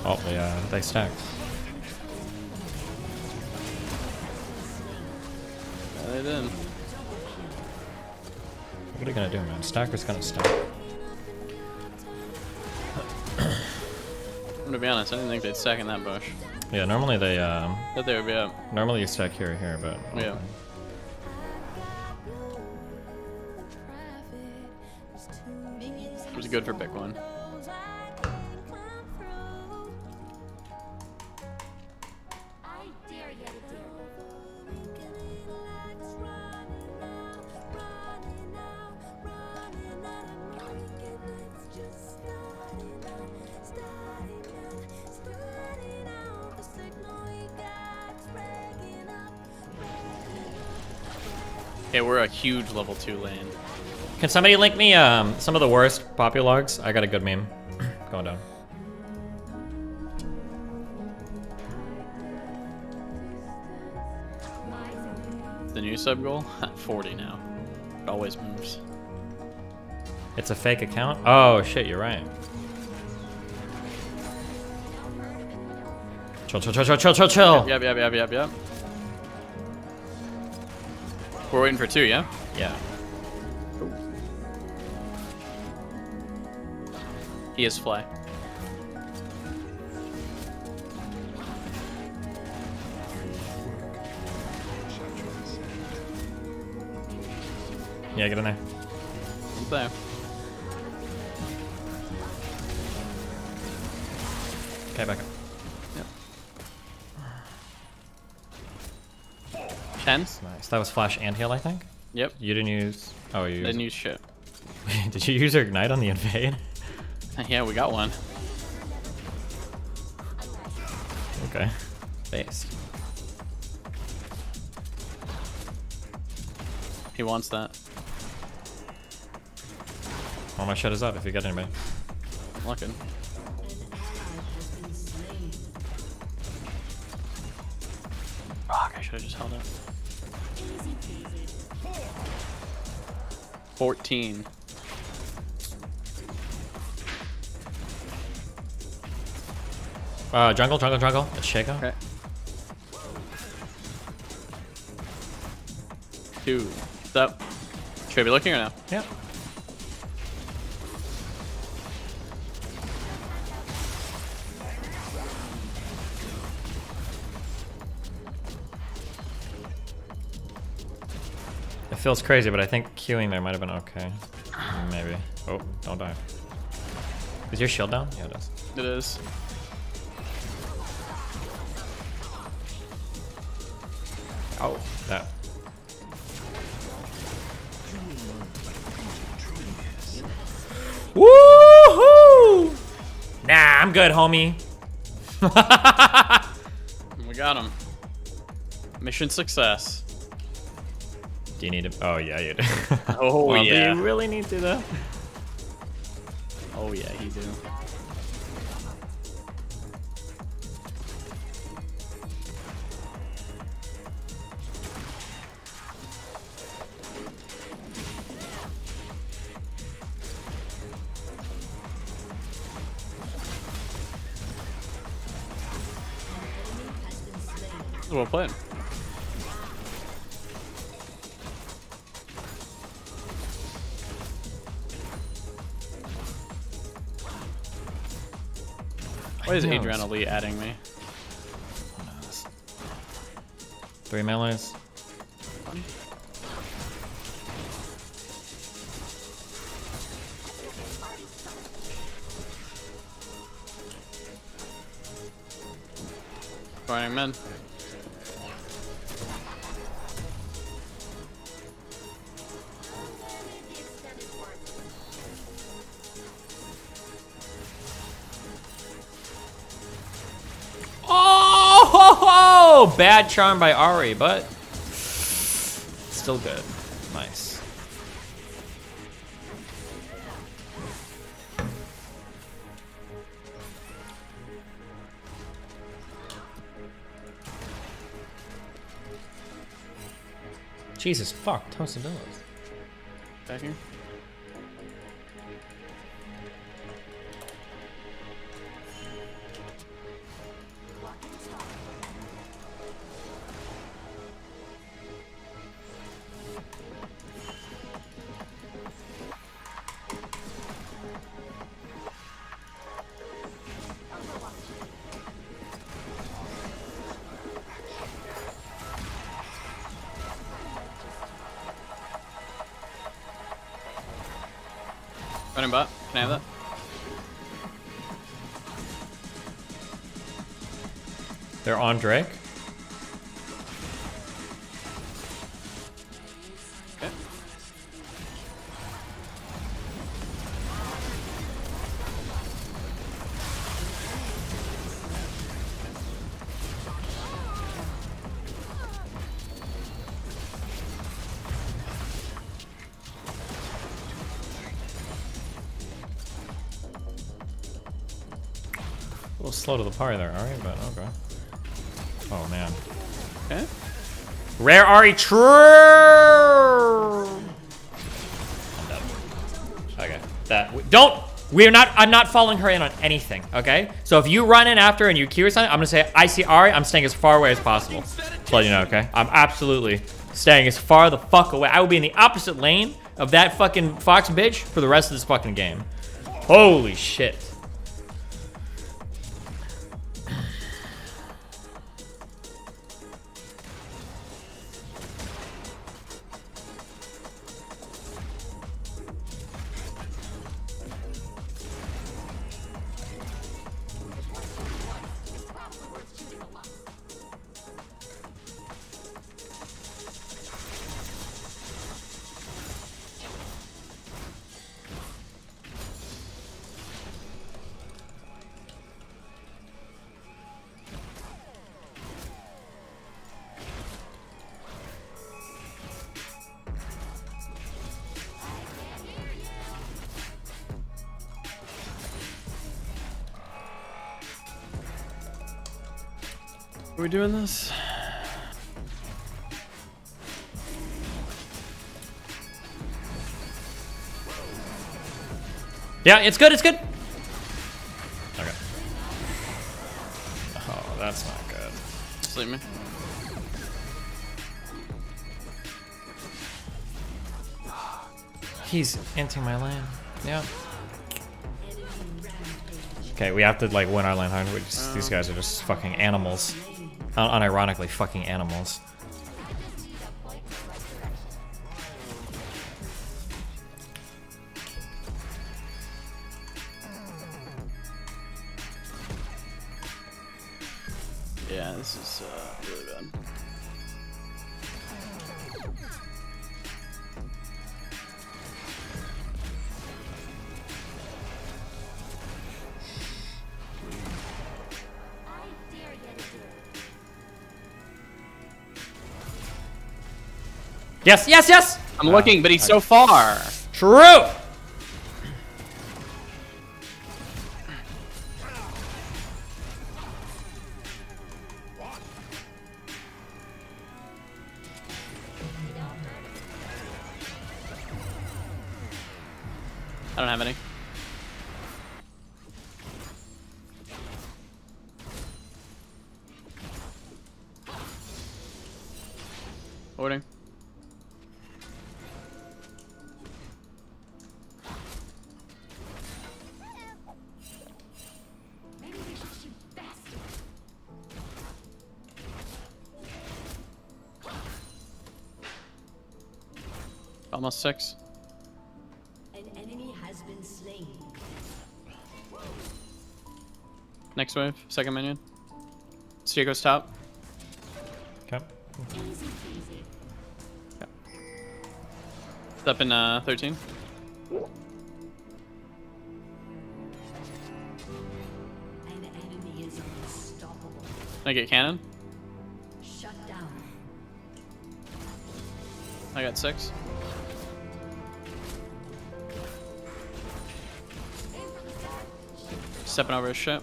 Speaker 4: Oh, yeah, they stacked.
Speaker 3: Yeah, they did.
Speaker 4: What are you gonna do, man? Stacker's gonna stack.
Speaker 3: I'm gonna be honest, I didn't think they'd stack in that bush.
Speaker 4: Yeah, normally they,
Speaker 3: Thought they would be up.
Speaker 4: normally you stack here or here, but...
Speaker 3: Yeah. It was good for Bitcoin. Okay, we're a huge level 2 lane.
Speaker 4: Can somebody link me some of the worst populogs? I got a good meme. going down.
Speaker 3: The new sub goal? 40 now. It always moves.
Speaker 4: It's a fake account? Oh shit, you're right. Chill, chill, chill, chill, chill, chill, chill.
Speaker 3: Yep. We're waiting for 2, yeah?
Speaker 4: Yeah.
Speaker 3: He is fly.
Speaker 4: Yeah, get in there.
Speaker 3: There.
Speaker 4: Okay, back up.
Speaker 3: Yep. 10.
Speaker 4: Nice. That was flash and heal, I think.
Speaker 3: Yep.
Speaker 4: You didn't use. Oh, you
Speaker 3: Didn't use shit.
Speaker 4: Did you use your ignite on the invade?
Speaker 3: Yeah, we got one.
Speaker 4: Okay. Based.
Speaker 3: He wants that.
Speaker 4: Well, my shut is up if you get anybody.
Speaker 3: Looking. Fuck, I should have just held it. 14.
Speaker 4: Jungle. It's Shaco.
Speaker 3: Okay. 2. What's up? Should I be looking or no?
Speaker 4: Yeah. It feels crazy, but I think queuing there might have been okay. Maybe. Oh, don't die. Is your shield down? Yeah, it is.
Speaker 3: It is.
Speaker 4: Oh, that. Woohoo! Nah, I'm good, homie.
Speaker 3: We got him. Mission success.
Speaker 4: Do you need to? Oh yeah, you do.
Speaker 3: Oh
Speaker 4: well,
Speaker 3: yeah.
Speaker 4: Do you really need to though?
Speaker 3: Oh yeah, he do. Well played. Why is Adrian Elite adding me?
Speaker 4: 3 melees.
Speaker 3: Running men.
Speaker 4: Oh, bad charm by Ari, but still good. Nice. Jesus fuck, Toasted Billows.
Speaker 3: Back here. Running bot. Can I have that?
Speaker 4: They're on Drake.
Speaker 3: Okay.
Speaker 4: little slow to the party there, Ari, but okay. Oh man.
Speaker 3: Okay.
Speaker 4: Rare Ari true. Okay. I'm not following her in on anything, okay? So if you run in after her and you Q or something, I'm gonna say, I see Ari, I'm staying as far away as possible. Just let you know, okay? I'm absolutely staying as far the fuck away. I will be in the opposite lane of that fucking Fox bitch for the rest of this fucking game. Holy shit.
Speaker 3: Are we doing this?
Speaker 4: Yeah, it's good, it's good. Okay. Oh, that's not good.
Speaker 3: Sleep me.
Speaker 4: He's entering my lane. Yeah. Okay, we have to like win our lane hard. These guys are just fucking animals. Unironically, fucking animals.
Speaker 3: Yeah, this is really bad.
Speaker 4: Yes, yes, yes!
Speaker 3: I'm looking, but he's so far.
Speaker 4: True!
Speaker 3: I don't have any. Ordering. Almost 6.
Speaker 12: An enemy has been slain.
Speaker 3: Next wave, second minion. Stiego's top.
Speaker 4: Okay.
Speaker 3: Step in 13.
Speaker 12: An enemy is unstoppable.
Speaker 3: I get cannon.
Speaker 12: Shut down.
Speaker 3: I got 6. Stepping over his ship.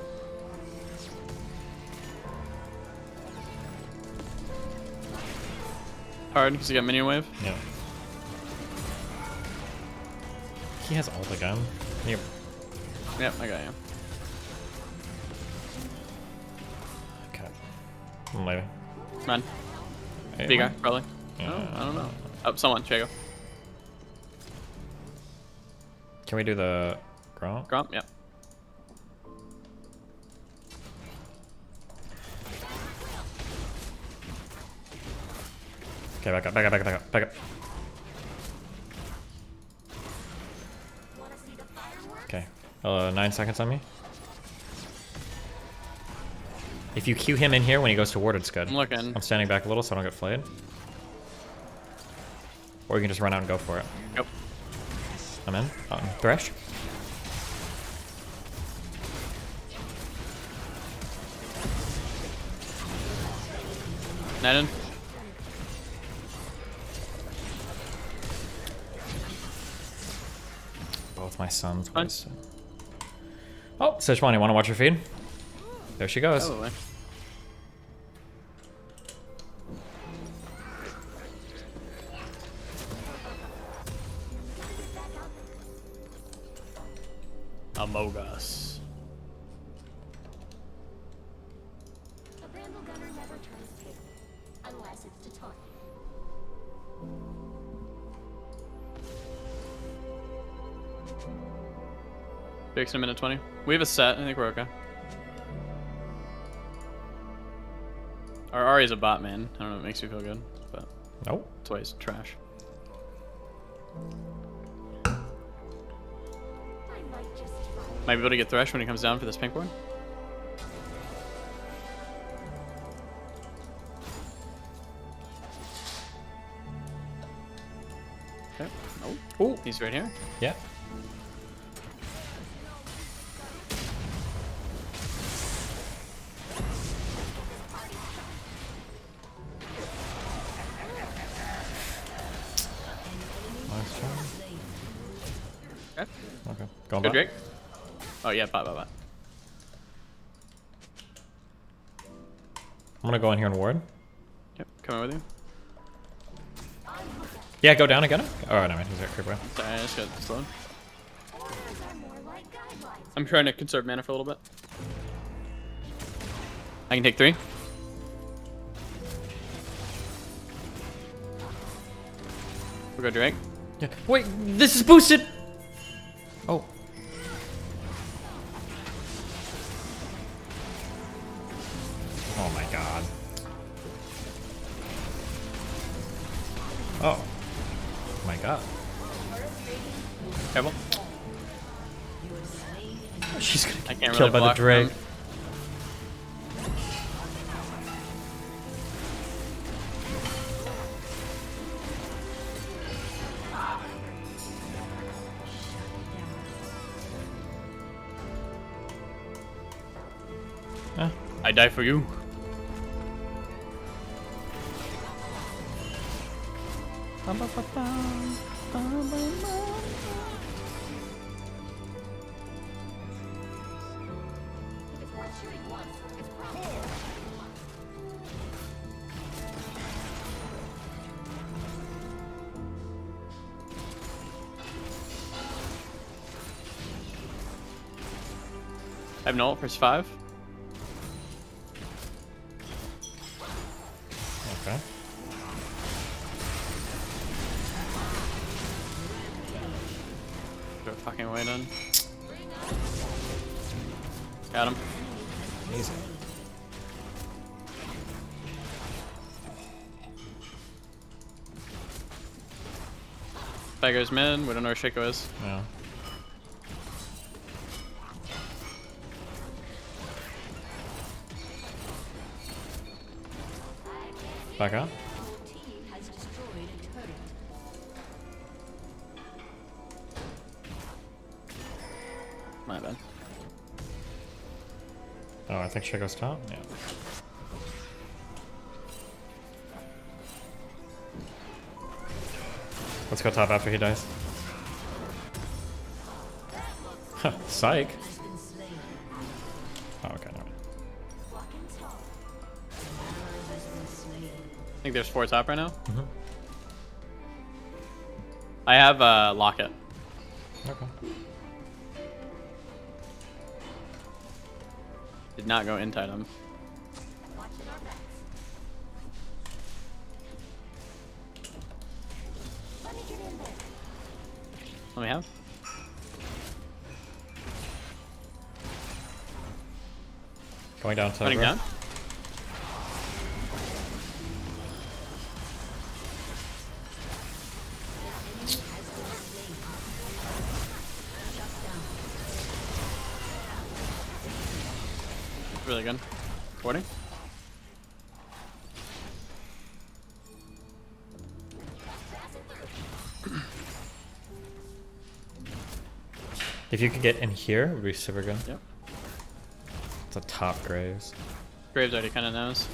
Speaker 3: Hard because he got minion wave.
Speaker 4: Yeah. He has ult again. Yep.
Speaker 3: Yep, I got you.
Speaker 4: Okay. I'm leaving.
Speaker 3: Run.
Speaker 4: Hey,
Speaker 3: Big guy,
Speaker 4: run.
Speaker 3: probably.
Speaker 4: Yeah.
Speaker 3: Oh, I don't know. Oh, someone. Jago.
Speaker 4: Can we do the Gromp?
Speaker 3: Gromp, yeah.
Speaker 4: Okay, back up, back up, back up, back up, back up. Okay. 9 seconds on me. If you Q him in here when he goes to ward, it's good.
Speaker 3: I'm looking.
Speaker 4: I'm standing back a little so I don't get flayed. Or you can just run out and go for it.
Speaker 3: Yep.
Speaker 4: I'm in. Thresh.
Speaker 3: Night in.
Speaker 4: Both my sons wasted. Oh, Szechuan, you want to watch your feed? There she goes.
Speaker 3: Probably. Amogus.
Speaker 12: A Vandal gunner never turns tail, unless it's to taunt.
Speaker 3: Fix in a minute 20. We have a set. I think we're okay. Our Ari's a bot, man. I don't know if it makes you feel good, but
Speaker 4: nope.
Speaker 3: That's why he's trash. Might be able to get Thresh when he comes down for this pink board. Okay. Oh, he's right here.
Speaker 4: Yeah. Nice try.
Speaker 3: Okay.
Speaker 4: Okay. Going
Speaker 3: Good
Speaker 4: back.
Speaker 3: Drake. Oh yeah, bot.
Speaker 4: I'm gonna go in here and ward.
Speaker 3: Yep, coming with you.
Speaker 4: Yeah, go down again. Oh, no, man, he's got creep away.
Speaker 3: Sorry, I just got slowed. I'm trying to conserve mana for a little bit. I can take 3. We'll go Drake.
Speaker 4: Yeah. Wait, this is boosted. Oh. Oh my god. Oh. My god.
Speaker 3: Careful.
Speaker 4: She's gonna
Speaker 3: I
Speaker 4: get
Speaker 3: can't
Speaker 4: killed
Speaker 3: really
Speaker 4: by the
Speaker 3: block
Speaker 4: Drake.
Speaker 3: them. I die for you. I have no ult for 5.
Speaker 4: Okay.
Speaker 3: Throw a fucking way in. Got him.
Speaker 4: Easy.
Speaker 3: Tiger's mid. We don't know where Shaco is.
Speaker 4: Yeah. Back up.
Speaker 12: Has destroyed a turret.
Speaker 3: My bad.
Speaker 4: Oh, I think Shaco's top. Yeah. Let's go top after he dies. Psych. Oh, okay. No.
Speaker 3: I think there's 4 top right now.
Speaker 4: Mm-hmm.
Speaker 3: I have Locket.
Speaker 4: Okay.
Speaker 3: Did not go inside him. Let me have.
Speaker 4: Going down to
Speaker 3: Running
Speaker 4: room.
Speaker 3: down. Really good. 40.
Speaker 4: If you could get in here, it would be super good.
Speaker 3: Yep.
Speaker 4: It's a top Graves.
Speaker 3: Graves already kind of knows.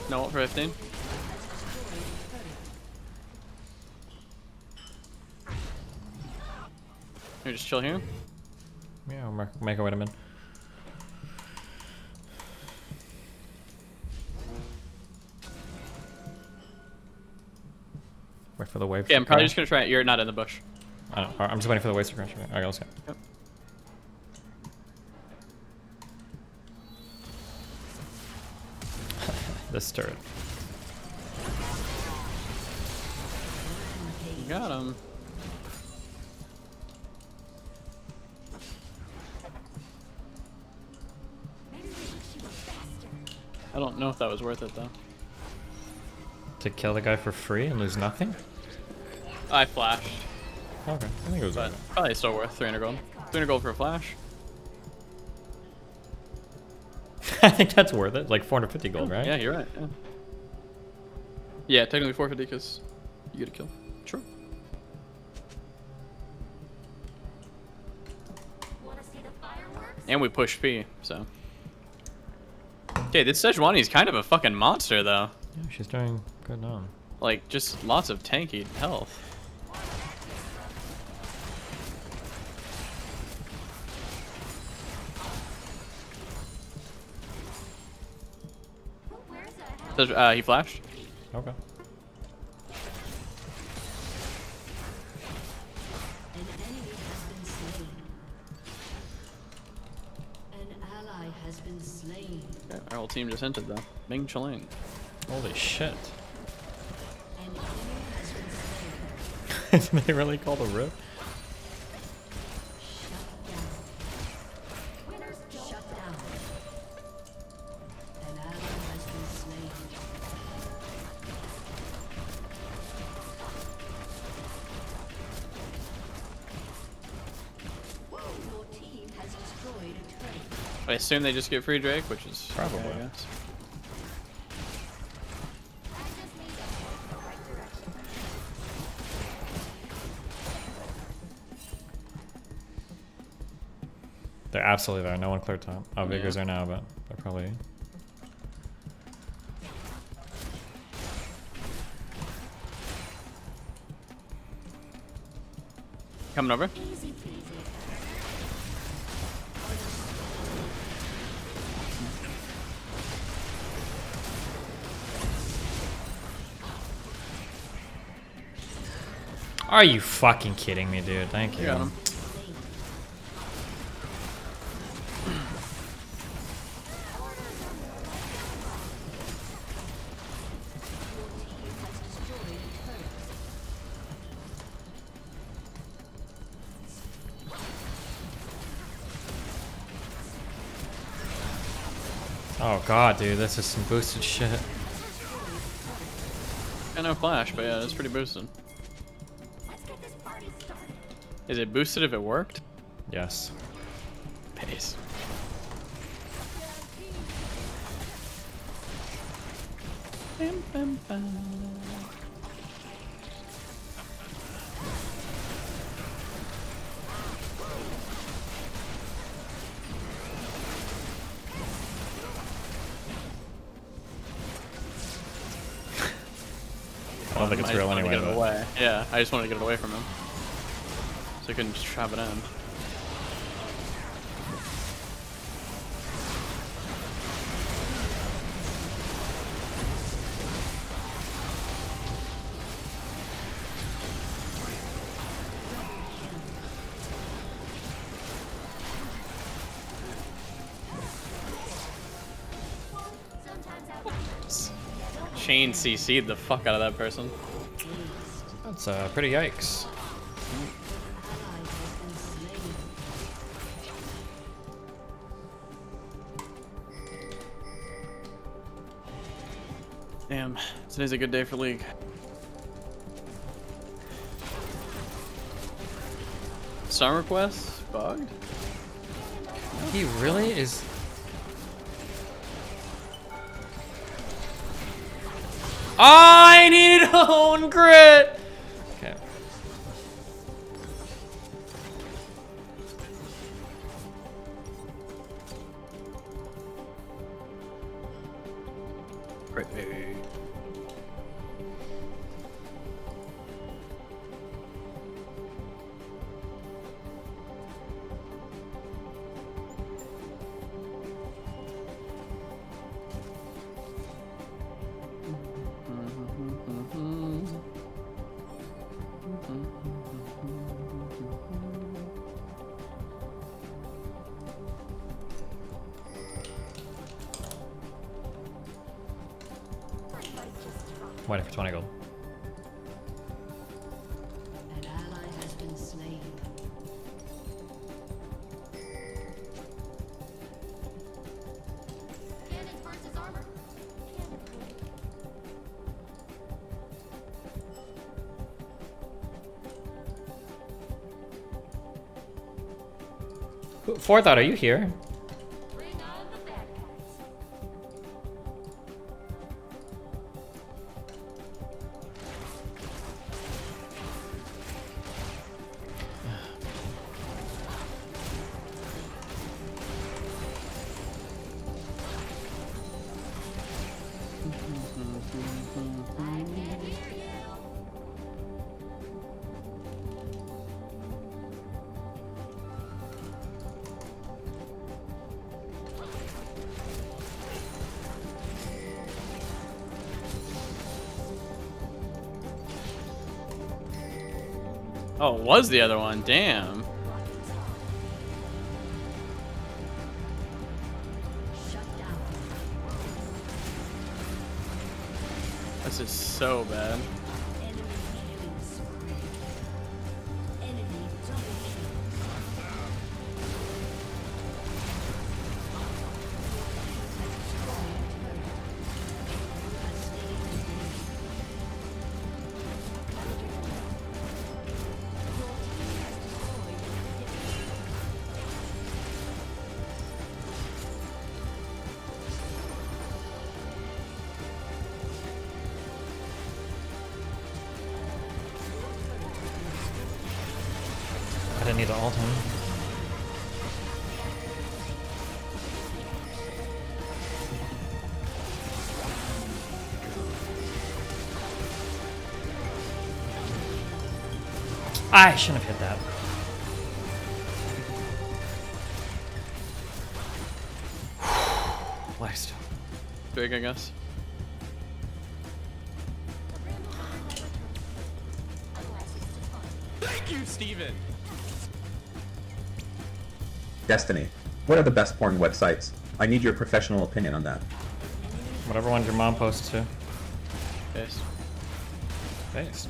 Speaker 3: No ult for 15. We just chill here.
Speaker 4: Yeah, we'll make our way to mid. Wait for the wave.
Speaker 3: Yeah,
Speaker 4: to
Speaker 3: I'm probably
Speaker 4: crash.
Speaker 3: just gonna try it. You're not in the bush.
Speaker 4: I don't, I'm just waiting for the waves to crash. Alright, let's go.
Speaker 3: Yep.
Speaker 4: This turret.
Speaker 3: You got him. I don't know if that was worth it though.
Speaker 4: To kill the guy for free and lose nothing?
Speaker 3: I flashed.
Speaker 4: Okay, I think it was
Speaker 3: But
Speaker 4: worth
Speaker 3: probably still worth 300 gold. 300 gold for a flash.
Speaker 4: it. I think that's worth it. Like 450 gold, right?
Speaker 3: Yeah, you're right. Yeah, yeah technically 450 because you get a kill. True. And we push P, so. Okay, this Sejuani is kind of a fucking monster, though.
Speaker 4: Yeah, she's doing good now.
Speaker 3: Like, just lots of tanky health. He flashed.
Speaker 4: Okay.
Speaker 12: An enemy has been slain. An ally has been slain.
Speaker 3: Okay, our whole team just entered, though. Ming Chiling.
Speaker 4: Holy shit.
Speaker 12: An enemy has been slain.
Speaker 4: Did they really call the rip?
Speaker 12: Shut down. An ally has been slain. Your team has destroyed a turret.
Speaker 3: I assume they just get free Drake, which is
Speaker 4: Probably.
Speaker 3: okay, I guess.
Speaker 4: They're absolutely there. No one cleared top. Oh, Vigors are now, but they're probably.
Speaker 3: Coming over.
Speaker 4: Are you fucking kidding me, dude? Thank you.
Speaker 3: Got him.
Speaker 4: Oh god, dude, this is some boosted shit.
Speaker 3: Got no flash, but yeah, it's pretty boosted. Is it boosted if it worked?
Speaker 4: Yes.
Speaker 3: Pace. Bam, bam, bam.
Speaker 4: I don't think it's real anyway.
Speaker 3: Get it
Speaker 4: But...
Speaker 3: away. Yeah, I just wanted to get it away from him. So I couldn't just trap it in. Shane CC'd the fuck out of that person.
Speaker 4: That's pretty yikes.
Speaker 3: Damn, today's a good day for League. Summer Quest bugged?
Speaker 4: He really is. I needed own grit. Okay.
Speaker 3: Great.
Speaker 4: Waiting for 20 gold.
Speaker 12: An ally has been slain.
Speaker 8: Cannon versus armor.
Speaker 4: Forethought, are you here?
Speaker 3: Oh, it was the other one. Damn. This is so bad.
Speaker 12: Enemy killing spree. Enemy double
Speaker 4: I didn't need to ult him. I shouldn't have hit that. Lifesteal.
Speaker 3: Big, I guess. Thank you, Steven.
Speaker 7: Destiny. What are the best porn websites? I need your professional opinion on that.
Speaker 4: Whatever one your mom posts to.
Speaker 3: Based.
Speaker 4: Based.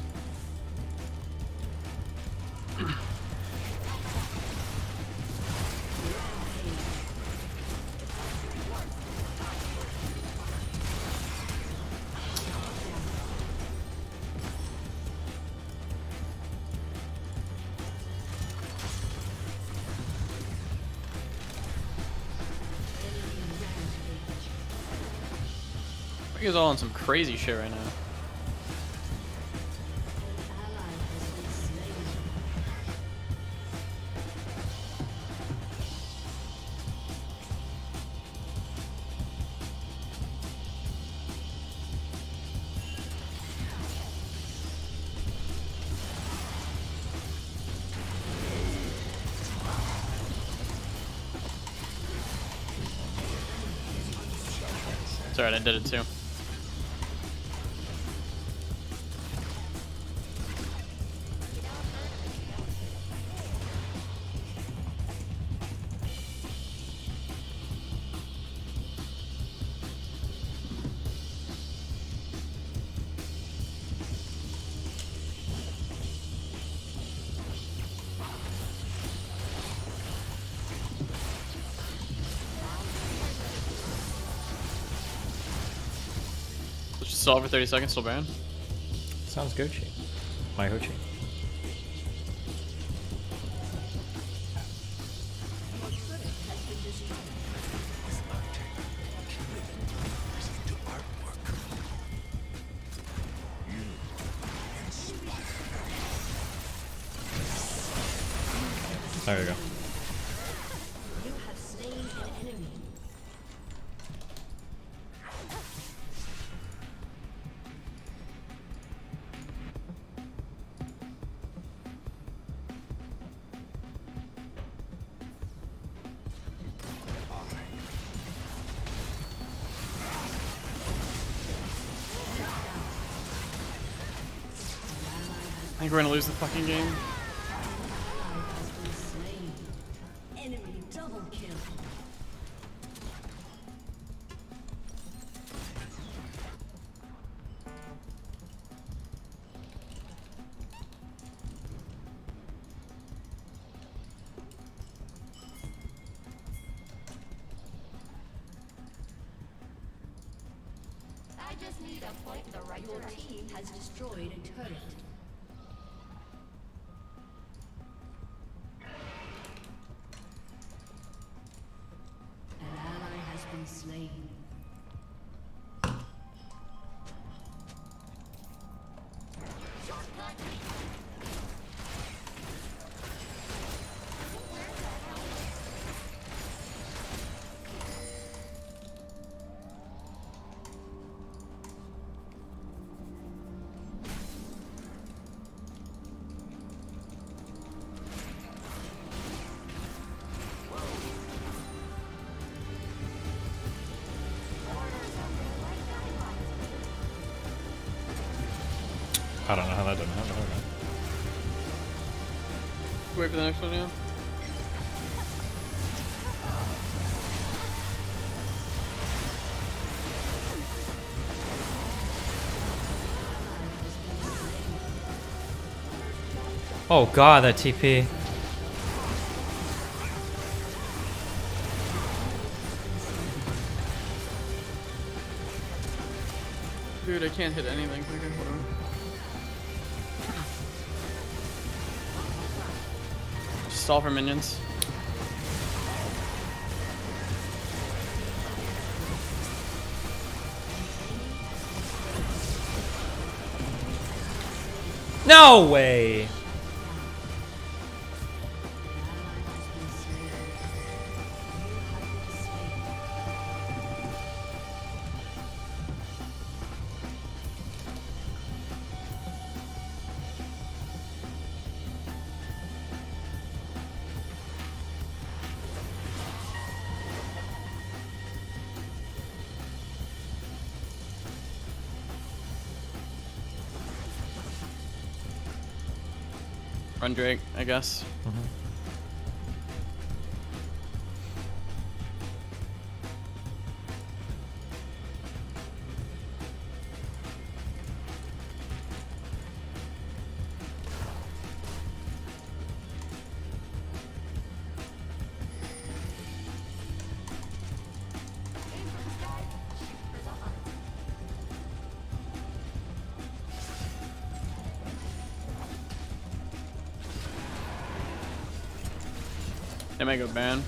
Speaker 3: You guys all on some crazy shit right now. It's alright, I did it too. Stall for 30 seconds, still Baron.
Speaker 4: Sounds Gucci. My Gucci. There you go.
Speaker 12: You have slain an enemy.
Speaker 3: I think we're gonna lose the fucking game.
Speaker 12: Enemy double kill.
Speaker 8: I just need to point in the right
Speaker 12: Your
Speaker 8: direction.
Speaker 12: team has destroyed a turret. An ally has been slain.
Speaker 4: I don't know how that didn't happen. Okay.
Speaker 3: Wait for the next one, yeah.
Speaker 4: Oh god, that TP.
Speaker 3: Dude, I can't hit anything. Okay, hold on. Just stall for minions.
Speaker 4: No way!
Speaker 3: Run Drake, I guess. They might go ban.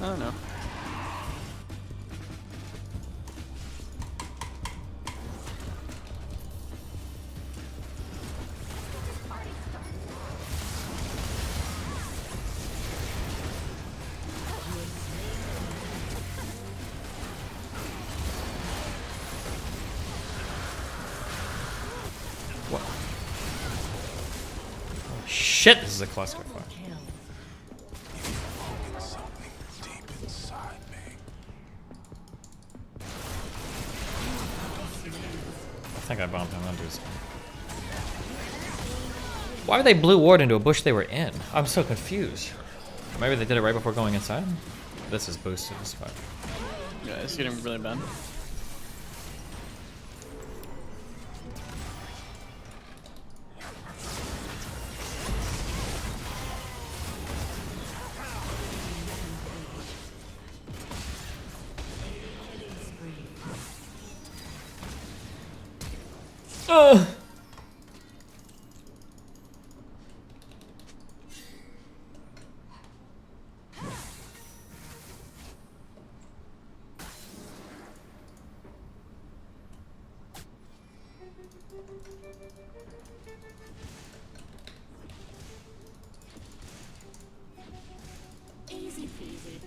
Speaker 3: I don't know.
Speaker 4: What? Oh, shit, this is a cluster fire. I think I bombed him under his. Why are they blue ward into a bush they were in? I'm so confused. Maybe they did it right before going inside? This is boosted as fuck.
Speaker 3: Yeah, it's getting really bad.
Speaker 12: Easy peasy.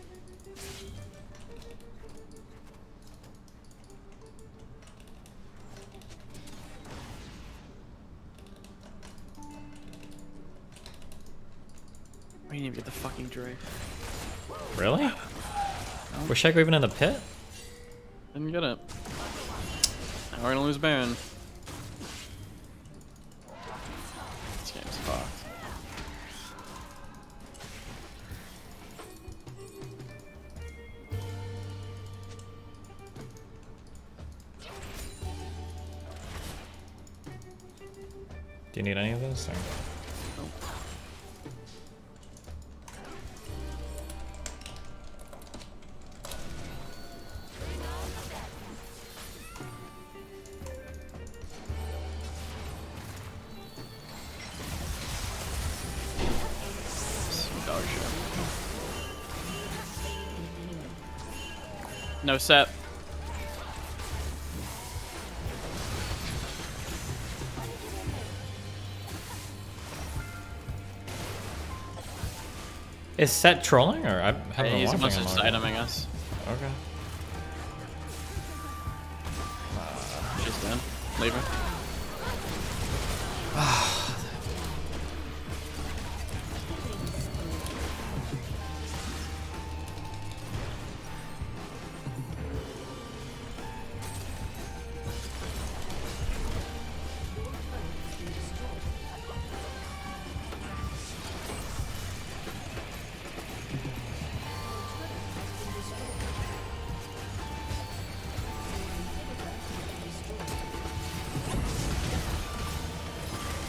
Speaker 3: I didn't even get the fucking Drake.
Speaker 4: Really?
Speaker 3: No.
Speaker 4: Was Shaco even in the pit?
Speaker 3: Didn't get it. Now we're gonna lose Baron.
Speaker 4: Do you need any of this? Or?
Speaker 3: Dog shit. No set.
Speaker 4: Is Set trolling or I haven't been
Speaker 3: He's a
Speaker 4: watching
Speaker 3: bunch
Speaker 4: him.
Speaker 3: of item, I guess.
Speaker 4: Okay.
Speaker 3: She's done. Leave her.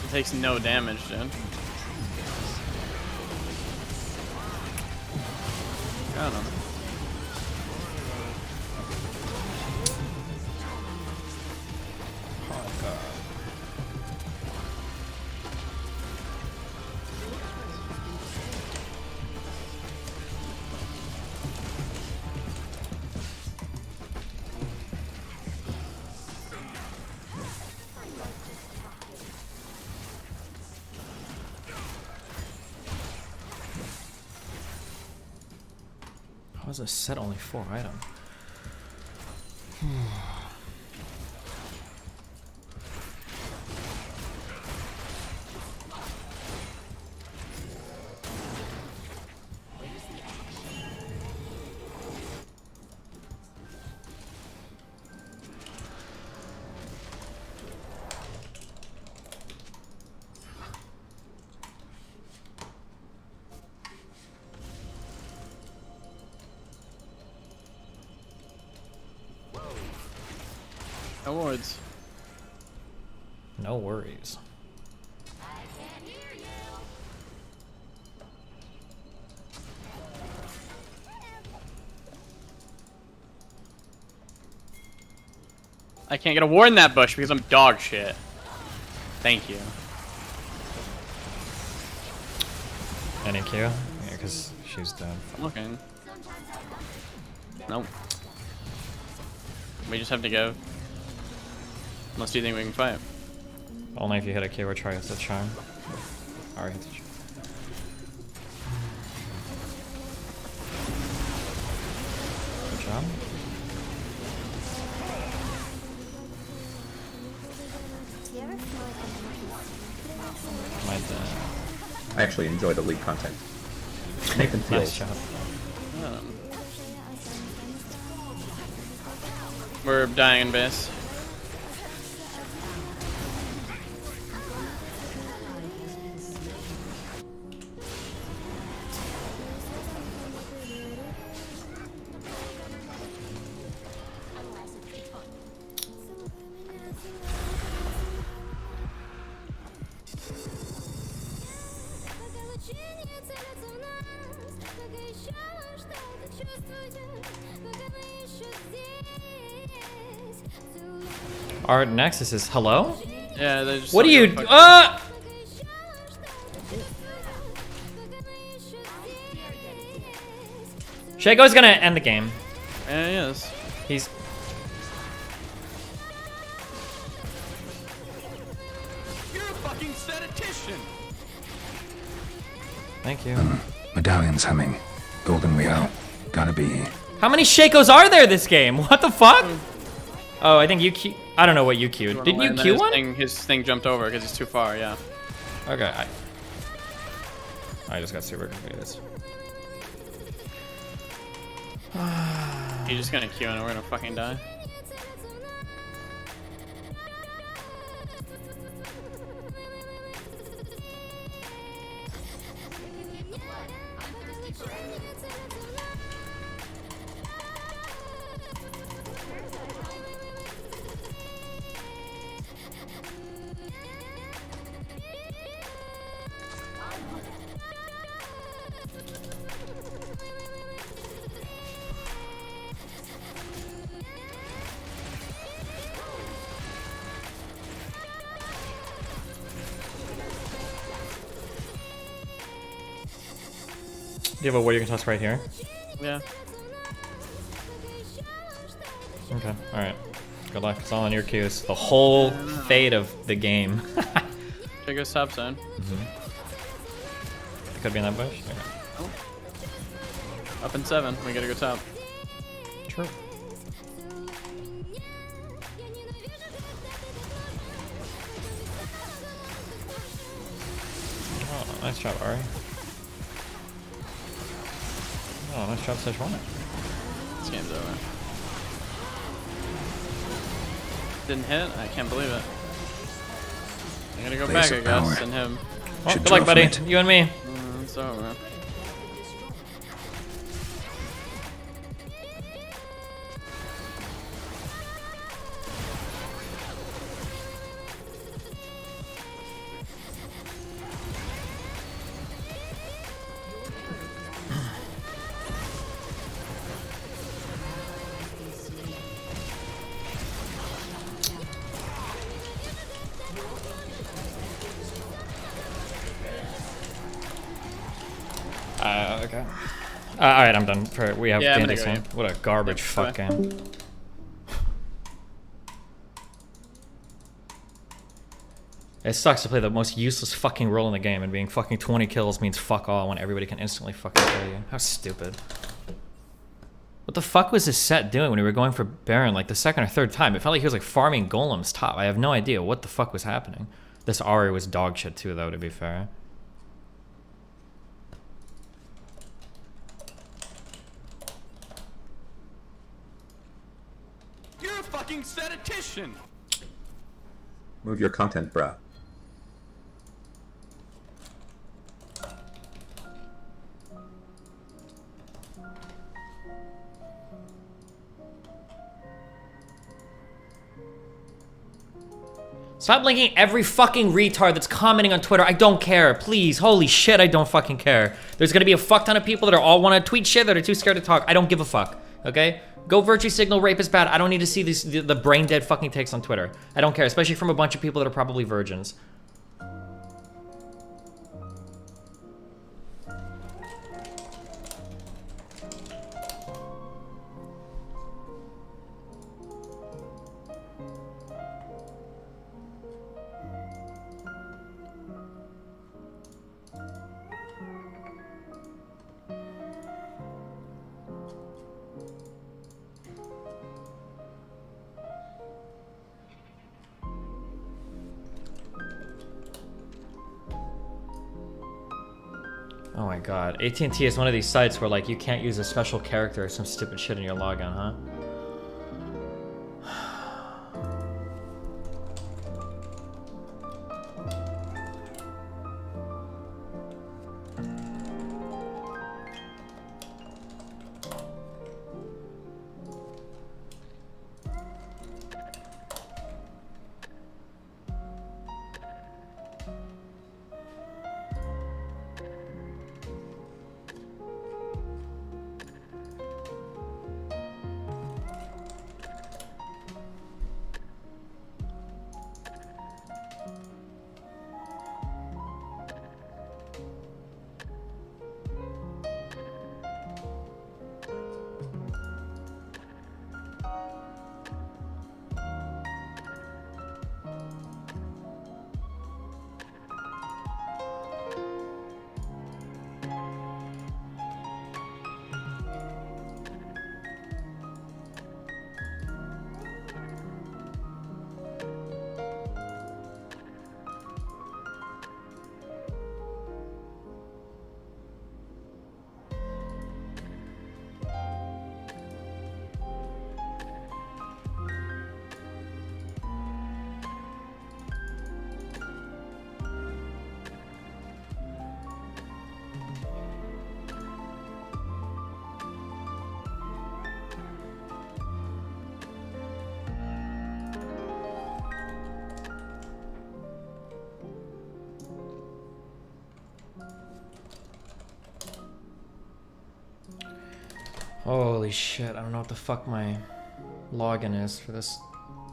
Speaker 3: It takes no damage, dude. Got him.
Speaker 4: How is a set only 4 items?
Speaker 3: Awards.
Speaker 4: No worries.
Speaker 3: I can't get a ward in that bush because I'm dog shit. Thank you.
Speaker 4: Any Q? Yeah, because she's dead.
Speaker 3: I'm looking. Nope. We just have to go. Unless you think we can fight.
Speaker 4: Only if you hit a Q or try with the charm. Alright, hit the charm. Good job.
Speaker 8: Do you ever feel like an NPC?
Speaker 4: My dad.
Speaker 7: I actually enjoy the league content. Nathan feels.
Speaker 4: Nice job.
Speaker 3: We're dying in base.
Speaker 4: Our Nexus is hello?
Speaker 3: Yeah, they just.
Speaker 4: What do you? Shaco's gonna end the game.
Speaker 3: Yeah, he is.
Speaker 4: He's.
Speaker 3: You're a fucking statistician.
Speaker 4: Thank you.
Speaker 17: Medallion's humming. Golden wheel. Gotta be.
Speaker 4: How many Shakos are there this game? What the fuck? Oh, I think you Q. I don't know what you queued. Didn't you queue one?
Speaker 3: His thing jumped over because he's too far. Yeah.
Speaker 4: Okay. I just got super confused.
Speaker 3: He's just gonna queue and we're gonna fucking die.
Speaker 4: Do you have a warrior you can toss right here?
Speaker 3: Yeah.
Speaker 4: Okay, alright. Good luck. It's all on your cues. The whole fate of the game.
Speaker 3: Check us top zone.
Speaker 4: It could be in that bush. Okay.
Speaker 3: Up in 7. We gotta go top.
Speaker 4: True. Oh, nice job, Ari. Oh, nice job, Szechuan.
Speaker 3: This game's over. Didn't hit? I can't believe it. I gotta go
Speaker 17: Blaze
Speaker 3: back,
Speaker 17: of
Speaker 3: I guess,
Speaker 17: power.
Speaker 3: and him.
Speaker 4: Oh,
Speaker 17: Should
Speaker 4: good luck,
Speaker 17: draw
Speaker 4: buddy.
Speaker 17: from it.
Speaker 4: You and me.
Speaker 3: It's over.
Speaker 4: Okay. Alright, I'm done. We have
Speaker 3: Yeah, I'm
Speaker 4: Dandy
Speaker 3: gonna go,
Speaker 4: soon. What a garbage fuck game. It sucks to play the most useless fucking role in the game, and being fucking 20 kills means fuck all when everybody can instantly fucking kill you. How stupid. What the fuck was this set doing when we were going for Baron like the second or third time? It felt like he was like farming golems top. I have no idea what the fuck was happening. This Ari was dog shit too though, to be fair.
Speaker 3: You're a fucking statistician!
Speaker 7: Move your content, bruh.
Speaker 4: Stop linking every fucking retard that's commenting on Twitter. I don't care. Please. Holy shit, I don't fucking care. There's gonna be a fuck ton of people that are all wanna tweet shit that are too scared to talk. I don't give a fuck. Okay? Go virtue signal, rape is bad. I don't need to see the brain dead fucking takes on Twitter. I don't care, especially from a bunch of people that are probably virgins. Oh my god. AT&T is one of these sites where like you can't use a special character or some stupid shit in your login, huh? Holy shit, I don't know what the fuck my login is for this,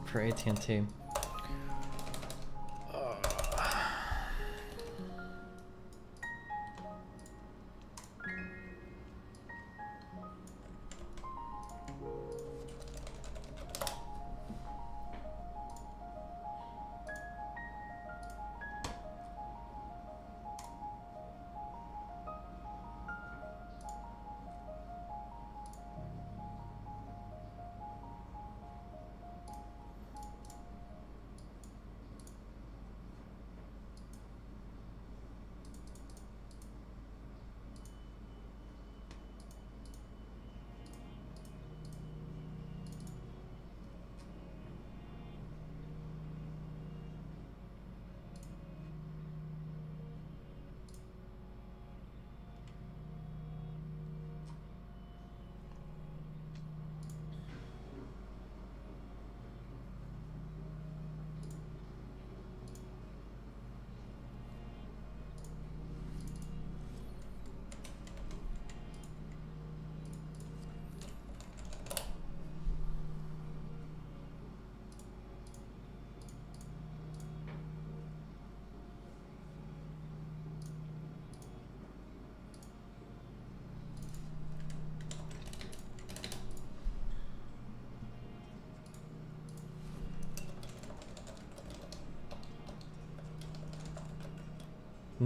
Speaker 4: for AT&T.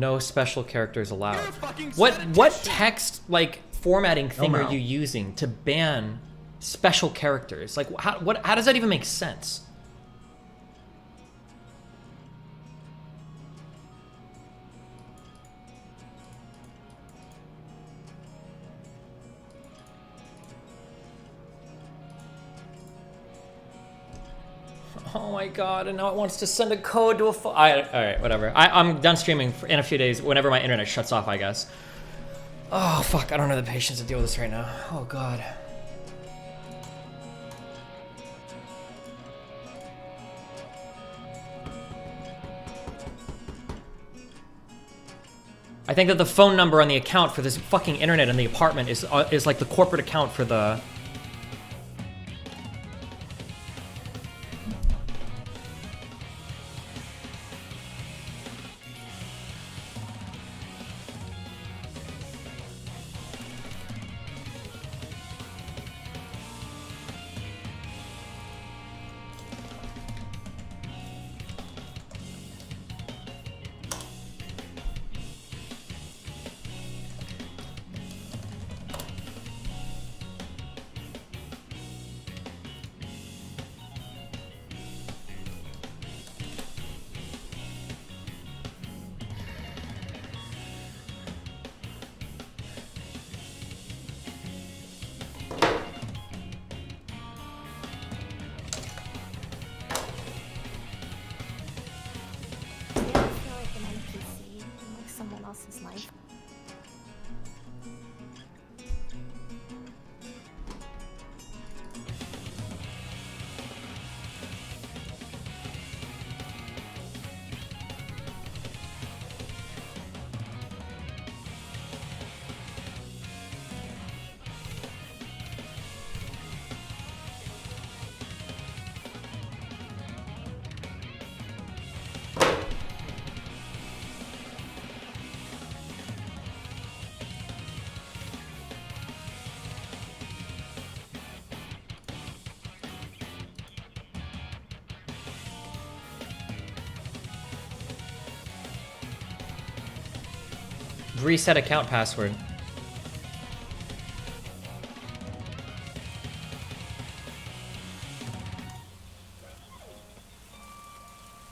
Speaker 4: No special characters allowed. What text like formatting thing
Speaker 10: no.
Speaker 4: are you using to ban special characters? Like how does that even make sense? Oh my god, and now it wants to send a code to a phone. Alright, whatever. I'm done streaming in a few days, whenever my internet shuts off, I guess. Oh, fuck, I don't have the patience to deal with this right now. Oh god. I think that the phone number on the account for this fucking internet in the apartment is like the corporate account for the...
Speaker 8: Do you ever feel like an NPC in like someone else's life?
Speaker 4: Reset account password.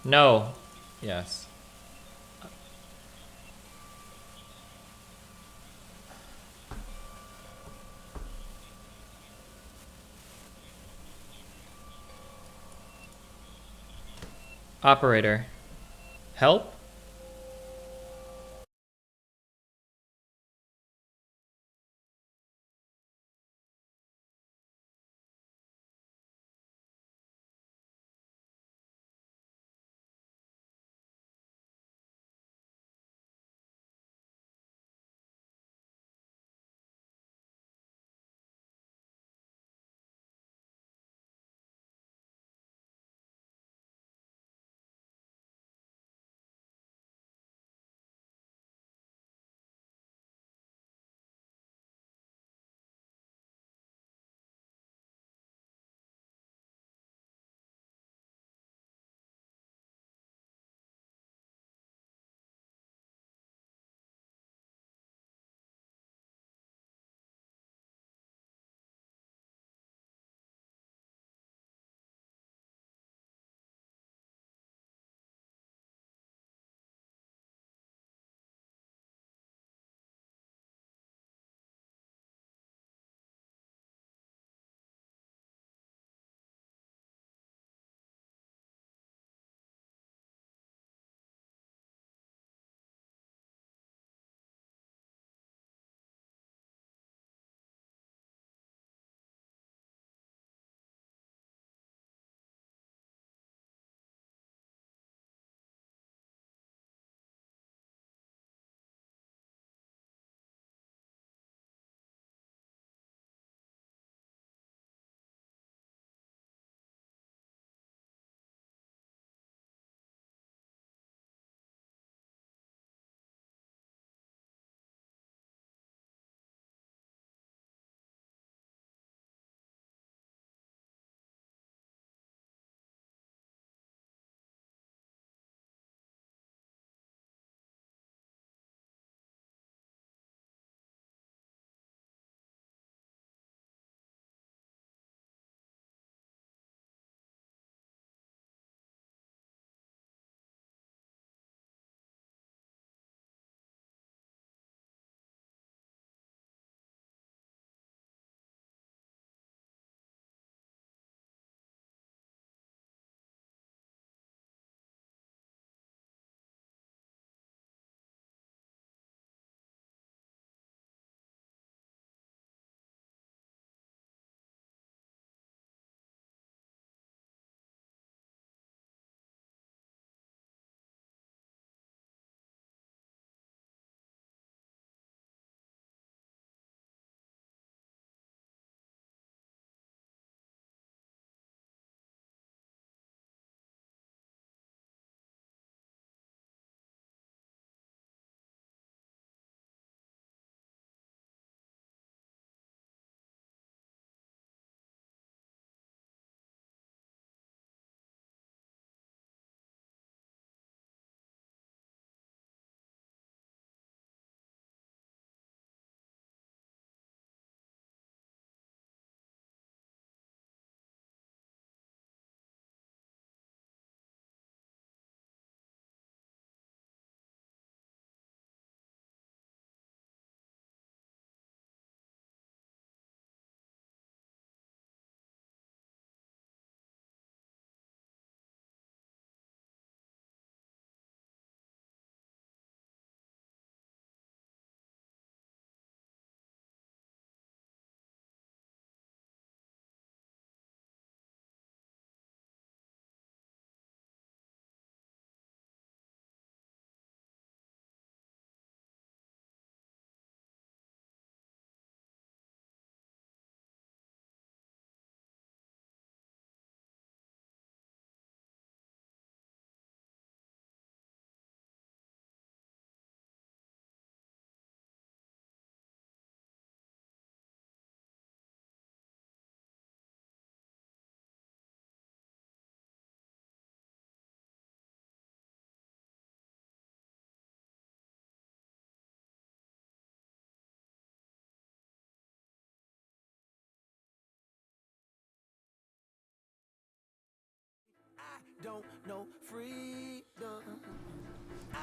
Speaker 4: No. Yes. Operator. Help?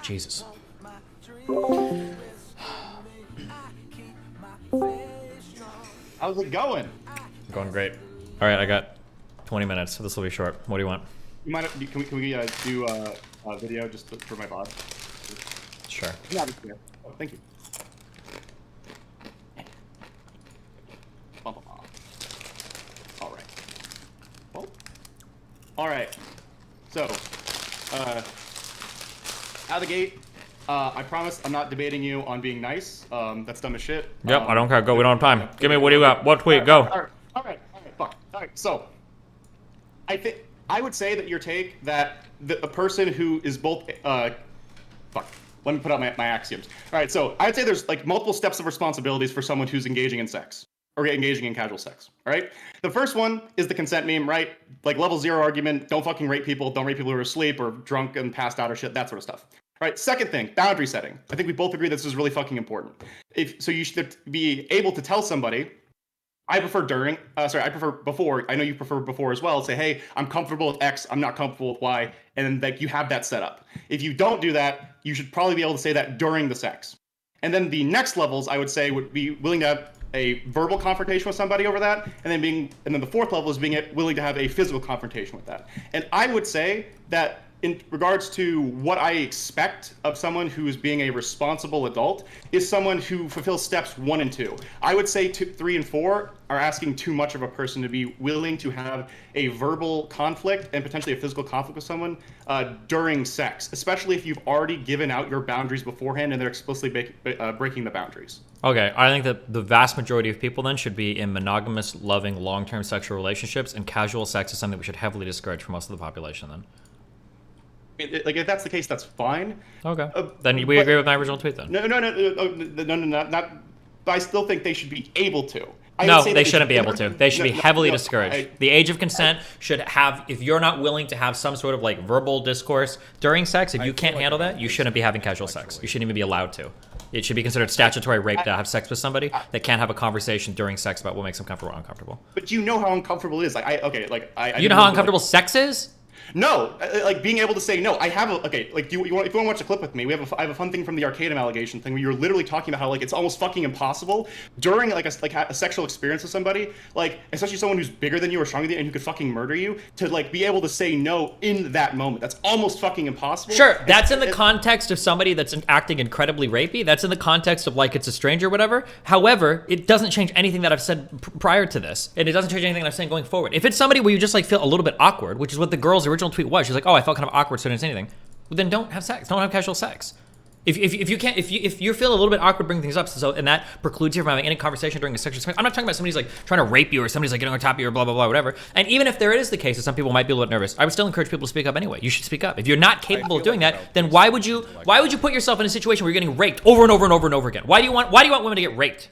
Speaker 4: Jesus.
Speaker 18: How's it going?
Speaker 4: Going great. All right, I got 20 minutes, so this will be short. What do you want?
Speaker 18: You mind? Can we do a video just for my VOD?
Speaker 4: Sure.
Speaker 18: Yeah. Oh, thank you. All right. Well. All right. So, out of the gate, I promise I'm not debating you on being nice. That's dumb as shit.
Speaker 4: Yep, I don't care. Go. We don't have time. Give me what do you got? What tweet? Go.
Speaker 18: All right. Fuck. All right. So, I would say that your take that a person who is both fuck. Let me put out my axioms. All right. So I'd say there's like multiple steps of responsibilities for someone who's engaging in sex or engaging in casual sex. All right. The first one is the consent meme, right? Like level 0 argument. Don't fucking rape people. Don't rape people who are asleep or drunk and passed out or shit. That sort of stuff. All right. Second thing, boundary setting. I think we both agree this is really fucking important. So you should be able to tell somebody. I prefer before. I know you prefer before as well. Say, hey, I'm comfortable with X. I'm not comfortable with Y. And then like you have that set up. If you don't do that, you should probably be able to say that during the sex. And then the next levels, I would say, would be willing to have a verbal confrontation with somebody over that. And then the fourth level is being willing to have a physical confrontation with that. And I would say that in regards to what I expect of someone who is being a responsible adult is someone who fulfills steps 1 and 2. I would say 2, 3, and 4 are asking too much of a person to be willing to have a verbal conflict and potentially a physical conflict with someone during sex, especially if you've already given out your boundaries beforehand and they're explicitly breaking the boundaries.
Speaker 4: Okay, I think that the vast majority of people then should be in monogamous, loving, long-term sexual relationships, and casual sex is something we should heavily discourage for most of the population then.
Speaker 18: Like if that's the case, that's fine.
Speaker 4: Okay. Then we agree with my original tweet then.
Speaker 18: No, not. But I still think they should be able to.
Speaker 4: No, they shouldn't be able to. They should be heavily discouraged. The age of consent should have, if you're not willing to have some sort of like verbal discourse during sex, if you can't handle that, you shouldn't be having casual sex. You shouldn't even be allowed to. It should be considered statutory rape to have sex with somebody that can't have a conversation during sex about what makes them comfortable or uncomfortable.
Speaker 18: But you know how uncomfortable it is.
Speaker 4: You know how uncomfortable sex is?
Speaker 18: No, like being able to say no. I have if you want to watch a clip with me, I have a fun thing from the Arcadum allegation thing where you're literally talking about how like it's almost fucking impossible during like a sexual experience with somebody, like especially someone who's bigger than you or stronger than you and who could fucking murder you, to like be able to say no in that moment. That's almost fucking impossible.
Speaker 4: Sure, that's in the context of somebody that's acting incredibly rapey. That's in the context of like it's a stranger or whatever. However, it doesn't change anything that I've said prior to this, and it doesn't change anything that I'm saying going forward. If it's somebody where you just like feel a little bit awkward, which is what the girl's original tweet was, she's like, oh, I felt kind of awkward, so I didn't say anything. Well, then don't have sex. Don't have casual sex. If you feel a little bit awkward bringing things up, and that precludes you from having any conversation during a sexual experience. I'm not talking about somebody's like trying to rape you or somebody's like getting on top of you or blah blah blah whatever. And even if there is the case that some people might be a little bit nervous, I would still encourage people to speak up anyway. You should speak up. If you're not capable of doing that, then why would you put yourself in a situation where you're getting raped over and over and over and over again? Why do you want women to get raped?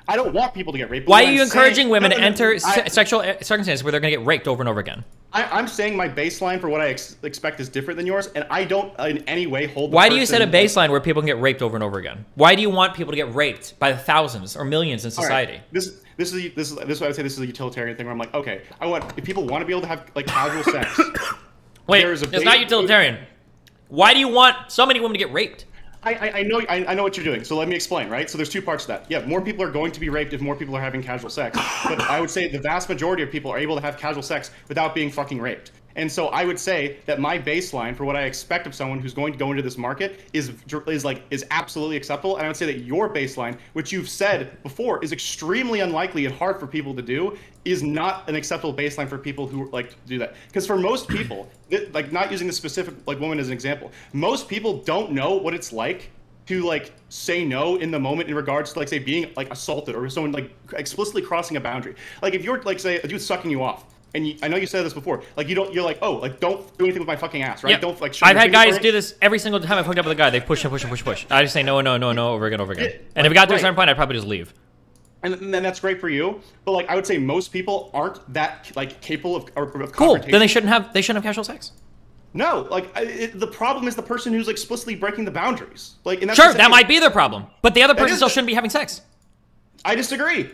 Speaker 18: I don't want people to get raped.
Speaker 4: Why are you encouraging women to enter sexual circumstances where they're going to get raped over and over again?
Speaker 18: I'm saying my baseline for what I expect is different than yours, and I don't in any way hold.
Speaker 4: Why do you set a baseline where people can get raped over and over again? Why do you want people to get raped by the thousands or millions in society?
Speaker 18: Right. This is what I would say. This is a utilitarian thing where I'm like, okay, if people want to be able to have like casual sex.
Speaker 4: Wait, it's not utilitarian. Why do you want so many women to get raped?
Speaker 18: I know what you're doing. So let me explain, right? So there's two parts to that. Yeah, more people are going to be raped if more people are having casual sex. But I would say the vast majority of people are able to have casual sex without being fucking raped. And so I would say that my baseline for what I expect of someone who's going to go into this market is absolutely acceptable. And I would say that your baseline, which you've said before is extremely unlikely and hard for people to do, is not an acceptable baseline for people who like to do that. Because for most people, like not using the specific like woman as an example, most people don't know what it's like to like say no in the moment in regards to like say being like assaulted or someone like explicitly crossing a boundary. Like if you're like say a dude's sucking you off. And I know you said this before. Like you're like, oh, like don't do anything with my fucking ass, right?
Speaker 4: Yep.
Speaker 18: Don't like.
Speaker 4: I've had guys do this every single time I've hooked up with a guy. They push. I just say no over again. And if it got to a certain point, I'd probably just leave.
Speaker 18: And then that's great for you. But like I would say most people aren't that like capable of
Speaker 4: cool. Then they shouldn't have casual sex.
Speaker 18: No, like the problem is the person who's explicitly breaking the boundaries. Like, and that's
Speaker 4: sure, that might be their problem, but the other person still shouldn't be having sex.
Speaker 18: I disagree.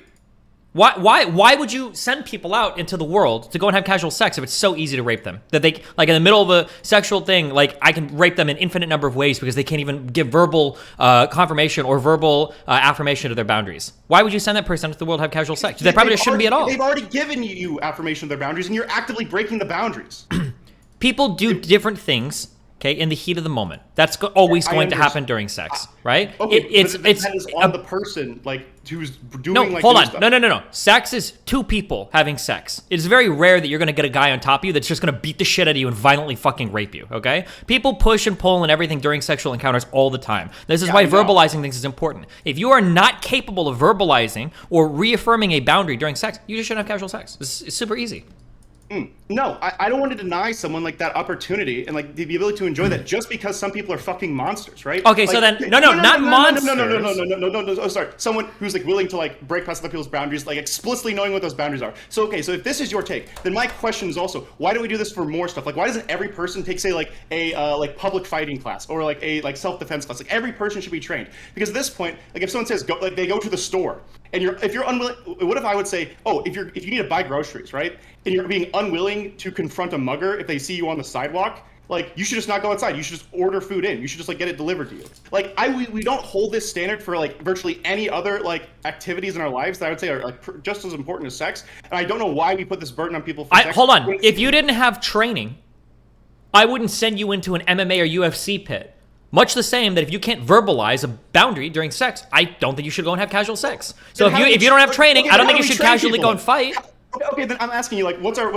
Speaker 4: Why would you send people out into the world to go and have casual sex if it's so easy to rape them? That they, like in the middle of a sexual thing, like I can rape them in infinite number of ways because they can't even give verbal confirmation or verbal affirmation of their boundaries. Why would you send that person into the world to have casual sex? They probably shouldn't be at all.
Speaker 18: They've already given you affirmation of their boundaries, and you're actively breaking the boundaries.
Speaker 4: People do different things, okay, in the heat of the moment. That's always going to happen during sex, right?
Speaker 18: Okay,
Speaker 4: It's
Speaker 18: but it depends on the person, like who's doing.
Speaker 4: No,
Speaker 18: like,
Speaker 4: hold
Speaker 18: new
Speaker 4: on.
Speaker 18: stuff.
Speaker 4: No. Sex is two people having sex. It's very rare that you're going to get a guy on top of you that's just going to beat the shit out of you and violently fucking rape you, okay? People push and pull and everything during sexual encounters all the time. This is why verbalizing things is important. If you are not capable of verbalizing or reaffirming a boundary during sex, you just shouldn't have casual sex. It's super easy.
Speaker 18: No, I don't want to deny someone like that opportunity and like the ability to enjoy that just because some people are fucking monsters, right?
Speaker 4: Okay,
Speaker 18: like,
Speaker 4: so then not monsters.
Speaker 18: No. Sorry, someone who's like willing to like break past other people's boundaries, like explicitly knowing what those boundaries are. So okay, so if this is your take, then my question is also why do we do this for more stuff? Like why doesn't every person take say like a like public fighting class or like a like self-defense class? Like every person should be trained because at this point, like if someone says go, like they go to the store and if you're unwilling, what if I would say, oh, if you need to buy groceries, right? And you're being unwilling to confront a mugger if they see you on the sidewalk, like you should just not go outside. You should just order food in. You should just like get it delivered to you. Like we don't hold this standard for like virtually any other like activities in our lives that I would say are like just as important as sex. And I don't know why we put this burden on people for sex.
Speaker 4: Hold on. If you didn't have training, I wouldn't send you into an MMA or UFC pit. Much the same that if you can't verbalize a boundary during sex, I don't think you should go and have casual sex. So if you don't have training, I don't think you should casually go and fight.
Speaker 18: Okay, then I'm asking you, like, what's our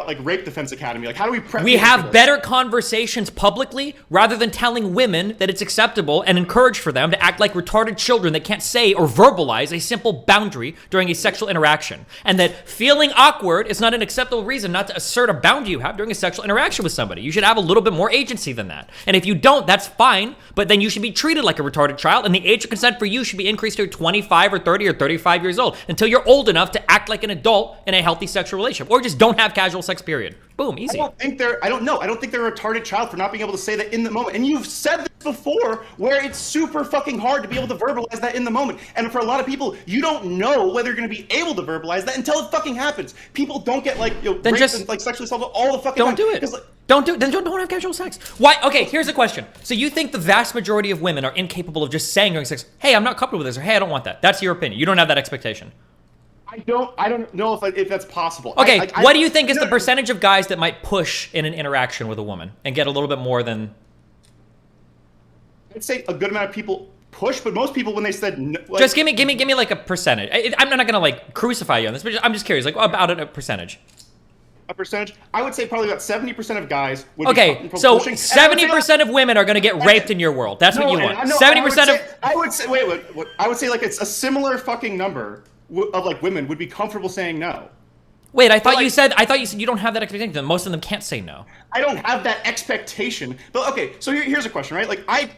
Speaker 18: like rape defense academy? Like, how do we prep?
Speaker 4: We have better conversations publicly rather than telling women that it's acceptable and encourage for them to act like retarded children that can't say or verbalize a simple boundary during a sexual interaction. And that feeling awkward is not an acceptable reason not to assert a boundary you have during a sexual interaction with somebody. You should have a little bit more agency than that. And if you don't, that's fine, but then you should be treated like a retarded child, and the age of consent for you should be increased to 25 or 30 or 35 years old until you're old enough to act like an adult in a healthy sexual relationship, or just don't have casual sex, period. Boom, easy.
Speaker 18: I don't think they're a retarded child for not being able to say that in the moment. And you've said this before, where it's super fucking hard to be able to verbalize that in the moment. And for a lot of people, you don't know whether you're going to be able to verbalize that until it fucking happens. People don't get like raped and like sexually assaulted all the fucking time.
Speaker 4: Don't do it. Like, don't have casual sex. Why? Okay, here's a question. So you think the vast majority of women are incapable of just saying during sex, hey, I'm not comfortable with this, or hey, I don't want that. That's your opinion. You don't have that expectation.
Speaker 18: I don't know if that's possible.
Speaker 4: Okay, what do you think is the percentage of guys that might push in an interaction with a woman and get a little bit more than?
Speaker 18: I'd say a good amount of people push, but most people when they said no, like,
Speaker 4: just give me like a percentage. I'm not gonna like crucify you on this, but I'm just curious, like about a percentage.
Speaker 18: A percentage? I would say probably about 70% of guys would
Speaker 4: okay,
Speaker 18: be
Speaker 4: so
Speaker 18: pushing.
Speaker 4: 70% of women are going to get raped in your world. That's what you want. 70% of.
Speaker 18: I would say I would say like it's a similar fucking number of like women would be comfortable saying no.
Speaker 4: Wait, I thought you said you don't have that expectation. Most of them can't say no.
Speaker 18: I don't have that expectation. But okay, so here's a question, right? Like I've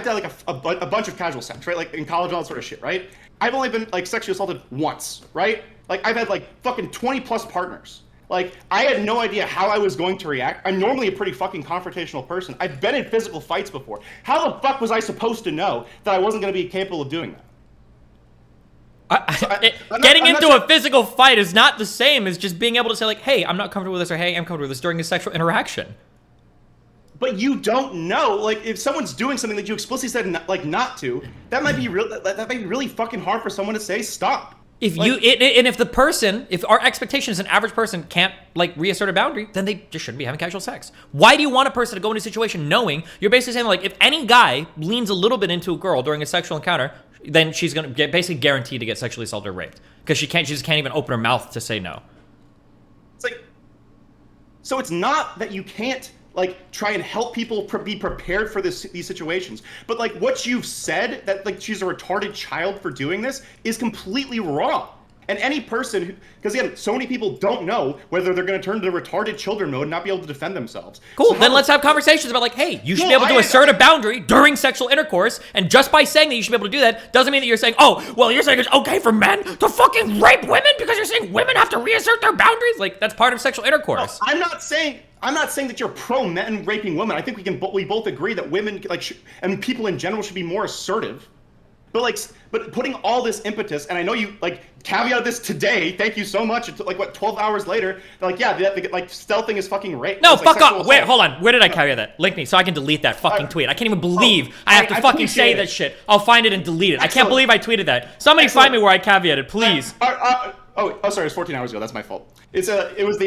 Speaker 18: done like a bunch of casual sex, right? Like in college and all that sort of shit, right? I've only been like sexually assaulted once, right? Like I've had like fucking 20 plus partners. Like I had no idea how I was going to react. I'm normally a pretty fucking confrontational person. I've been in physical fights before. How the fuck was I supposed to know that I wasn't going to be capable of doing that?
Speaker 4: Getting into a physical fight is not the same as just being able to say like, hey, I'm not comfortable with this, or hey, I'm comfortable with this during a sexual interaction.
Speaker 18: But you don't know, like if someone's doing something that you explicitly said like not to, that might be really fucking hard for someone to say stop.
Speaker 4: If if our expectation is an average person can't like reassert a boundary, then they just shouldn't be having casual sex. Why do you want a person to go into a situation knowing you're basically saying like if any guy leans a little bit into a girl during a sexual encounter, then she's gonna get basically guaranteed to get sexually assaulted or raped because she just can't even open her mouth to say no.
Speaker 18: It's like, so it's not that you can't like try and help people be prepared for these situations, but like what you've said that like she's a retarded child for doing this is completely wrong. And any person, because again, so many people don't know whether they're going to turn to retarded children mode and not be able to defend themselves.
Speaker 4: Cool, then let's have conversations about like, hey, you should be able to assert a boundary during sexual intercourse, and just by saying that you should be able to do that doesn't mean that you're saying, oh, well, you're saying it's okay for men to fucking rape women because you're saying women have to reassert their boundaries? Like, that's part of sexual intercourse.
Speaker 18: No, I'm not saying that you're pro men raping women. I think we both agree that women and people in general should be more assertive. but putting all this impetus, and I know you like caveated this today. Thank you so much. It's like what 12 hours later, they're like, yeah, like stealthing is fucking rape.
Speaker 4: No,
Speaker 18: It's like
Speaker 4: fuck off.
Speaker 18: sexual
Speaker 4: Wait,
Speaker 18: assault.
Speaker 4: hold on. Where did I caveat that? Link me so I can delete that fucking tweet. I can't even believe I have to
Speaker 18: I
Speaker 4: fucking say
Speaker 18: appreciate
Speaker 4: that
Speaker 18: it.
Speaker 4: shit. I'll find it and delete it. I can't
Speaker 18: Excellent.
Speaker 4: believe I tweeted that. Somebody find me where I caveated, please.
Speaker 18: Oh, sorry, it was 14 hours ago. That's my fault. It was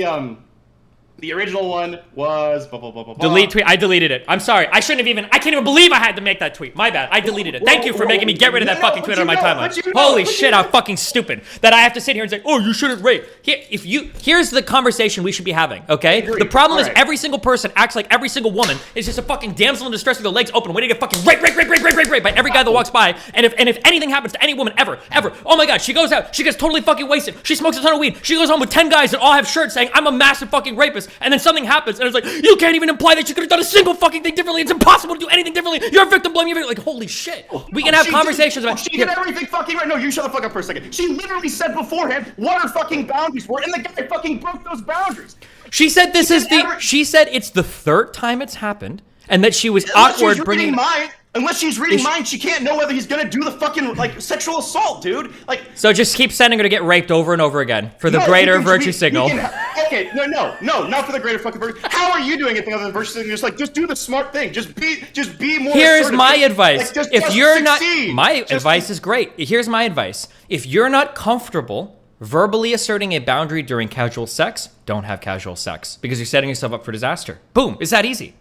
Speaker 18: the original one was blah, blah, blah, blah, blah.
Speaker 4: Delete tweet. I deleted it. I'm sorry. I shouldn't have even. I can't even believe I had to make that tweet. My bad. I deleted it. Thank you for making me get rid of that fucking tweet on my timeline. Holy shit! I'm fucking stupid that I have to sit here and say, "Oh, you shouldn't rape." Here's the conversation we should be having. Okay. The problem is every single person acts like every single woman is just a fucking damsel in distress with their legs open, waiting to get fucking raped by every guy that walks by. And if anything happens to any woman ever, oh my god, she goes out, she gets totally fucking wasted, she smokes a ton of weed, she goes home with 10 guys that all have shirts saying, "I'm a massive fucking rapist," and then something happens. And it's like, you can't even imply that you could have done a single fucking thing differently. It's impossible to do anything differently. You're a victim blaming. You're like, holy shit. We can have conversations about.
Speaker 18: She did everything fucking right. No, you shut the fuck up for a second. She literally said beforehand what her fucking boundaries were, and the guy fucking broke those boundaries.
Speaker 4: She said she said it's the third time it's happened, and that she was awkward bringing.
Speaker 18: Unless she's reading mine, she can't know whether he's gonna do the fucking like sexual assault, dude. Like.
Speaker 4: So just keep sending her to get raped over and over again for the greater virtue signal.
Speaker 18: Okay, no, not for the greater fucking virtue. How are you doing anything other than virtue signal? Just do the smart thing. Just be more.
Speaker 4: Here's
Speaker 18: assertive.
Speaker 4: my advice.
Speaker 18: Like,
Speaker 4: If you're not,
Speaker 18: succeed.
Speaker 4: my advice is great. Here's my advice. If you're not comfortable verbally asserting a boundary during casual sex, don't have casual sex because you're setting yourself up for disaster. Boom. It's that easy.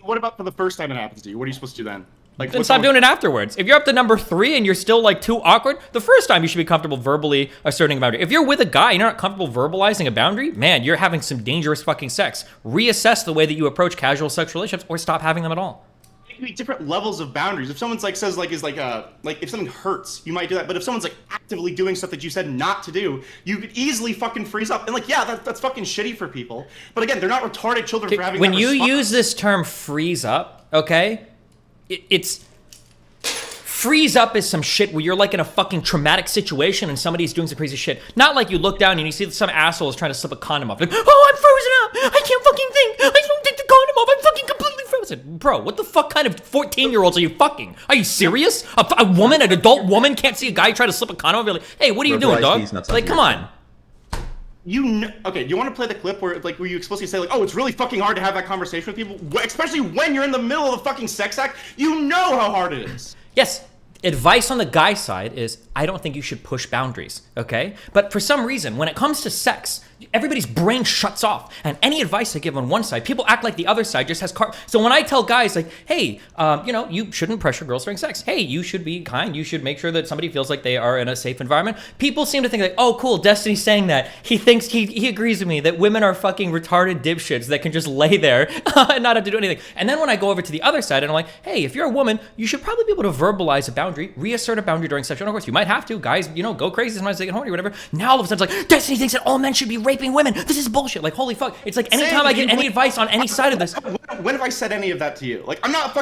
Speaker 18: What about for the first time it happens to you? What are you supposed to do then? Like,
Speaker 4: Then stop doing it afterwards. If you're up to number 3 and you're still like too awkward, the first time you should be comfortable verbally asserting a boundary. If you're with a guy and you're not comfortable verbalizing a boundary, man, you're having some dangerous fucking sex. Reassess the way that you approach casual sexual relationships or stop having them at all.
Speaker 18: It could be different levels of boundaries. If someone's like says like if something hurts, you might do that. But if someone's like actively doing stuff that you said not to do, you could easily fucking freeze up. And like, yeah, that's fucking shitty for people. But again, they're not retarded children for having.
Speaker 4: When
Speaker 18: that
Speaker 4: you
Speaker 18: response.
Speaker 4: use this term freeze up, okay, it's freeze up is some shit where you're like in a fucking traumatic situation and somebody's doing some crazy shit. Not like you look down and you see that some asshole is trying to slip a condom off. Like, oh, I'm frozen up. I can't fucking think. I don't take the condom off. I'm fucking completely frozen. Bro, what the fuck kind of 14-year-olds are you fucking? Are you serious? A woman, an adult woman can't see a guy try to slip a condom off? You're like, hey, what are you doing, dog? Like, come on.
Speaker 18: Okay, do you want to play the clip where you explicitly say like, oh, it's really fucking hard to have that conversation with people, especially when you're in the middle of a fucking sex act? You know how hard it is.
Speaker 4: Yes. Advice on the guy side is, I don't think you should push boundaries, okay? But for some reason, when it comes to sex, everybody's brain shuts off. And any advice I give on one side, people act like the other side just has So when I tell guys like, hey, you shouldn't pressure girls during sex. Hey, you should be kind. You should make sure that somebody feels like they are in a safe environment. People seem to think like, oh, cool, Destiny's saying that. He thinks, he agrees with me that women are fucking retarded dipshits that can just lay there and not have to do anything. And then when I go over to the other side and I'm like, hey, if you're a woman, you should probably be able to verbalize a boundary, reassert a boundary during sexual intercourse. You might have to. Guys, go crazy sometimes they get horny or whatever. Now all of a sudden it's like, Destiny thinks that all men should be raping women. This is bullshit. Like, holy fuck. It's like anytime I get any advice on any side of this.
Speaker 18: When have I said any of that to you? Like, I'm not.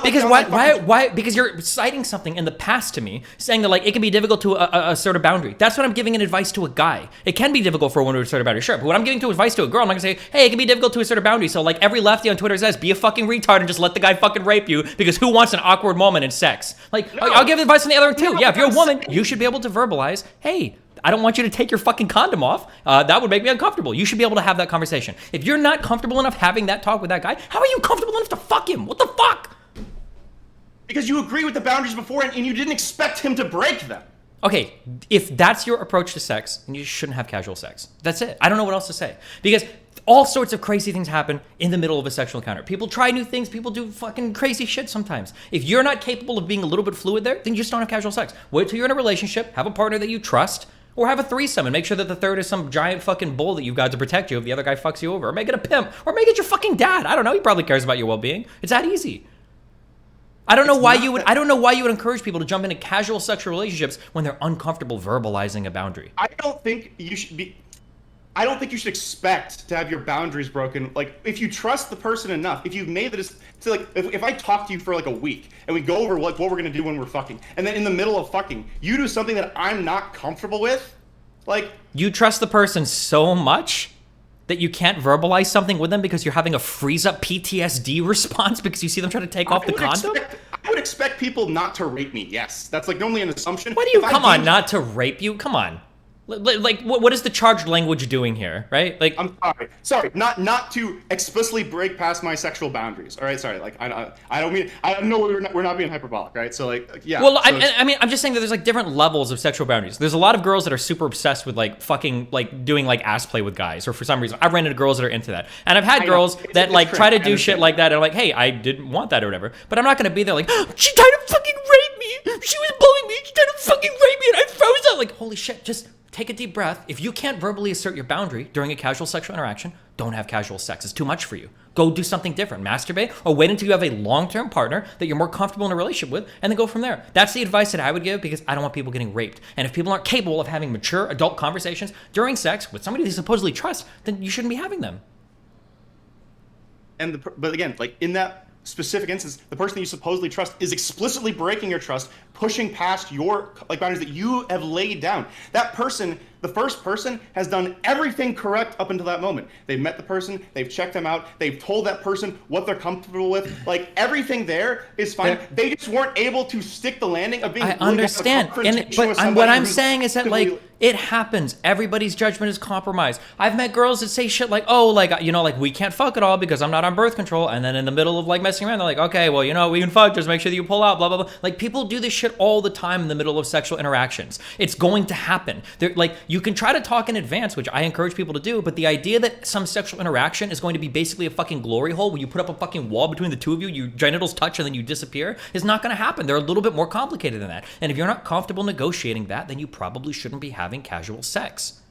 Speaker 4: Because why? Because you're citing something in the past to me, saying that like it can be difficult to assert a boundary. That's what I'm giving an advice to a guy. It can be difficult for a woman to assert a boundary, sure. But when I'm giving advice to a girl, I'm not gonna say, hey, it can be difficult to assert a boundary. So like every lefty on Twitter says, be a fucking retard and just let the guy fucking rape you, because who wants an awkward moment in sex? Like, I'll give advice on the other end too. Yeah, if you're a woman, you should be able to verbalize, hey, I don't want you to take your fucking condom off. That would make me uncomfortable. You should be able to have that conversation. If you're not comfortable enough having that talk with that guy, how are you comfortable enough to fuck him? What the fuck?
Speaker 18: Because you agree with the boundaries before and you didn't expect him to break them.
Speaker 4: Okay, if that's your approach to sex, then you shouldn't have casual sex. That's it. I don't know what else to say. Because all sorts of crazy things happen in the middle of a sexual encounter. People try new things. People do fucking crazy shit sometimes. If you're not capable of being a little bit fluid there, then you just don't have casual sex. Wait till you're in a relationship, have a partner that you trust, or have a threesome and make sure that the third is some giant fucking bull that you've got to protect you if the other guy fucks you over. Or make it a pimp. Or make it your fucking dad. I don't know. He probably cares about your well-being. It's that easy. I don't know why you would encourage people to jump into casual sexual relationships when they're uncomfortable verbalizing a boundary.
Speaker 18: I don't think you should expect to have your boundaries broken. Like, if you trust the person enough, if you've made the like, if I talk to you for like a week and we go over what we're gonna do when we're fucking, and then in the middle of fucking, you do something that I'm not comfortable with, like,
Speaker 4: you trust the person so much that you can't verbalize something with them because you're having a freeze up PTSD response because you see them trying to take off the condom?
Speaker 18: I would expect people not to rape me. Yes, that's like normally an assumption.
Speaker 4: What do you?
Speaker 18: If I
Speaker 4: Come on,
Speaker 18: deem-
Speaker 4: not to rape you. Come on. Like, what is the charged language doing here, right? Like,
Speaker 18: I'm sorry, not to explicitly break past my sexual boundaries. All right, sorry, like I don't mean, I know we're not being hyperbolic, right? So like, yeah.
Speaker 4: well,
Speaker 18: so
Speaker 4: I mean, I'm just saying that there's like different levels of sexual boundaries. There's a lot of girls that are super obsessed with like fucking like doing like ass play with guys, or for some reason, I've ran into girls that are into that, and I've had girls that like try to do shit like that, and I'm like, hey, I didn't want that or whatever, but I'm not gonna be there like, she tried to fucking rape me, she was bullying me, she tried to fucking rape me, and I froze out. Like, holy shit, just take a deep breath. If you can't verbally assert your boundary during a casual sexual interaction, don't have casual sex. It's too much for you. Go do something different. Masturbate, or wait until you have a long-term partner that you're more comfortable in a relationship with, and then go from there. That's the advice that I would give, because I don't want people getting raped. And if people aren't capable of having mature adult conversations during sex with somebody they supposedly trust, then you shouldn't be having them.
Speaker 18: But again, like in that specific instance, the person that you supposedly trust is explicitly breaking your trust, pushing past your like boundaries that you have laid down. That person, the first person, has done everything correct up until that moment. They've met the person, they've checked them out, they've told that person what they're comfortable with. Like, everything there is fine. They just weren't able to stick the landing of being.
Speaker 4: I understand, but what I'm saying is that like it happens. Everybody's judgment is compromised. I've met girls that say shit like, "Oh, like like we can't fuck at all because I'm not on birth control," and then in the middle of like messing around, they're like, "Okay, well we can fuck. Just make sure that you pull out." Blah blah blah. Like, people do this shit all the time in the middle of sexual interactions. It's going to happen. They're like, you can try to talk in advance, which I encourage people to do, but the idea that some sexual interaction is going to be basically a fucking glory hole where you put up a fucking wall between the two of you, your genitals touch, and then you disappear is not going to happen. They're a little bit more complicated than that. And if you're not comfortable negotiating that, then you probably shouldn't be having casual sex.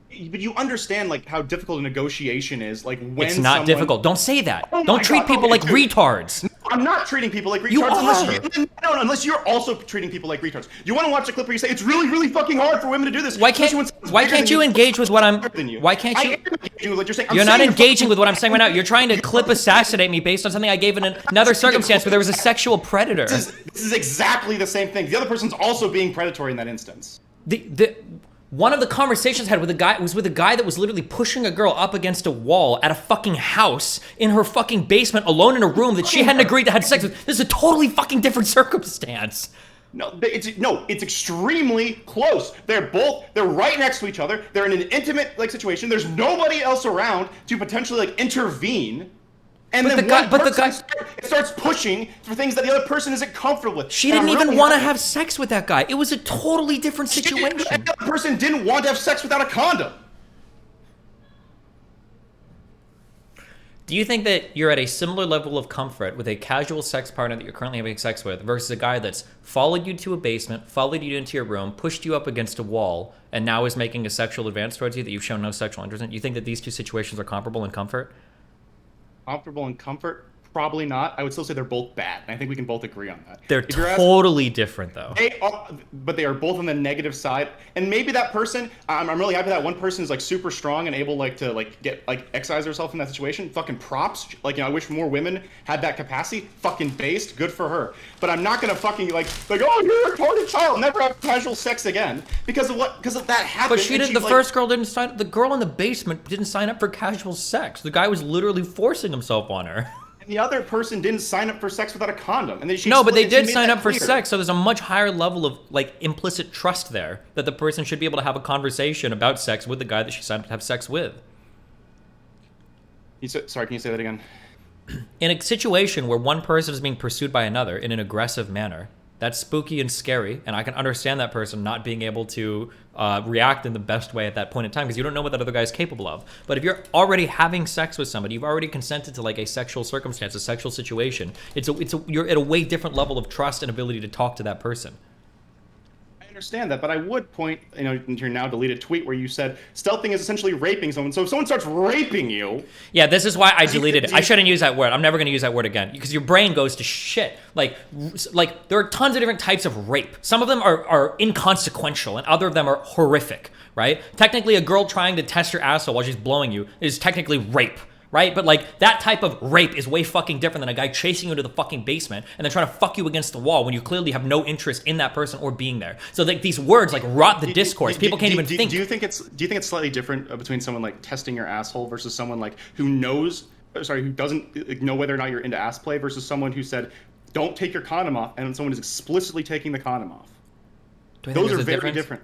Speaker 18: But you understand like how difficult a negotiation is. Like when
Speaker 4: it's not difficult. Don't say that.
Speaker 18: Oh
Speaker 4: Don't treat people like retards.
Speaker 18: No, I'm not treating people like retards.
Speaker 4: You are.
Speaker 18: Unless you're also treating people like retards. You want to watch a clip where you say it's really, really fucking hard for women to do this.
Speaker 4: Why can't you engage with what I'm? Why can't you?
Speaker 18: I am engaging with what you're saying.
Speaker 4: You're not engaging with what I'm saying right now. You're trying to clip assassinate me based on something I gave in another circumstance where there was a sexual predator.
Speaker 18: This is exactly the same thing. The other person's also being predatory in that instance.
Speaker 4: One of the conversations I had with a guy was with a guy that was literally pushing a girl up against a wall at a fucking house in her fucking basement alone in a room that she hadn't agreed to have sex with. This is a totally fucking different circumstance.
Speaker 18: No, it's extremely close. They're right next to each other. They're in an intimate like situation. There's nobody else around to potentially like intervene. And then the guy starts pushing for things that the other person isn't comfortable with.
Speaker 4: She didn't even want to have sex with that guy. It was a totally different situation.
Speaker 18: And the other person didn't want to have sex without a condom.
Speaker 4: Do you think that you're at a similar level of comfort with a casual sex partner that you're currently having sex with versus a guy that's followed you to a basement, followed you into your room, pushed you up against a wall, and now is making a sexual advance towards you that you've shown no sexual interest in? You think that these two situations are comparable in comfort?
Speaker 18: Comfortable in comfort? Probably not. I would still say they're both bad, and I think we can both agree on that.
Speaker 4: They're totally different, though.
Speaker 18: But they are both on the negative side, and maybe that person, I'm really happy that one person is like super strong and able like to like get like exercise herself in that situation. Fucking props. Like, I wish more women had that capacity. Fucking based. Good for her. But I'm not gonna fucking like oh, you're a retarded child. Never have casual sex again because of what? Because of that happened.
Speaker 4: But she didn't. The first girl didn't sign. The girl in the basement didn't sign up for casual sex. The guy was literally forcing himself on her.
Speaker 18: The other person didn't sign up for sex without a condom, and
Speaker 4: no, but they did sign up for sex. So there's a much higher level of like implicit trust there that the person should be able to have a conversation about sex with the guy that she signed up to have sex with.
Speaker 18: Sorry, can you say that again?
Speaker 4: In a situation where one person is being pursued by another in an aggressive manner, that's spooky and scary, and I can understand that person not being able to react in the best way at that point in time because you don't know what that other guy is capable of. But if you're already having sex with somebody, you've already consented to like a sexual circumstance, a sexual situation. You're at a way different level of trust and ability to talk to that person.
Speaker 18: I understand that, but I would point, into your now deleted tweet where you said stealthing is essentially raping someone. So if someone starts raping you,
Speaker 4: yeah, this is why I deleted it. I shouldn't use that word. I'm never going to use that word again because your brain goes to shit. Like there are tons of different types of rape. Some of them are inconsequential, and other of them are horrific. Right? Technically, a girl trying to test your asshole while she's blowing you is technically rape. Right? But like that type of rape is way fucking different than a guy chasing you into the fucking basement and then trying to fuck you against the wall when you clearly have no interest in that person or being there. So like these words like rot the discourse. People can't even think.
Speaker 18: Do you think it's slightly different between someone like testing your asshole versus someone like who doesn't know whether or not you're into ass play versus someone who said don't take your condom off, and when someone is explicitly taking the condom off.
Speaker 4: Do I think
Speaker 18: Those
Speaker 4: there's
Speaker 18: are
Speaker 4: a
Speaker 18: very
Speaker 4: difference?
Speaker 18: different.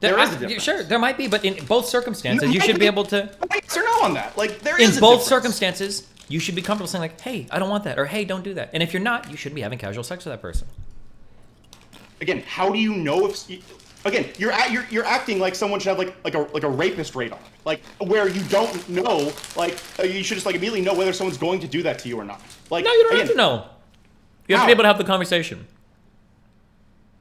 Speaker 4: There
Speaker 18: There is a
Speaker 4: I-
Speaker 18: difference.
Speaker 4: Sure, there might be, but in both circumstances, you should be able to.
Speaker 18: Yes or no on that? Like there
Speaker 4: In
Speaker 18: is a
Speaker 4: both
Speaker 18: difference.
Speaker 4: circumstances, you should be comfortable saying like, "Hey, I don't want that," or "Hey, don't do that." And if you're not, you shouldn't be having casual sex with that person.
Speaker 18: Again, how do you know if? Again, you're acting like someone should have like a rapist radar, like where you don't know, like you should just like immediately know whether someone's going to do that to you or not. Like
Speaker 4: No, you don't
Speaker 18: again,
Speaker 4: have to know. You have to
Speaker 18: How?
Speaker 4: be able to have the conversation.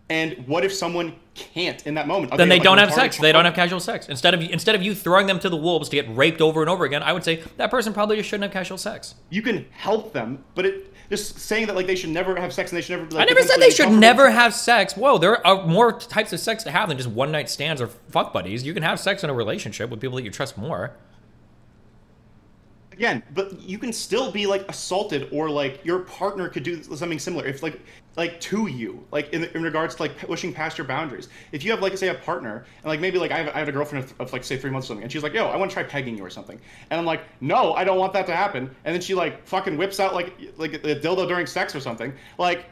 Speaker 18: And what if someone can't in that moment? Are
Speaker 4: Then they
Speaker 18: like,
Speaker 4: don't have
Speaker 18: retarded
Speaker 4: sex. They don't have
Speaker 18: child?
Speaker 4: casual sex. Instead of you throwing them to the wolves to get raped over and over again, I would say that person probably just shouldn't have casual sex.
Speaker 18: You can help them, but just saying that like they should never have sex and they should never. Like,
Speaker 4: I never said
Speaker 18: potentially
Speaker 4: they
Speaker 18: be
Speaker 4: should
Speaker 18: comfortable-
Speaker 4: never have sex. Whoa, there are more types of sex to have than just one night stands or fuck buddies. You can have sex in a relationship with people that you trust more.
Speaker 18: Again, but you can still be like assaulted, or like your partner could do something similar. If like to you, like in regards to like pushing past your boundaries. If you have like say a partner, and like maybe like I have a girlfriend of like say 3 months or something, and she's like, yo, I want to try pegging you or something, and I'm like, no, I don't want that to happen, and then she like fucking whips out like a dildo during sex or something, like.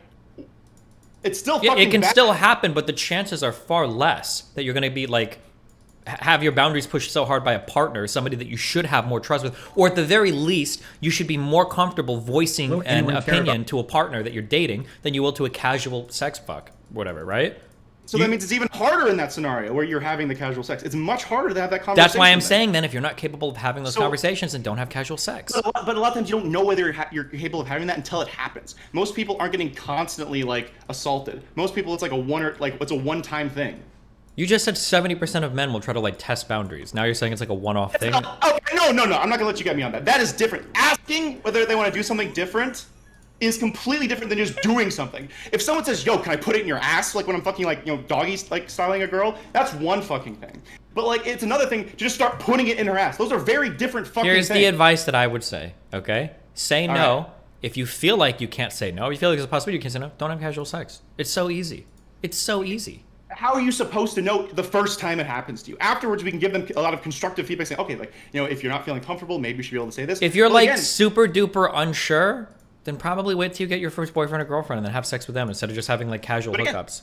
Speaker 18: It's still
Speaker 4: Yeah,
Speaker 18: fucking
Speaker 4: it can
Speaker 18: bad.
Speaker 4: still happen, but the chances are far less that you're going to be like have your boundaries pushed so hard by a partner, somebody that you should have more trust with, or at the very least, you should be more comfortable voicing
Speaker 11: Will
Speaker 4: an
Speaker 11: anyone care
Speaker 4: opinion
Speaker 11: about-
Speaker 4: to a partner that you're dating than you will to a casual sex fuck, whatever, right?
Speaker 18: So that means it's even harder in that scenario where you're having the casual sex. It's much harder to have that conversation.
Speaker 4: That's why I'm
Speaker 18: then.
Speaker 4: saying then if you're not capable of having those
Speaker 18: So-
Speaker 4: conversations, then don't have casual sex.
Speaker 18: But a lot of times you don't know whether you're capable of having that until it happens. Most people aren't getting constantly like assaulted. Most people it's like it's a one-time thing.
Speaker 4: You just said 70% of men will try to like test boundaries. Now you're saying it's like a one-off thing.
Speaker 18: Okay, no. I'm not gonna let you get me on that. That is different. Asking whether they want to do something different is completely different than just doing something. If someone says, "Yo, can I put it in your ass?" Like when I'm fucking like doggy like styling a girl, that's one fucking thing. But like it's another thing to just start putting it in her ass. Those are very different fucking
Speaker 4: Here's
Speaker 18: things.
Speaker 4: the advice that I would say, okay? Say
Speaker 18: All
Speaker 4: no.
Speaker 18: right.
Speaker 4: If you feel like you can't say no, if you feel like there's a possibility you can't say no, don't have casual sex. It's so easy. It's so easy.
Speaker 18: How are you supposed to know the first time it happens to you? Afterwards, we can give them a lot of constructive feedback, saying, "Okay, like if you're not feeling comfortable, maybe you should be able to say this."
Speaker 4: If you're
Speaker 18: But
Speaker 4: like
Speaker 18: again,
Speaker 4: super duper unsure, then probably wait till you get your first boyfriend or girlfriend and then have sex with them instead of just having like casual
Speaker 18: But again,
Speaker 4: hookups.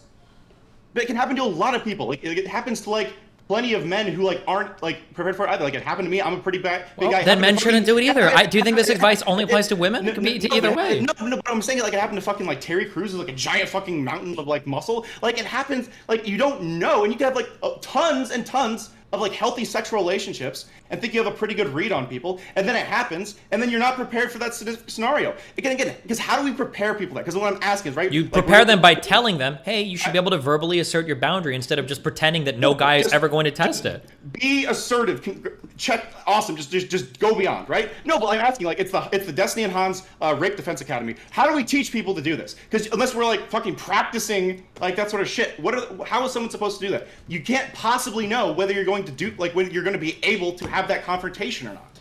Speaker 18: But it can happen to a lot of people. Like it happens to like plenty of men who like aren't like prepared for it either. Like it happened to me. I'm a pretty big
Speaker 4: Well,
Speaker 18: guy.
Speaker 4: then
Speaker 18: Happened
Speaker 4: men
Speaker 18: to
Speaker 4: shouldn't
Speaker 18: fucking-
Speaker 4: do it either. Do you think this advice only applies to women? It can be to either way.
Speaker 18: No, but I'm saying like it happened to fucking like Terry Crews, who's like a giant fucking mountain of like muscle. Like it happens. Like you don't know, and you can have like tons and tons of like healthy sexual relationships and think you have a pretty good read on people, and then it happens, and then you're not prepared for that scenario. Again, because how do we prepare people that? Because what I'm asking is, right?
Speaker 4: You
Speaker 18: like,
Speaker 4: prepare them by telling them, hey, you should be able to verbally assert your boundary instead of just pretending that no guy is ever going to test it.
Speaker 18: Be assertive. Check. Awesome. Just go beyond. Right? No, but I'm asking. Like, it's the Destiny and Hans Rape Defense Academy. How do we teach people to do this? Because unless we're like fucking practicing like that sort of shit, how is someone supposed to do that? You can't possibly know whether you're going to do when you're going to be able to have that confrontation or not.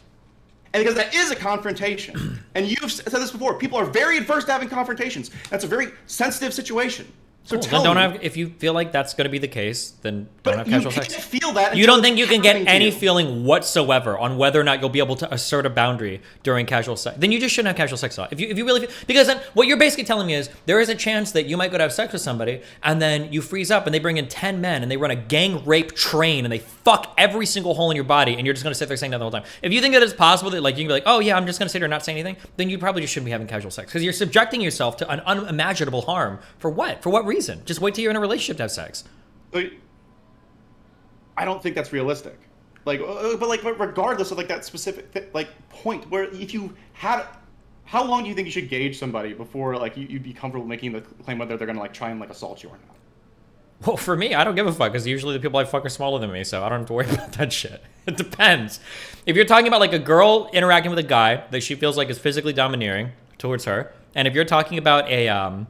Speaker 18: And because that is a confrontation, and you've said this before, people are very adverse to having confrontations. That's a very sensitive situation. So
Speaker 4: Cool.
Speaker 18: tell
Speaker 4: Then don't
Speaker 18: me.
Speaker 4: have. If you feel like that's going to be the case, then don't have
Speaker 18: you
Speaker 4: casual
Speaker 18: can't
Speaker 4: sex.
Speaker 18: feel that
Speaker 4: You
Speaker 18: until
Speaker 4: don't think
Speaker 18: it's
Speaker 4: you can get
Speaker 18: happening to
Speaker 4: any
Speaker 18: you.
Speaker 4: feeling whatsoever on whether or not you'll be able to assert a boundary during casual sex? Then you just shouldn't have casual sex at all. If you really feel, because then what you're basically telling me is there is a chance that you might go to have sex with somebody and then you freeze up and they bring in 10 men and they run a gang rape train and they fuck every single hole in your body and you're just going to sit there saying that the whole time. If you think that it's possible that like you can be like, oh yeah, I'm just going to sit here and not say anything, then you probably just shouldn't be having casual sex because you're subjecting yourself to an unimaginable harm. For what? For what reason? Just wait till you're in a relationship to have sex.
Speaker 18: I don't think that's realistic. But regardless of like that specific like point, where if you had, how long do you think you should gauge somebody before like you'd be comfortable making the claim whether they're gonna like try and like assault you or not?
Speaker 4: Well, for me, I don't give a fuck because usually the people I fuck are smaller than me, so I don't have to worry about that shit. It depends. If you're talking about like a girl interacting with a guy that she feels like is physically domineering towards her, and if you're talking about a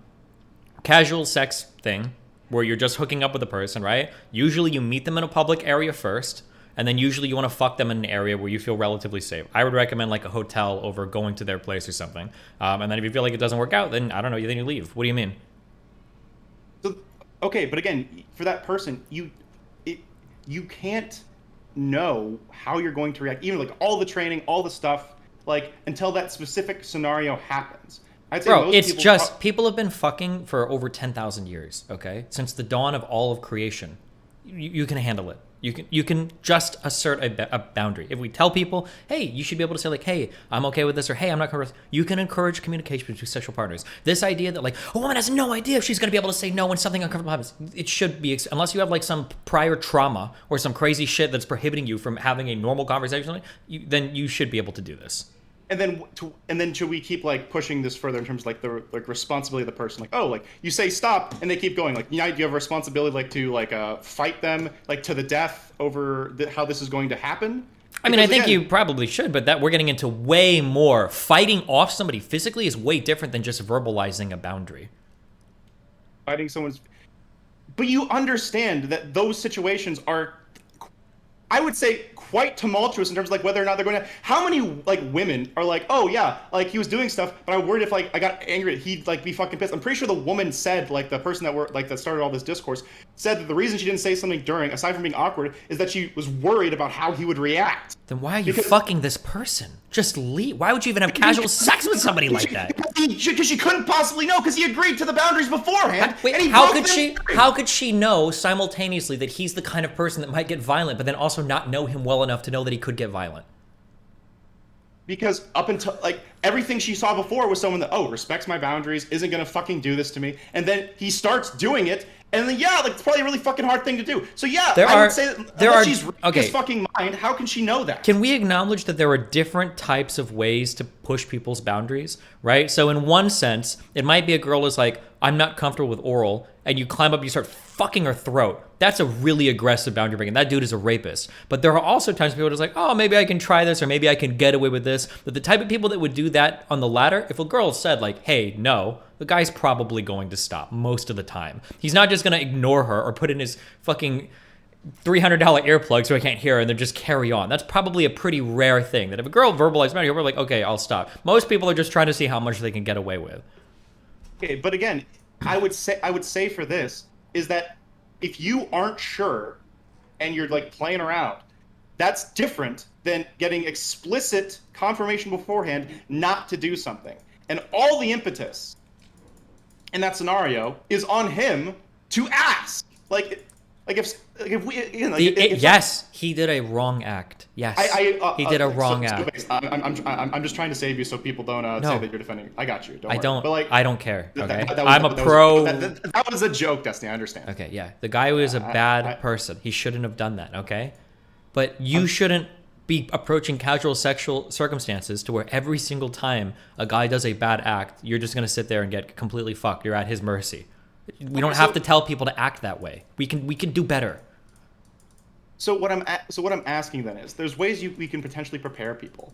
Speaker 4: casual sex thing where you're just hooking up with a person, right? Usually you meet them in a public area first, and then usually you want to fuck them in an area where you feel relatively safe. I would recommend like a hotel over going to their place or something. And then if you feel like it doesn't work out, then I don't know, then you leave. What do you mean?
Speaker 18: Okay, but again, for that person, you can't know how you're going to react, even like all the training, all the stuff, like until that specific scenario happens. I'd say
Speaker 4: Bro,
Speaker 18: most
Speaker 4: it's
Speaker 18: people
Speaker 4: just people have been fucking for over 10,000 years. Okay, since the dawn of all of creation, you can handle it. You can just assert a boundary. If we tell people, hey, you should be able to say like, hey, I'm okay with this, or hey, I'm not comfortable. You can encourage communication between sexual partners. This idea that like a woman has no idea if she's gonna be able to say no when something uncomfortable happens, it should be unless you have like some prior trauma or some crazy shit that's prohibiting you from having a normal conversation. Then you should be able to do this.
Speaker 18: And then should we keep like pushing this further in terms of like the like responsibility of the person? Like, oh, like you say stop and they keep going. Like, you have a responsibility like to like fight them like to the death over how this is going to happen?
Speaker 4: I mean, I think you probably should, but that we're getting into way more. Fighting off somebody physically is way different than just verbalizing a boundary.
Speaker 18: Fighting someone's... But you understand that those situations are, I would say, quite tumultuous in terms of like whether or not they're going to... How many like women are like, oh yeah, like he was doing stuff, but I'm worried if like I got angry, he'd like be fucking pissed. I'm pretty sure the woman said, like the person that started all this discourse, said that the reason she didn't say something during, aside from being awkward, is that she was worried about how he would react.
Speaker 4: Then why are you fucking this person? Just leave. Why would you even have casual sex with somebody like that?
Speaker 18: Because she couldn't possibly know, because he agreed to the boundaries beforehand.
Speaker 4: Wait, how could she know simultaneously that he's the kind of person that might get violent, but then also not know him well enough to know that he could get violent?
Speaker 18: Because up until like everything she saw before was someone that respects my boundaries, isn't gonna fucking do this to me, and then he starts doing it, and then like it's probably a really fucking hard thing to do. So I would say that she's his fucking mind. How can she know that?
Speaker 4: Can we acknowledge that there are different types of ways to push people's boundaries, right? So in one sense, it might be a girl is like, I'm not comfortable with oral, and you climb up, you start fucking her throat. That's a really aggressive boundary breaking. That dude is a rapist. But there are also times people are just like, oh, maybe I can try this, or maybe I can get away with this. But the type of people that would do that on the latter, if a girl said like, hey, no, the guy's probably going to stop most of the time. He's not just going to ignore her or put in his fucking $300 earplug so I can't hear her and then just carry on. That's probably a pretty rare thing. That if a girl verbalizes boundary, we're like, okay, I'll stop. Most people are just trying to see how much they can get away with.
Speaker 18: Okay, but again, I would say for this is that if you aren't sure and you're like playing around, that's different than getting explicit confirmation beforehand not to do something. And all the impetus in that scenario is on him to ask.
Speaker 4: Yes, he did a wrong act. Yes, he did a wrong act.
Speaker 18: I'm just trying to save you so people don't say that you're defending. I got you.
Speaker 4: I don't care. Okay,
Speaker 18: I'm
Speaker 4: a pro.
Speaker 18: That was a joke, Destiny. I understand.
Speaker 4: Okay, yeah, the guy was a bad person. He shouldn't have done that. Okay, but you shouldn't be approaching casual sexual circumstances to where every single time a guy does a bad act, you're just gonna sit there and get completely fucked. You're at his mercy. We don't have to tell people to act that way. We can do better.
Speaker 18: So what I'm asking then is, there's ways we can potentially prepare people,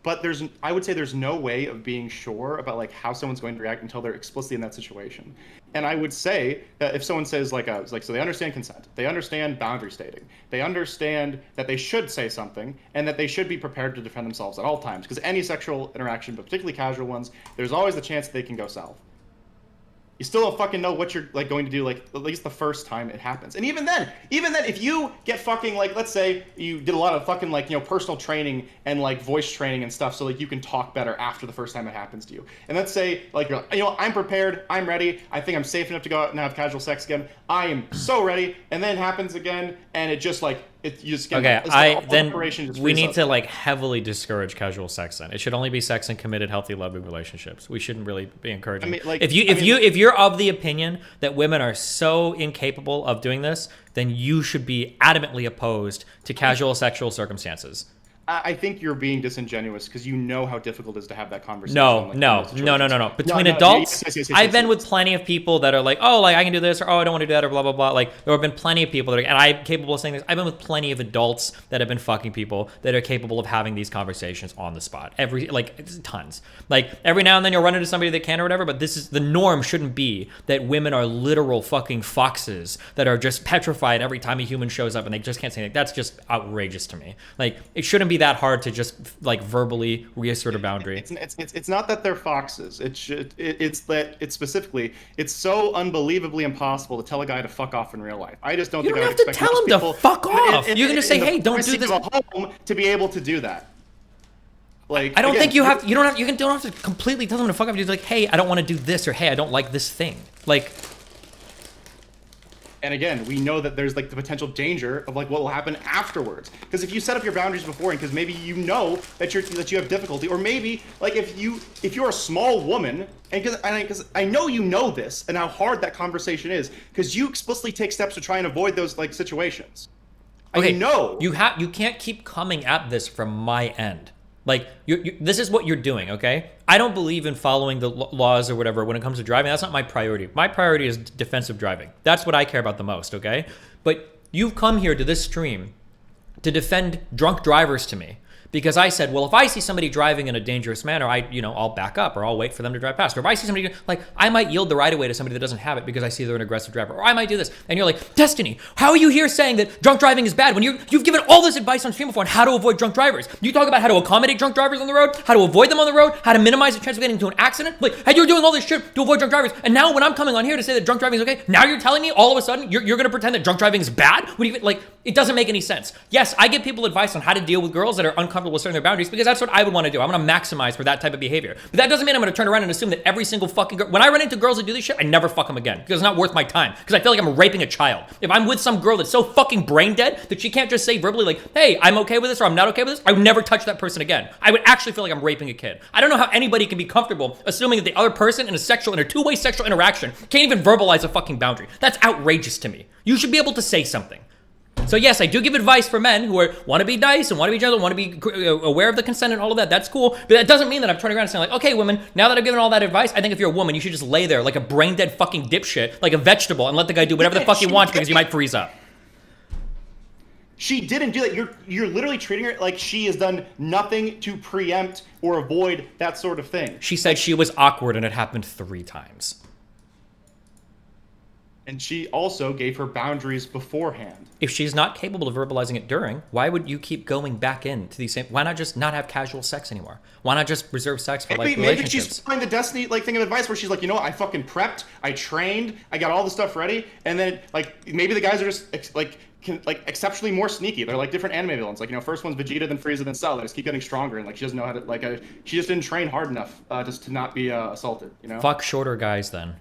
Speaker 18: but I would say there's no way of being sure about like how someone's going to react until they're explicitly in that situation. And I would say that if someone says so they understand consent, they understand boundary stating, they understand that they should say something, and that they should be prepared to defend themselves at all times, because any sexual interaction, but particularly casual ones, there's always the chance that they can go south. You still don't fucking know what you're like going to do, like at least the first time it happens. And even then, if you get fucking like, let's say you did a lot of fucking like, personal training and like voice training and stuff, so like you can talk better after the first time it happens to you. And let's say like you're like, I'm prepared, I'm ready, I think I'm safe enough to go out and have casual sex again. I am so ready, and then it happens again, and it just like you just get
Speaker 4: we need to like heavily discourage casual sex. Then it should only be sex in committed, healthy, loving relationships. We shouldn't really be encouraging. If you're of the opinion that women are so incapable of doing this, then you should be adamantly opposed to casual sexual circumstances.
Speaker 18: I think you're being disingenuous because you know how difficult it is to have that conversation.
Speaker 4: No. Between adults, I've been with plenty of people that are like, oh, like I can do this, or oh, I don't want to do that, or blah, blah, blah. Like there have been plenty of people that are, and I'm capable of saying this. I've been with plenty of adults that have been fucking people that are capable of having these conversations on the spot. Tons. Like every now and then you'll run into somebody that can or whatever, but this is the norm. Shouldn't be that women are literal fucking foxes that are just petrified every time a human shows up and they just can't say anything. That's just outrageous to me. Like it shouldn't be that hard to just like verbally reassert a boundary.
Speaker 18: It's not that they're foxes. It's that it's specifically it's so unbelievably impossible to tell a guy to fuck off in real life. I just don't think I would expect
Speaker 4: tell him to fuck off. You're gonna say, hey, don't do this.
Speaker 18: Home to be able to do that. Like,
Speaker 4: I don't
Speaker 18: again,
Speaker 4: think you have. You don't have to completely tell them to fuck up. You're like, hey, I don't want to do this, or hey, I don't like this thing. Like.
Speaker 18: And again, we know that there's like the potential danger of like what will happen afterwards. Because if you set up your boundaries before, and because maybe you know that you have difficulty, or maybe like if you're a small woman, and because I know you know this and how hard that conversation is, because you explicitly take steps to try and avoid those like situations.
Speaker 4: Okay,
Speaker 18: I know
Speaker 4: you can't keep coming at this from my end. Like, this is what you're doing, okay? I don't believe in following the laws or whatever when it comes to driving. That's not my priority. My priority is defensive driving. That's what I care about the most, okay? But you've come here to this stream to defend drunk drivers to me. Because I said, well, if I see somebody driving in a dangerous manner, I'll back up, or I'll wait for them to drive past. Or if I see somebody, like, I might yield the right of way to somebody that doesn't have it because I see they're an aggressive driver. Or I might do this. And you're like, Destiny, how are you here saying that drunk driving is bad when you've given all this advice on stream before on how to avoid drunk drivers? You talk about how to accommodate drunk drivers on the road, how to avoid them on the road, how to minimize the chance of getting into an accident. Like, hey, you're doing all this shit to avoid drunk drivers. And now when I'm coming on here to say that drunk driving is okay, now you're telling me all of a sudden you're going to pretend that drunk driving is bad? It doesn't make any sense. Yes, I give people advice on how to deal with girls that are uncomfortable with certain their boundaries because that's what I would want to do. I'm going to maximize for that type of behavior. But that doesn't mean I'm going to turn around and assume that every single fucking girl, when I run into girls that do this shit, I never fuck them again because it's not worth my time. Because I feel like I'm raping a child. If I'm with some girl that's so fucking brain dead that she can't just say verbally like, hey, I'm okay with this or I'm not okay with this, I would never touch that person again. I would actually feel like I'm raping a kid. I don't know how anybody can be comfortable assuming that the other person in a two-way sexual interaction can't even verbalize a fucking boundary. That's outrageous to me. You should be able to say something. So yes, I do give advice for men who want to be nice and want to be gentle, want to be aware of the consent and all of that. That's cool. But that doesn't mean that I'm turning around and saying like, okay, women, now that I've given all that advice, I think if you're a woman, you should just lay there like a brain dead fucking dipshit, like a vegetable, and let the guy do whatever the fuck he wants because you might freeze up.
Speaker 18: She didn't do that. You're literally treating her like she has done nothing to preempt or avoid that sort of thing.
Speaker 4: She said she was awkward and it happened 3 times.
Speaker 18: And she also gave her boundaries beforehand.
Speaker 4: If she's not capable of verbalizing it during, why would you keep going back into these same? Why not just not have casual sex anymore? Why not just reserve sex for like relationships?
Speaker 18: Maybe she's following the Destiny like thing of advice where she's like, you know what, I fucking prepped, I trained, I got all the stuff ready, and then like maybe the guys are just exceptionally more sneaky. They're like different anime villains. Like, you know, first one's Vegeta, then Frieza, then Cell. They just keep getting stronger, and like she doesn't know how to she just didn't train hard enough just to not be assaulted. You know.
Speaker 4: Fuck shorter guys then.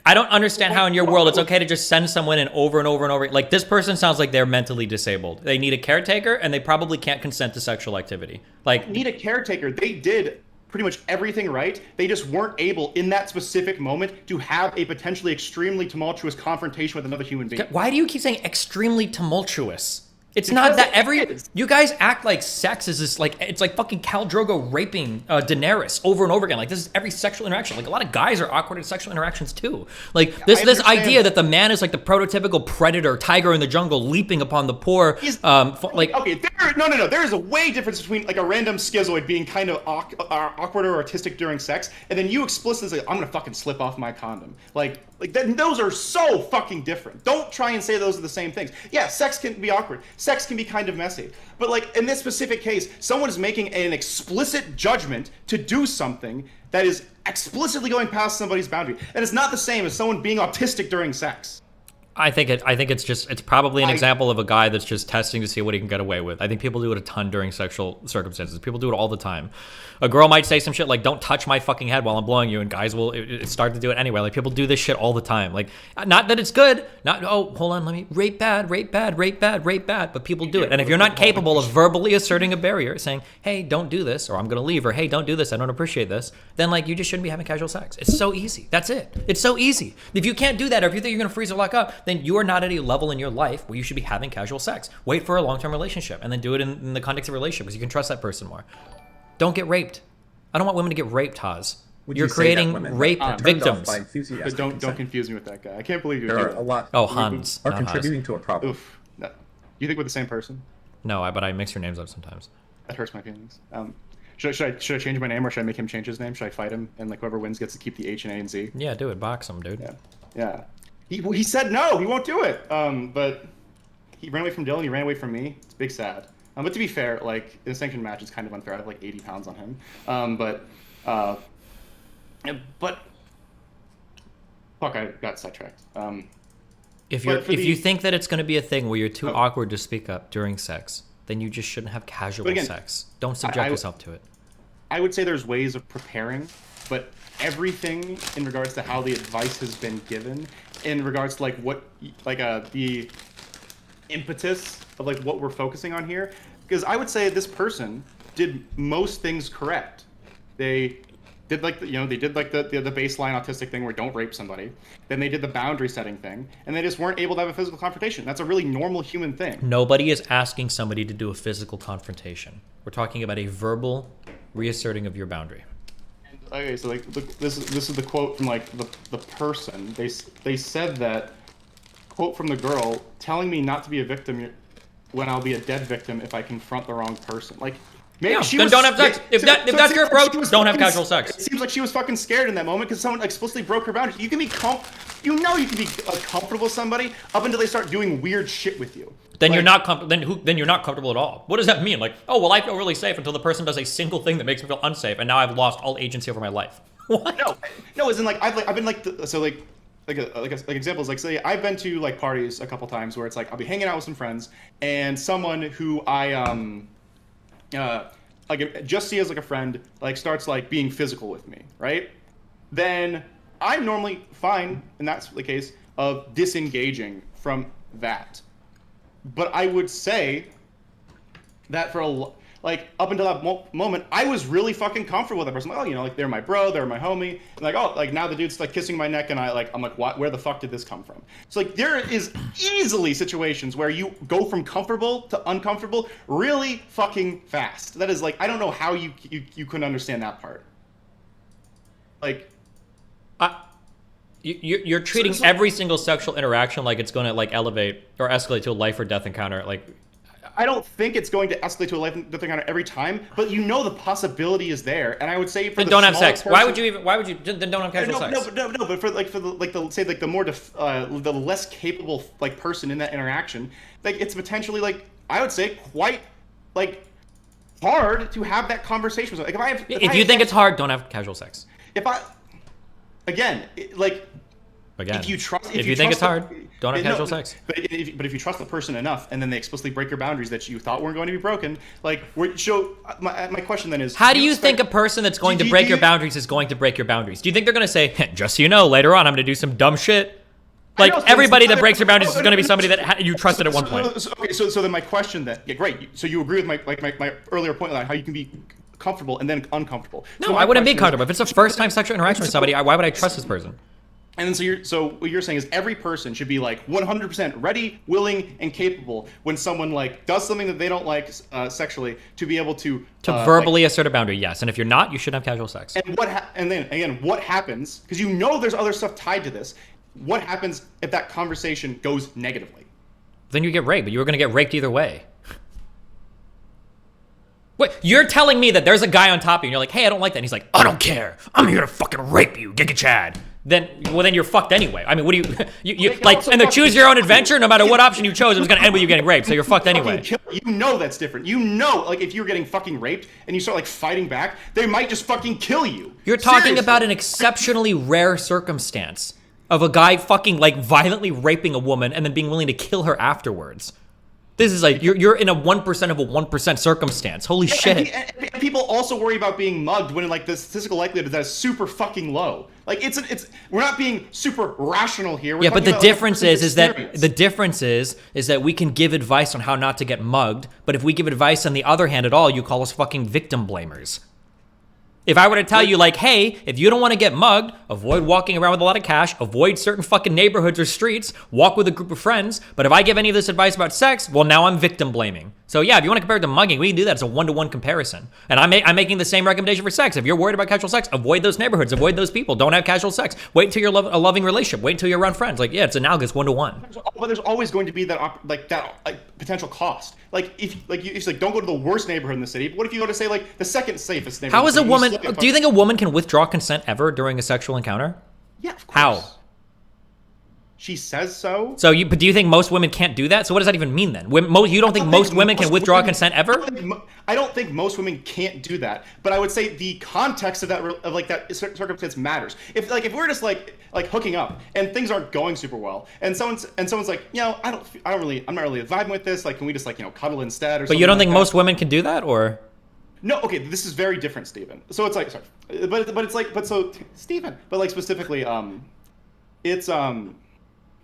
Speaker 4: I don't understand how in your world it's okay to just send someone in over and over and over. Like, this person sounds like they're mentally disabled. They need a caretaker, and they probably can't consent to sexual activity. Like,
Speaker 18: need a caretaker. They did pretty much everything right. They just weren't able, in that specific moment, to have a potentially extremely tumultuous confrontation with another human being.
Speaker 4: Why do you keep saying extremely tumultuous? It's not that you guys act like sex is this like, it's like fucking Khal Drogo raping Daenerys over and over again. Like, this is every sexual interaction. Like, a lot of guys are awkward in sexual interactions too. Like, this idea that the man is like the prototypical predator, tiger in the jungle, leaping upon the poor,
Speaker 18: okay, no. There is a way difference between like a random schizoid being kind of awkward or artistic during sex, and then you explicitly say, I'm gonna fucking slip off my condom. Like those are so fucking different. Don't try and say those are the same things. Yeah, sex can be awkward. Sex can be kind of messy. But like in this specific case, someone is making an explicit judgment to do something that is explicitly going past somebody's boundary. And it's not the same as someone being autistic during sex.
Speaker 4: I think it's probably an example of a guy that's just testing to see what he can get away with. I think people do it a ton during sexual circumstances. People do it all the time. A girl might say some shit like, don't touch my fucking head while I'm blowing you, and guys will start to do it anyway. Like, people do this shit all the time. Like, not that it's good. Not, oh, hold on, let me, rape bad, but people do it. And if you're not capable of verbally asserting a barrier, saying, hey, don't do this, or I'm gonna leave, or hey, don't do this, I don't appreciate this, then like, you just shouldn't be having casual sex. It's so easy. That's it. It's so easy. If you can't do that, or if you think you're gonna freeze or lock up, then you are not at a level in your life where you should be having casual sex. Wait for a long-term relationship, and then do it in the context of a relationship, because you can trust that person more. Don't get raped. I don't want women to get raped, Haz. You're creating rape victims.
Speaker 18: But don't confuse me with that guy. I can't believe
Speaker 7: there are a lot.
Speaker 4: Oh, Hans
Speaker 7: are contributing to a problem.
Speaker 18: Oof. No. You think we're the same person?
Speaker 4: No, but I mix your names up sometimes.
Speaker 18: That hurts my feelings. Should I change my name, or should I make him change his name? Should I fight him, and like whoever wins gets to keep the H and A and Z?
Speaker 4: Yeah, do it. Box him, dude.
Speaker 18: Yeah. He said no. He won't do it. But he ran away from Dylan. He ran away from me. It's big sad. But to be fair, like, in a sanctioned match, it's kind of unfair. I have like 80 pounds on him. But fuck, I got sidetracked.
Speaker 4: If you think that it's going to be a thing where you're too awkward to speak up during sex, then you just shouldn't have casual
Speaker 18: But again,
Speaker 4: sex. Don't subject yourself to it.
Speaker 18: I would say there's ways of preparing, but everything in regards to how the advice has been given, in regards to like what, like the impetus of like what we're focusing on here, because I would say this person did most things correct. They did like they did like the baseline autistic thing where don't rape somebody. Then they did the boundary setting thing, and they just weren't able to have a physical confrontation. That's a really normal human thing.
Speaker 4: Nobody is asking somebody to do a physical confrontation. We're talking about a verbal reasserting of your boundary.
Speaker 18: Okay, so like this is the quote from like the person. They said that, quote from the girl, telling me not to be a victim when I'll be a dead victim if I confront the wrong person. Like maybe
Speaker 4: Yeah,
Speaker 18: she
Speaker 4: then
Speaker 18: was,
Speaker 4: don't have sex. If that's your approach, don't have casual sex.
Speaker 18: It seems like she was fucking scared in that moment because someone explicitly broke her boundaries. You can be you can be comfortable with somebody up until they start doing weird shit with you.
Speaker 4: Then you're not then you're not comfortable at all. What does that mean? Like, oh well, I feel really safe until the person does a single thing that makes me feel unsafe, and now I've lost all agency over my life. What?
Speaker 18: No, as in like I've been like examples, like say I've been to like parties a couple times where it's like I'll be hanging out with some friends and someone who I like just see as like a friend like starts like being physical with me, right? Then I'm normally fine, and that's the case of disengaging from that. But I would say that for like up until that moment, I was really fucking comfortable with that person. Like, oh, you know, like they're my bro, they're my homie. And like, oh, like now the dude's like kissing my neck, and I'm like, what? Where the fuck did this come from? So like, there is easily situations where you go from comfortable to uncomfortable really fucking fast. That is like, I don't know how you couldn't understand that part. Like,
Speaker 4: you're treating every single sexual interaction like it's going to like elevate or escalate to a life or death encounter. Like,
Speaker 18: I don't think it's going to escalate to a life and death encounter every time, but you know the possibility is there, and I would say for
Speaker 4: then don't have sex. Why would you then don't have casual sex?
Speaker 18: No, but for the more the less capable like person in that interaction, like it's potentially like I would say quite like hard to have that conversation with. Like
Speaker 4: if you think it's hard, don't have casual sex.
Speaker 18: If you trust,
Speaker 4: if you think it's hard, don't have casual sex.
Speaker 18: But if you trust the person enough, and then they explicitly break your boundaries that you thought weren't going to be broken, like my question then is,
Speaker 4: how do you think a person that's going to break your boundaries is going to break your boundaries? Do you think they're going to say, just so you know, later on I'm going to do some dumb shit? Like everybody that breaks your boundaries is going to be somebody that you trusted at one point.
Speaker 18: Okay, so then my question then, yeah, great. So you agree with my earlier point on how you can be comfortable and then uncomfortable.
Speaker 4: No, I wouldn't be comfortable. If it's a first-time sexual interaction with somebody, why would I trust this person?
Speaker 18: And then so what you're saying is every person should be like 100% ready, willing, and capable when someone like does something that they don't like sexually to be able to
Speaker 4: verbally assert a boundary. Yes, and if you're not, you shouldn't have casual sex.
Speaker 18: And then again, what happens? Because you know there's other stuff tied to this. What happens if that conversation goes negatively?
Speaker 4: Then you get raped, but you were going to get raped either way. Wait, you're telling me that there's a guy on top of you and you're like, hey, I don't like that. And he's like, I don't care. I'm here to fucking rape you, Giga Chad. Then you're fucked anyway. I mean, what do you like, and the choose your own adventure, no matter what option you chose, it was going to end with you getting raped, so you're fucked anyway.
Speaker 18: You know that's different. You know, like, if you're getting fucking raped and you start, like, fighting back, they might just fucking kill you.
Speaker 4: You're talking about an exceptionally rare circumstance of a guy fucking, like, violently raping a woman and then being willing to kill her afterwards. This is like, you're in a 1% of a 1% circumstance. Holy shit.
Speaker 18: And people also worry about being mugged when like the statistical likelihood of that is super fucking low. Like we're not being super rational here. We're
Speaker 4: but the difference is that we can give advice on how not to get mugged, but if we give advice on the other hand at all, you call us fucking victim blamers. If I were to tell you, like, hey, if you don't want to get mugged, avoid walking around with a lot of cash, avoid certain fucking neighborhoods or streets, walk with a group of friends, but if I give any of this advice about sex, well, now I'm victim blaming. So yeah, if you want to compare it to mugging, we can do that. It's a 1-to-1 comparison. And I'm making the same recommendation for sex. If you're worried about casual sex, avoid those neighborhoods, avoid those people, don't have casual sex. Wait until you're a loving relationship, wait until you're around friends. Like, yeah, it's analogous 1-to-1.
Speaker 18: But there's always going to be that potential cost. Like, if don't go to the worst neighborhood in the city, but what if you go to, say, like, the second safest neighborhood?
Speaker 4: How is a woman, do you think a woman can withdraw consent ever during a sexual encounter?
Speaker 18: Yeah, of course.
Speaker 4: How?
Speaker 18: she says so.
Speaker 4: So but do you think most women can't do that? So what does that even mean then? You don't think most women can withdraw consent ever?
Speaker 18: I don't think most women can't do that, but I would say the context of that circumstance matters. If we're just like hooking up and things aren't going super well, and someone's like, I'm not really vibing with this. Like, can we just cuddle instead? Or
Speaker 4: but you don't think most women can do that, or?
Speaker 18: No, okay, this is very different, Steven. So it's like, sorry, Steven, but like specifically,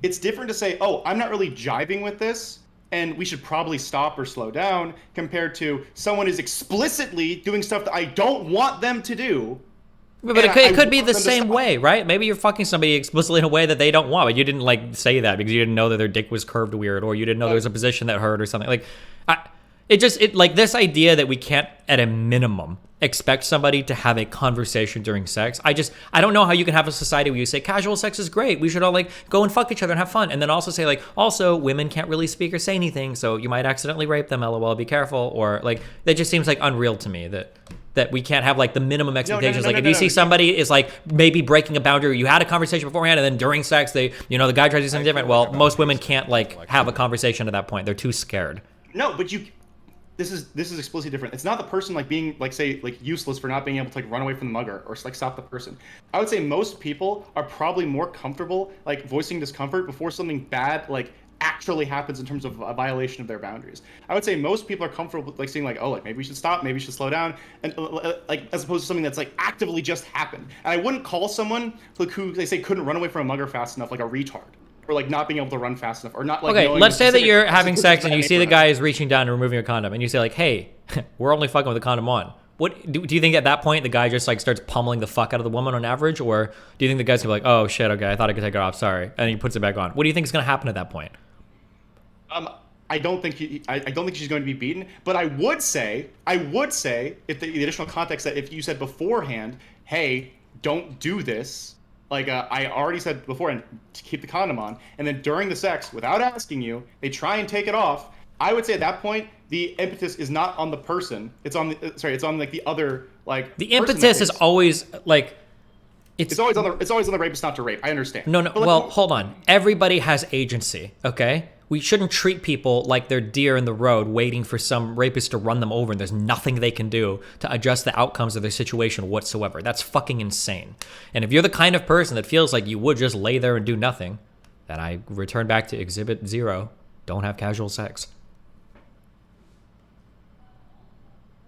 Speaker 18: it's different to say, oh, I'm not really jiving with this, and we should probably stop or slow down, compared to someone is explicitly doing stuff that I don't want them to do.
Speaker 4: But it could be the same way, right? Maybe you're fucking somebody explicitly in a way that they don't want, but you didn't say that because you didn't know that their dick was curved weird, or you didn't know there was a position that hurt or something. Like, this idea that we can't, at a minimum, expect somebody to have a conversation during sex. I don't know how you can have a society where you say casual sex is great. We should all go and fuck each other and have fun. And then also say also women can't really speak or say anything. So you might accidentally rape them. LOL, be careful. Or that just seems unreal to me that we can't have the minimum expectations. If you see somebody is maybe breaking a boundary, or you had a conversation beforehand and then during sex, the guy tries to do something different. Well, most women can't have a conversation at that point. They're too scared.
Speaker 18: No, but this is explicitly different. It's not the person being useless for not being able to run away from the mugger or stop the person. I would say most people are probably more comfortable voicing discomfort before something bad actually happens in terms of a violation of their boundaries. I would say most people are comfortable saying maybe we should stop, maybe we should slow down, and as opposed to something that's actively just happened. And I wouldn't call someone who they say couldn't run away from a mugger fast enough a retard. Or not being able to run fast enough, or not
Speaker 4: okay, let's say that you're having sex and you see the guy is reaching down and removing a condom, and you say hey, we're only fucking with the condom on. What do you think at that point the guy just starts pummeling the fuck out of the woman on average, or do you think the guy's gonna be oh shit, okay, I thought I could take it off, sorry, and he puts it back on? What do you think is gonna happen at that point?
Speaker 18: I don't think she's going to be beaten, but I would say if the additional context that if you said beforehand, hey, don't do this. I already said beforehand to keep the condom on, and then during the sex, without asking you, they try and take it off. I would say at that point, the impetus is not on the person. It's on the other The
Speaker 4: impetus is always
Speaker 18: it's always on the rapist not to rape. I understand.
Speaker 4: No. Well, hold on. Everybody has agency. Okay. We shouldn't treat people like they're deer in the road waiting for some rapist to run them over and there's nothing they can do to adjust the outcomes of their situation whatsoever. That's fucking insane. And if you're the kind of person that feels like you would just lay there and do nothing, then I return back to Exhibit 0. Don't have casual sex.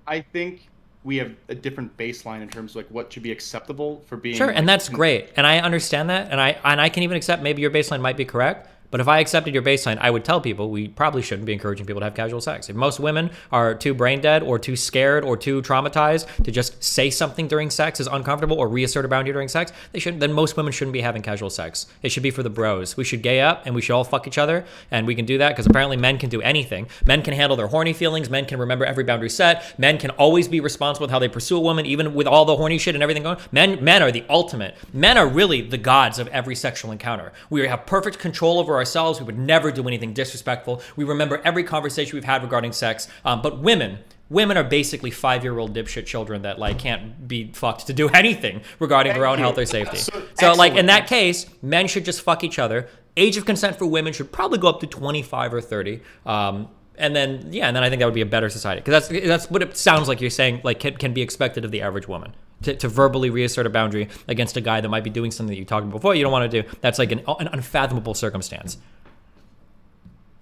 Speaker 18: I think we have a different baseline in terms of what should be acceptable for being...
Speaker 4: Sure, and that's great. And I understand that. And I can even accept maybe your baseline might be correct. But if I accepted your baseline, I would tell people we probably shouldn't be encouraging people to have casual sex. If most women are too brain dead or too scared or too traumatized to just say something during sex is uncomfortable or reassert a boundary during sex, then most women shouldn't be having casual sex. It should be for the bros. We should gay up and we should all fuck each other, and we can do that because apparently men can do anything. Men can handle their horny feelings. Men can remember every boundary set. Men can always be responsible with how they pursue a woman, even with all the horny shit and everything going on. Men are the ultimate. Men are really the gods of every sexual encounter. We have perfect control over ourselves. We would never do anything disrespectful. We remember every conversation we've had regarding sex. But women are basically 5-year-old dipshit children that can't be fucked to do anything regarding their own health or safety. So in that case, men should just fuck each other. Age of consent for women should probably go up to 25 or 30. And then I think that would be a better society, because that's what it sounds like you're saying can be expected of the average woman. To verbally reassert a boundary against a guy that might be doing something that you talked about before you don't want to do. That's an unfathomable circumstance.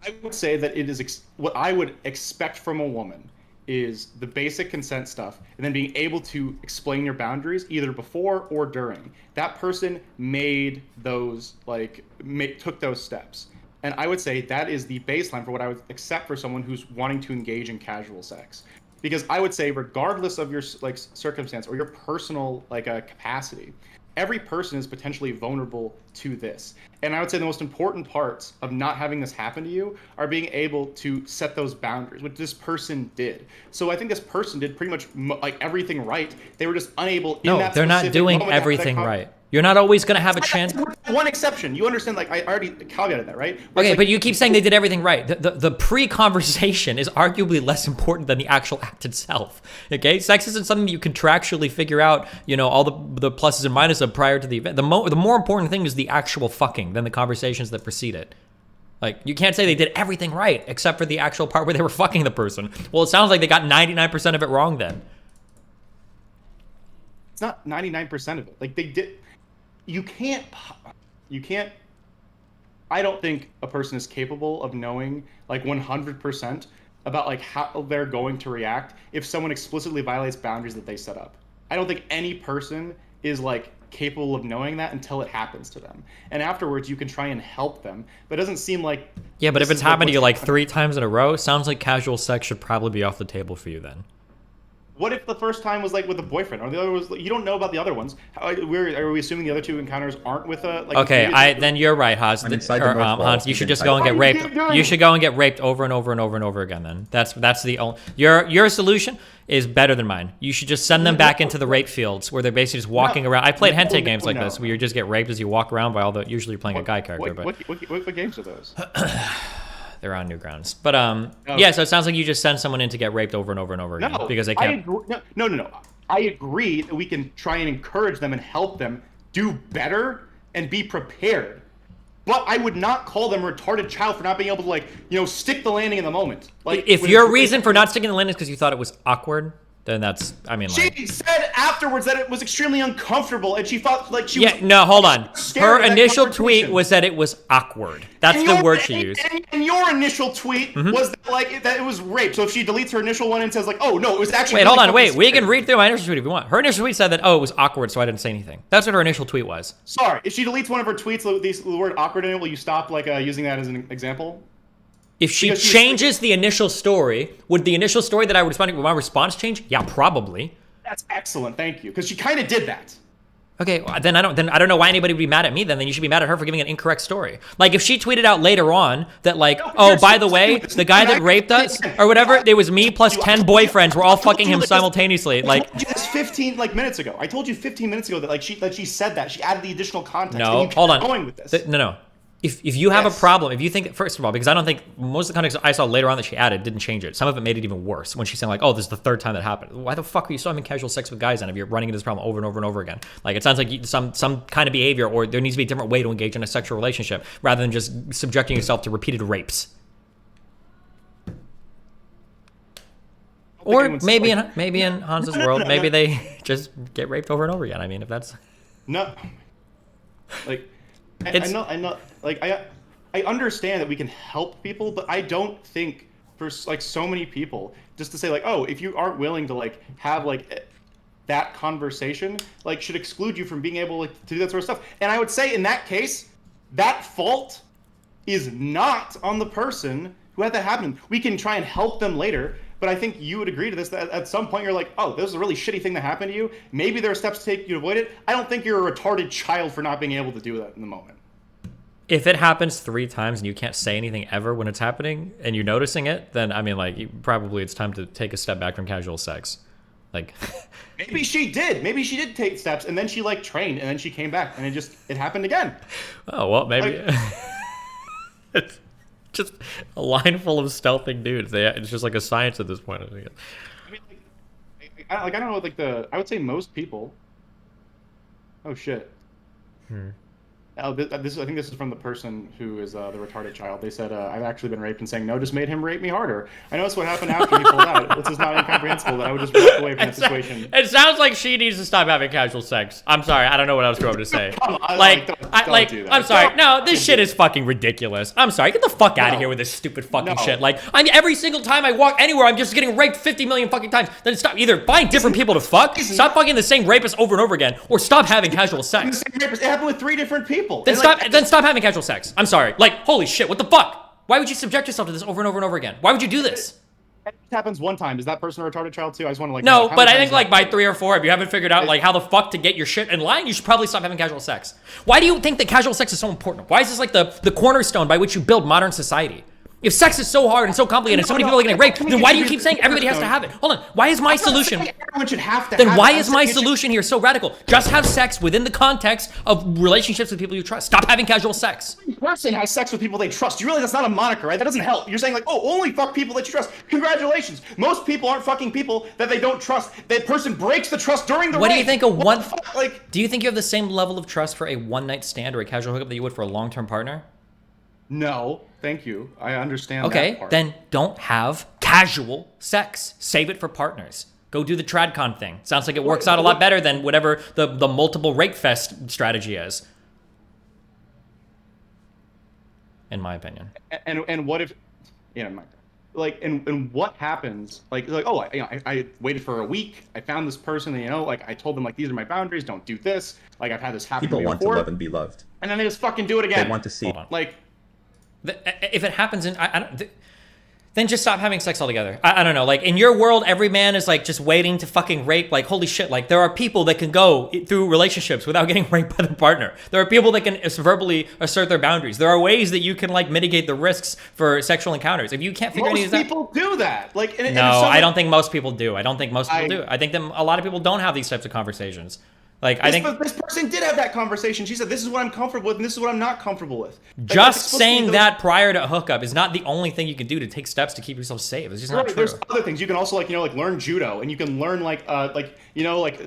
Speaker 18: I would say that it is what I would expect from a woman is the basic consent stuff, and then being able to explain your boundaries either before or during. That person made those, took those steps. And I would say that is the baseline for what I would accept for someone who's wanting to engage in casual sex. Because I would say, regardless of your circumstance or your personal capacity, every person is potentially vulnerable to this. And I would say the most important parts of not having this happen to you are being able to set those boundaries, which this person did. So I think this person did pretty much everything right. They were just unable.
Speaker 4: No, they're not doing everything right. You're not always going to have a chance.
Speaker 18: One exception. You understand, like, I already caveated that, right? Where
Speaker 4: Okay,
Speaker 18: it's
Speaker 4: but
Speaker 18: like,
Speaker 4: you keep saying they did everything right. The pre-conversation is arguably less important than the actual act itself. Okay, sex isn't something that you contractually figure out, you know, all the pluses and minuses of prior to the event. The more important thing is the actual fucking than the conversations that precede it. Like, you can't say they did everything right except for the actual part where they were fucking the person. Well, it sounds like they got 99% of it wrong then.
Speaker 18: It's not 99% of it. Like, they did. You can't. I don't think a person is capable of knowing like 100% about like how they're going to react if someone explicitly violates boundaries that they set up. I don't think any person is like capable of knowing that until it happens to them. And afterwards, you can try and help them. But it doesn't seem like.
Speaker 4: Yeah, but if
Speaker 18: this
Speaker 4: it's
Speaker 18: is, like,
Speaker 4: happened to you
Speaker 18: what's
Speaker 4: like 3 times in a row, sounds like casual sex should probably be off the table for you then.
Speaker 18: What if the first time was like with a boyfriend, or the other was you don't know about the other ones? Are we assuming the other 2 encounters aren't with a like?
Speaker 4: Okay, then you're right, Hans. Hans, you should just go and get raped. You should go and get raped over and over and over and over again. Then that's the only your solution is better than mine. You should just send them back into the rape fields where they're basically just walking around. I played hentai games like this where you just get raped as you walk around by all the. Usually you're playing a guy character, but
Speaker 18: what games are those?
Speaker 4: They're on Newgrounds. But yeah, so it sounds like you just send someone in to get raped over and over and over again because they can't.
Speaker 18: No. I agree that we can try and encourage them and help them do better and be prepared. But I would not call them a retarded child for not being able to, like, you know, stick the landing in the moment. Like,
Speaker 4: if your reason for not sticking the landing is because you thought it was awkward, then that's, I mean, like.
Speaker 18: She said afterwards that it was extremely uncomfortable, and she thought like she.
Speaker 4: Yeah,
Speaker 18: was
Speaker 4: no, hold on. Her initial tweet
Speaker 18: conversation.
Speaker 4: was that it was awkward. That's the word she used.
Speaker 18: And your initial tweet was that, like, that it was rape. So if she deletes her initial one and says like, "Oh no, it was actually."
Speaker 4: Wait, hold on. Wait, we can read through my initial tweet if you want. Her initial tweet said that it was awkward, so I didn't say anything. That's what her initial tweet was.
Speaker 18: Sorry, if she deletes one of her tweets with the word awkward in it, will you stop like using that as an example?
Speaker 4: If she changes the initial story, would the initial story that I would respond to, would my response change? Yeah, probably.
Speaker 18: That's excellent, thank you, because she kind of did that.
Speaker 4: Okay, well, then I don't know why anybody would be mad at me. Then you should be mad at her for giving an incorrect story. Like if she tweeted out later on that like, oh, by the way, the guy that raped us or whatever, it was me plus 10 boyfriends. We're all fucking him simultaneously. Like.
Speaker 18: I told you this 15 minutes ago. I told you 15 minutes ago that like she said that she added the additional context.
Speaker 4: No,
Speaker 18: and you
Speaker 4: hold on.
Speaker 18: Going with this.
Speaker 4: No. If you have a problem, if you think, first of all, because I don't think most of the context I saw later on that she added didn't change it. Some of it made it even worse when she's saying like, oh, this is the 3rd time that happened. Why the fuck are you still having casual sex with guys then if you're running into this problem over and over and over again? Like it sounds like some kind of behavior or there needs to be a different way to engage in a sexual relationship rather than just subjecting yourself to repeated rapes. Or maybe in Hans's world, maybe they just get raped over and over again. I mean, if that's...
Speaker 18: No. Like... I know. Like I understand that we can help people, but I don't think for like so many people just to say like, oh, if you aren't willing to like have like that conversation, like should exclude you from being able like, to do that sort of stuff. And I would say in that case, that fault is not on the person who had that happen. We can try and help them later. But I think you would agree to this, that at some point you're like, oh, this is a really shitty thing that happened to you. Maybe there are steps to take to avoid it. I don't think you're a retarded child for not being able to do that in the moment.
Speaker 4: If it happens 3 times and you can't say anything ever when it's happening and you're noticing it, then I mean, like, probably it's time to take a step back from casual sex. Like,
Speaker 18: maybe she did. Maybe she did take steps and then she like trained and then she came back and it happened again.
Speaker 4: Oh well, maybe. Like, it's just a line full of stealthing dudes. It's just like a science at this point. I mean,
Speaker 18: I don't know. Like I would say most people. Oh shit. I think this is from the person who is the retarded child. They said, I've actually been raped, and saying no just made him rape me harder. I know that's what happened after he pulled out. This is not incomprehensible that I would just walk away from the situation.
Speaker 4: It sounds like she needs to stop having casual sex. I'm sorry, I don't know what else to go to say.
Speaker 18: Come on,
Speaker 4: like,
Speaker 18: don't do that.
Speaker 4: I'm sorry. No, this shit is fucking ridiculous. I'm sorry. Get the fuck out of here with this stupid fucking shit. Like, every single time I walk anywhere, I'm just getting raped 50 million fucking times. Then stop either find different people to fuck, stop fucking the same rapist over and over again, or stop having casual sex.
Speaker 18: It happened with 3 different people.
Speaker 4: Then stop having casual sex. I'm sorry. Like, holy shit, what the fuck? Why would you subject yourself to this over and over and over again? Why would you do this?
Speaker 18: It happens one time. Is that person a retarded child too? I just want to like.
Speaker 4: No, but I think like by 3 or 4, if you haven't figured out like how the fuck to get your shit in line, you should probably stop having casual sex. Why do you think that casual sex is so important? Why is this like the cornerstone by which you build modern society? If sex is so hard and so complicated and so many people are getting raped, then why do you keep saying everybody has to have it? Hold on. Why is my solution?
Speaker 18: Everyone should have to.
Speaker 4: Then
Speaker 18: have
Speaker 4: why
Speaker 18: it.
Speaker 4: is my solution here so radical? Just have sex within the context of relationships with people you trust. Stop having casual sex.
Speaker 18: Person has sex with people they trust. You realize that's not a moniker, right? That doesn't help. You're saying like, oh, only fuck people that you trust. Congratulations. Most people aren't fucking people that they don't trust. That person breaks the trust during the
Speaker 4: What do
Speaker 18: rape.
Speaker 4: you think a one?
Speaker 18: Like,
Speaker 4: do you think you have the same level of trust for a one-night stand or a casual hookup that you would for a long-term partner?
Speaker 18: no, thank you. I understand.
Speaker 4: Okay,
Speaker 18: that part.
Speaker 4: then don't have casual sex. Save it for partners. Go do the TradCon thing. Sounds like it works out a lot better than whatever the multiple rape fest strategy is. In my opinion.
Speaker 18: And what if, yeah, like, and what happens? Like oh, I waited for a week. I found this person. And, like I told them like these are my boundaries. Don't do this. Like I've had this happen.
Speaker 7: People
Speaker 18: to me
Speaker 7: want to
Speaker 18: before.
Speaker 7: love and be loved.
Speaker 18: And then they just fucking do it again.
Speaker 7: They want to see.
Speaker 18: Like,
Speaker 4: if it happens in, I don't. Then just stop having sex altogether. I don't know. Like in your world, every man is like just waiting to fucking rape. Like holy shit. Like there are people that can go through relationships without getting raped by the partner. There are people that can verbally assert their boundaries. There are ways that you can like mitigate the risks for sexual encounters. If you can't figure any of
Speaker 18: most
Speaker 4: that,
Speaker 18: people do that. Like, and
Speaker 4: no,
Speaker 18: if someone-
Speaker 4: I don't think most people do. I don't think most people do. I think that a lot of people don't have these types of conversations. Like I think
Speaker 18: this person did have that conversation. She said, "This is what I'm comfortable with, and this is what I'm not comfortable with." Like,
Speaker 4: just saying that prior to a hookup is not the only thing you can do to take steps to keep yourself safe. It's just not true.
Speaker 18: There's other things you can also like learn judo, and you can learn like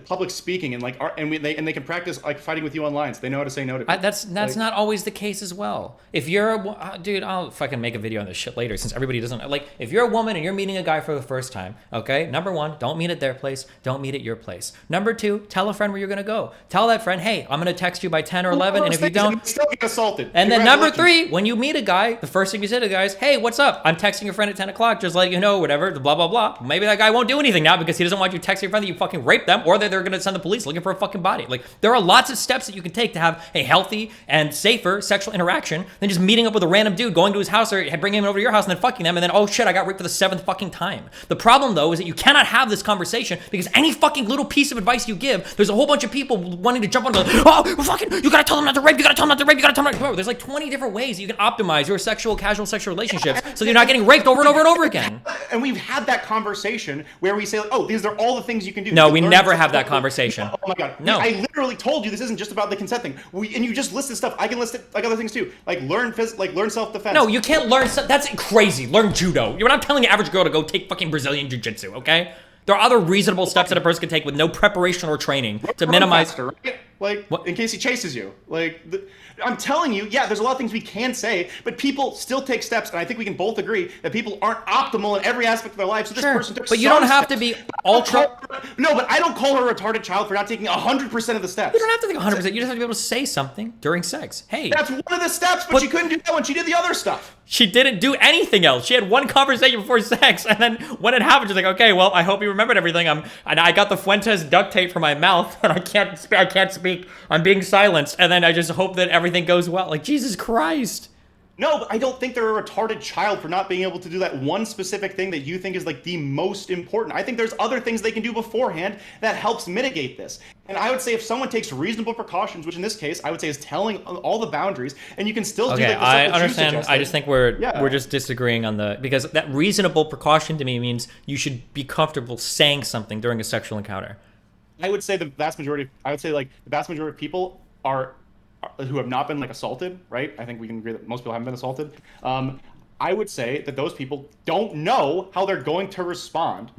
Speaker 18: public speaking and like art, and they can practice like fighting with you online, so they know how to say no to people.
Speaker 4: That's
Speaker 18: like,
Speaker 4: not always the case as well. If you're dude, I'll fucking make a video on this shit later since everybody doesn't like. If you're a woman and you're meeting a guy for the first time, okay, number one, don't meet at their place, don't meet at your place. Number two, tell a friend where you're gonna go. Tell that friend, hey, I'm gonna text you by 10 or 11, and if you don't,
Speaker 18: still get assaulted.
Speaker 4: And then number three, when you meet a guy, the first thing you say to the guy is, hey, what's up? I'm texting your friend at 10 o'clock, just let you know, whatever, blah, blah, blah. Maybe that guy won't do anything now because he doesn't want you texting your friend that you fucking raped them, or that they're gonna send the police looking for a fucking body. Like, there are lots of steps that you can take to have a healthy and safer sexual interaction than just meeting up with a random dude, going to his house or bringing him over to your house and then fucking them, and then, oh shit, I got raped for the 7th fucking time. The problem, though, is that you cannot have this conversation because any fucking little piece of advice you give, there's a whole bunch of people wanting to jump on and go, oh, fucking, you gotta tell them not to rape, you gotta tell them not to rape, you gotta tell them not to rape. There's like 20 different ways you can optimize your casual sexual relationships so you're not getting raped over and over and over again.
Speaker 18: And we've had that conversation where we say, like, oh, these are all the things you can do.
Speaker 4: No, we never have that conversation.
Speaker 18: Oh my god.
Speaker 4: No.
Speaker 18: I literally told you this isn't just about the consent thing. And you just listed stuff. I can list it like other things too. Like learn self-defense.
Speaker 4: No, you can't learn that's crazy. Learn judo. You're not telling the average girl to go take fucking Brazilian jiu-jitsu, okay? There are other reasonable steps that a person can take with no preparation or training to minimize.
Speaker 18: Faster, right? Like, in case he chases you. Like, I'm telling you, yeah, there's a lot of things we can say, but people still take steps, and I think we can both agree that people aren't optimal in every aspect of their life. So this person took
Speaker 4: but you don't have to be ultra.
Speaker 18: No, but I don't call her a retarded child for not taking 100% of the steps.
Speaker 4: You don't have to take 100%. You just have to be able to say something during sex. Hey.
Speaker 18: That's one of the steps, but she couldn't do that when she did the other stuff.
Speaker 4: She didn't do anything else. She had one conversation before sex, and then when it happened, she's like, "Okay, well, I hope you remembered everything. And I got the Fuentes duct tape for my mouth, and I can't speak. I'm being silenced, and then I just hope that everything goes well." Like, Jesus Christ.
Speaker 18: No, but I don't think they're a retarded child for not being able to do that one specific thing that you think is like the most important. I think there's other things they can do beforehand that helps mitigate this. And I would say if someone takes reasonable precautions, which in this case I would say is telling all the boundaries, and you can still do like the stuff
Speaker 4: I
Speaker 18: that you
Speaker 4: understand.
Speaker 18: suggested.
Speaker 4: I just think we're just disagreeing on because that reasonable precaution to me means you should be comfortable saying something during a sexual encounter.
Speaker 18: I would say the vast majority of people are who have not been like assaulted, right? I think we can agree that most people haven't been assaulted. I would say that those people don't know how they're going to respond.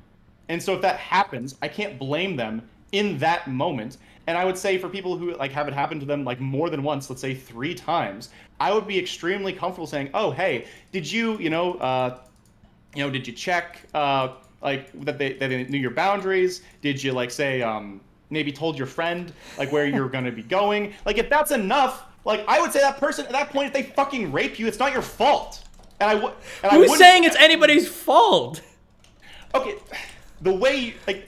Speaker 18: And so if that happens, I can't blame them in that moment. And I would say for people who like have it happen to them like more than once, let's say 3 times, I would be extremely comfortable saying, "Oh, hey, did you, did you check like that they knew your boundaries? Did you like say maybe told your friend like where you're going to be going?" Like if that's enough, like I would say that person at that point, if they fucking rape you, it's not your fault. And
Speaker 4: Who's saying it's anybody's fault?
Speaker 18: Okay, the way like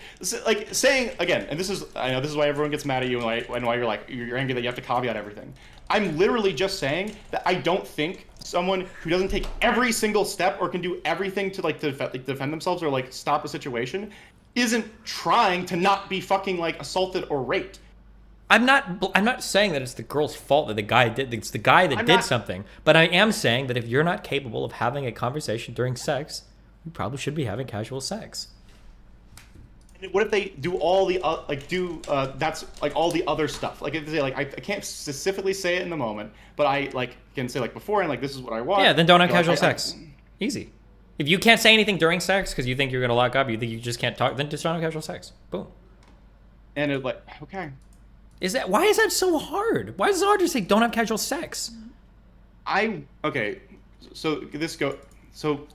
Speaker 18: saying again, and I know this is why everyone gets mad at you and why you're angry that you have to caveat everything. I'm literally just saying that I don't think someone who doesn't take every single step or can do everything to defend themselves or like stop a situation isn't trying to not be fucking like assaulted or raped.
Speaker 4: I'm not saying that it's the girl's fault that the guy did. It's the guy that did something. But I am saying that if you're not capable of having a conversation during sex, you probably should be having casual sex.
Speaker 18: And what if they do all the that's like all the other stuff? Like if they like I can't specifically say it in the moment, but I like can say like before and like this is what I want.
Speaker 4: Yeah, then don't have casual sex. Easy. If you can't say anything during sex because you think you're gonna lock up, you think you just can't talk, then just don't have casual sex. Boom.
Speaker 18: And it's like, okay.
Speaker 4: Why is that so hard? Why is it so hard to say don't have casual sex?
Speaker 18: Okay, so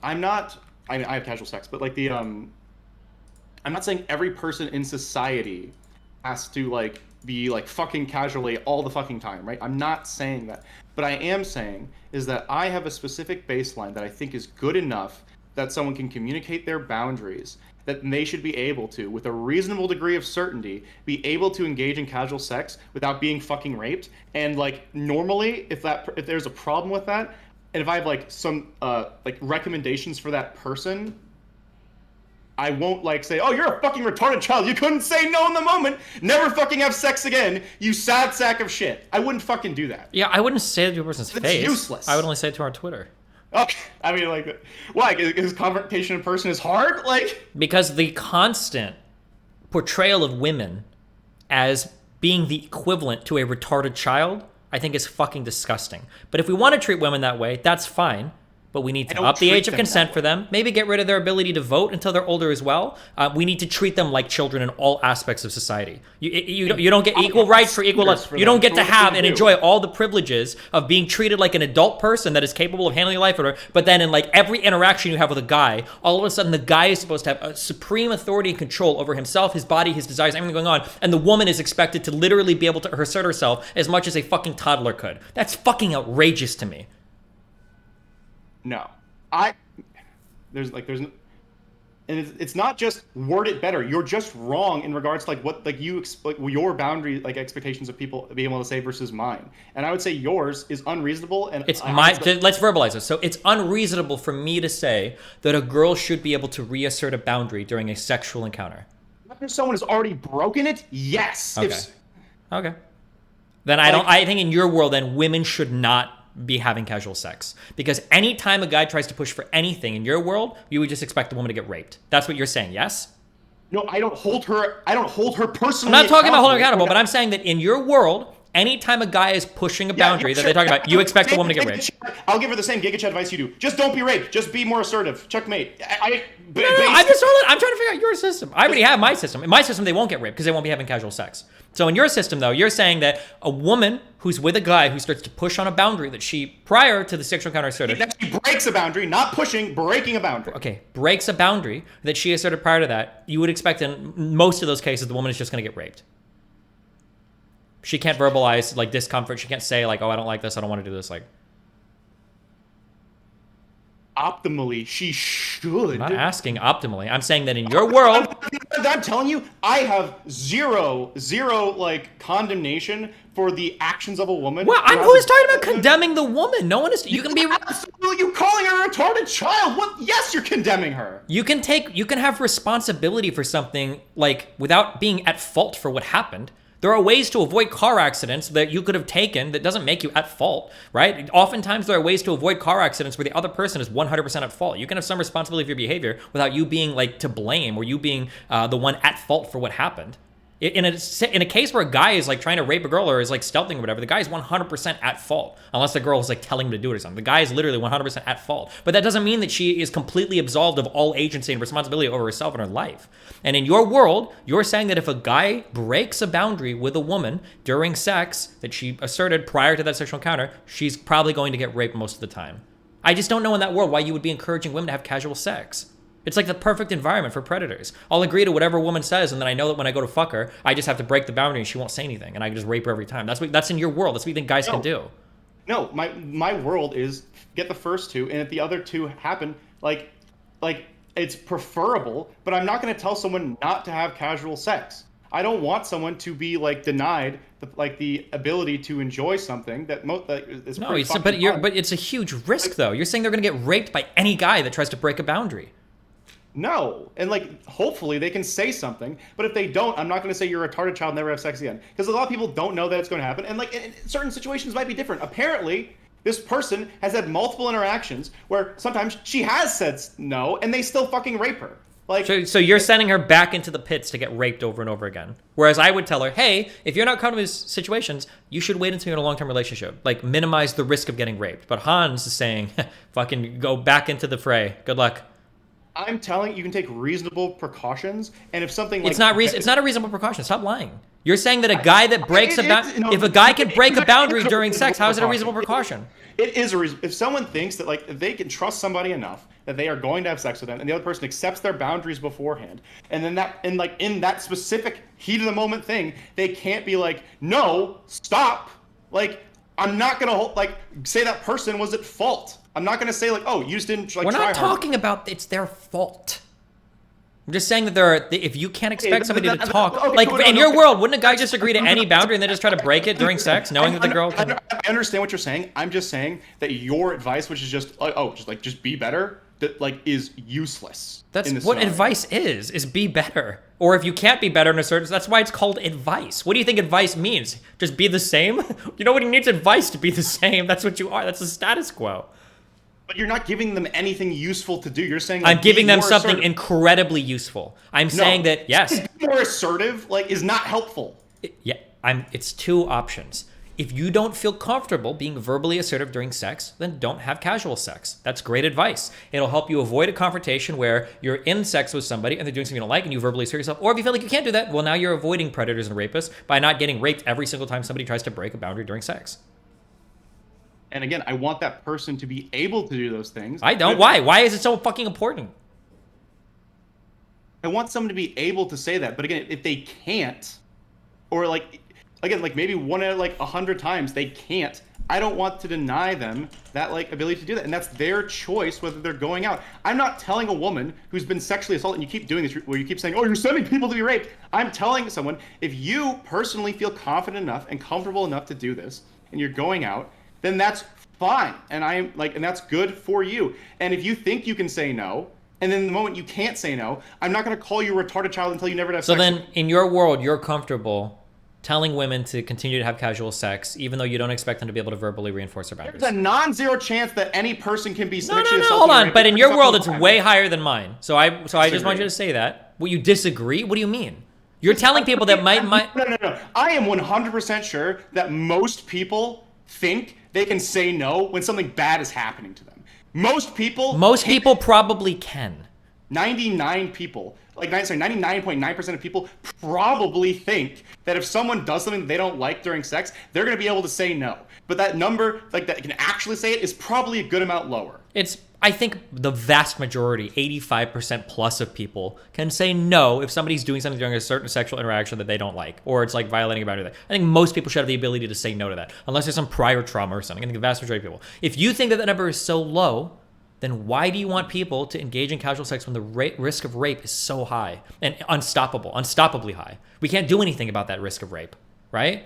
Speaker 18: I have casual sex, but like the I'm not saying every person in society has to like be like fucking casually all the fucking time, right? I'm not saying that. But I am saying is that I have a specific baseline that I think is good enough that someone can communicate their boundaries, that they should be able to, with a reasonable degree of certainty, be able to engage in casual sex without being fucking raped. And like normally, if there's a problem with that, and if I have like some like recommendations for that person, I won't like say, oh, you're a fucking retarded child. You couldn't say no in the moment. Never fucking have sex again, you sad sack of shit. I wouldn't fucking do that.
Speaker 4: Yeah, I wouldn't say it to a person's face.
Speaker 18: It's useless.
Speaker 4: I would only say it to our Twitter.
Speaker 18: Okay, I mean, like, why? Because confrontation in person is hard? Like,
Speaker 4: because the constant portrayal of women as being the equivalent to a retarded child, I think is fucking disgusting. But if we want to treat women that way, that's fine. But we need to up the age of consent for them. Maybe get rid of their ability to vote until they're older as well. We need to treat them like children in all aspects of society. You don't get equal rights for equal life. You don't get to have and enjoy all the privileges of being treated like an adult person that is capable of handling life. But then in like every interaction you have with a guy, all of a sudden the guy is supposed to have a supreme authority and control over himself, his body, his desires, everything going on. And the woman is expected to literally be able to assert herself as much as a fucking toddler could. That's fucking outrageous to me.
Speaker 18: No, there's and it's not just word it better. You're just wrong in regards to like what like your boundary like expectations of people being able to say versus mine. And I would say yours is unreasonable. And
Speaker 4: it's let's verbalize this. So it's unreasonable for me to say that a girl should be able to reassert a boundary during a sexual encounter.
Speaker 18: After someone has already broken it, yes.
Speaker 4: Okay. Okay. Then I think in your world, then women should not be having casual sex, because anytime a guy tries to push for anything in your world, you would just expect the woman to get raped. That's what you're saying, yes?
Speaker 18: No, I don't hold her personally.
Speaker 4: I'm not talking about holding her accountable, but I'm saying that in your world, anytime a guy is pushing a boundary that they talk about, you expect the woman to get raped.
Speaker 18: I'll give her the same Giga Chat advice you do. Just don't be raped. Just be more assertive. Checkmate.
Speaker 4: I'm trying to figure out your system. I already have my system. In my system, they won't get raped because they won't be having casual sex. So in your system, though, you're saying that a woman who's with a guy who starts to push on a boundary that she, prior to the sexual encounter, asserted.
Speaker 18: That she breaks a boundary, not pushing, breaking a boundary.
Speaker 4: Okay, breaks a boundary that she asserted prior to that. You would expect in most of those cases, the woman is just going to get raped. She can't verbalize like discomfort. She can't say like, "Oh, I don't like this. I don't want to do this." Like,
Speaker 18: optimally, she should.
Speaker 4: I'm not asking optimally. I'm saying that in your world,
Speaker 18: I'm telling you, I have zero like condemnation for the actions of a woman.
Speaker 4: Well, who's talking about condemning the woman? No one is. You can be.
Speaker 18: You calling her a retarded child? What? Yes, you're condemning her.
Speaker 4: You can have responsibility for something like without being at fault for what happened. There are ways to avoid car accidents that you could have taken that doesn't make you at fault, right? Oftentimes there are ways to avoid car accidents where the other person is 100% at fault. You can have some responsibility for your behavior without you being like to blame or you being the one at fault for what happened. In a case where a guy is like trying to rape a girl or is like stealthing or whatever, the guy is 100% at fault, unless the girl is like telling him to do it or something. The guy is literally 100% at fault. But that doesn't mean that she is completely absolved of all agency and responsibility over herself and her life. And in your world, you're saying that if a guy breaks a boundary with a woman during sex that she asserted prior to that sexual encounter, she's probably going to get raped most of the time. I just don't know in that world why you would be encouraging women to have casual sex. It's like the perfect environment for predators. I'll agree to whatever a woman says, and then I know that when I go to fuck her, I just have to break the boundary and she won't say anything, and I can just rape her every time. That's in your world. That's what you think guys can do.
Speaker 18: No, my world is get the first two, and if the other two happen, like it's preferable, but I'm not going to tell someone not to have casual sex. I don't want someone to be like denied the ability to enjoy something that is
Speaker 4: no, but it's a huge risk though. You're saying they're going to get raped by any guy that tries to break a boundary.
Speaker 18: no. And like, hopefully they can say something. But if they don't, I'm not going to say you're a retarded child, never have sex again. Because a lot of people don't know that it's going to happen. And like, in certain situations might be different. Apparently, this person has had multiple interactions where sometimes she has said no, and they still fucking rape her. Like,
Speaker 4: so you're sending her back into the pits to get raped over and over again. Whereas I would tell her, hey, if you're not comfortable with these situations, you should wait until you're in a long-term relationship. Like, minimize the risk of getting raped. But Hans is saying, fucking go back into the fray. Good luck.
Speaker 18: I'm telling you, you can take reasonable precautions, and if something like...
Speaker 4: It's not a reasonable precaution. Stop lying. You're saying that a guy that breaks if a guy can break a boundary during sex, how is it a reasonable precaution?
Speaker 18: It is a reason. If someone thinks that like they can trust somebody enough that they are going to have sex with them, and the other person accepts their boundaries beforehand, and then in that specific heat of the moment thing, they can't be like, no, stop. Like, I'm not gonna say that person was at fault. I'm not gonna say like, oh, you just didn't like.
Speaker 4: We're
Speaker 18: try
Speaker 4: not
Speaker 18: hard.
Speaker 4: talking about it's their fault. I'm just saying that if you can't expect somebody to talk, in your world, wouldn't a guy just agree to any boundary and then just try to break it during sex, knowing that the girl can...
Speaker 18: I understand what you're saying. I'm just saying that your advice, which is just be better, that like is useless.
Speaker 4: That's what advice is be better. Or if you can't be better in a certain... That's why it's called advice. What do you think advice means? Just be the same? You know what he needs advice to be the same. That's what you are. That's the status quo.
Speaker 18: But you're not giving them anything useful to do. You're saying like,
Speaker 4: I'm giving them something incredibly useful. I'm saying that yes,
Speaker 18: being more assertive is not helpful.
Speaker 4: It's two options. If you don't feel comfortable being verbally assertive during sex, then don't have casual sex. That's great advice. It'll help you avoid a confrontation where you're in sex with somebody and they're doing something you don't like and you verbally assert yourself. Or if you feel like you can't do that, well, now you're avoiding predators and rapists by not getting raped every single time somebody tries to break a boundary during sex.
Speaker 18: And again, I want that person to be able to do those things.
Speaker 4: I don't. Why? Why is it so fucking important?
Speaker 18: I want someone to be able to say that. But again, if they can't, or like, again, like maybe one out of like 100 times they can't, I don't want to deny them that like ability to do that. And that's their choice whether they're going out. I'm not telling a woman who's been sexually assaulted, and you keep doing this where you keep saying, oh, you're sending people to be raped. I'm telling someone, if you personally feel confident enough and comfortable enough to do this, and you're going out, then that's fine. And and that's good for you. And if you think you can say no, and then the moment you can't say no, I'm not going to call you a retarded child until you never have sex.
Speaker 4: So then, in your world, you're comfortable telling women to continue to have casual sex, even though you don't expect them to be able to verbally reinforce their boundaries.
Speaker 18: There's a non-zero chance that any person can be sexually assaulted.
Speaker 4: Hold on. But in your world, it's way higher than mine. So I just want you to say that. Will you disagree? What do you mean? You're telling people that might...
Speaker 18: No. I am 100% sure that most people think they can say no when something bad is happening to them. Most people
Speaker 4: probably can.
Speaker 18: 99.9% of people probably think that if someone does something they don't like during sex, they're going to be able to say no. But that number, like that can actually say it, is probably a good amount lower.
Speaker 4: I think the vast majority, 85% plus of people, can say no if somebody's doing something during a certain sexual interaction that they don't like, or it's like violating a boundary. I think most people should have the ability to say no to that, unless there's some prior trauma or something. I think the vast majority of people. If you think that the number is so low, then why do you want people to engage in casual sex when the risk of rape is so high and unstoppably high? We can't do anything about that risk of rape, right?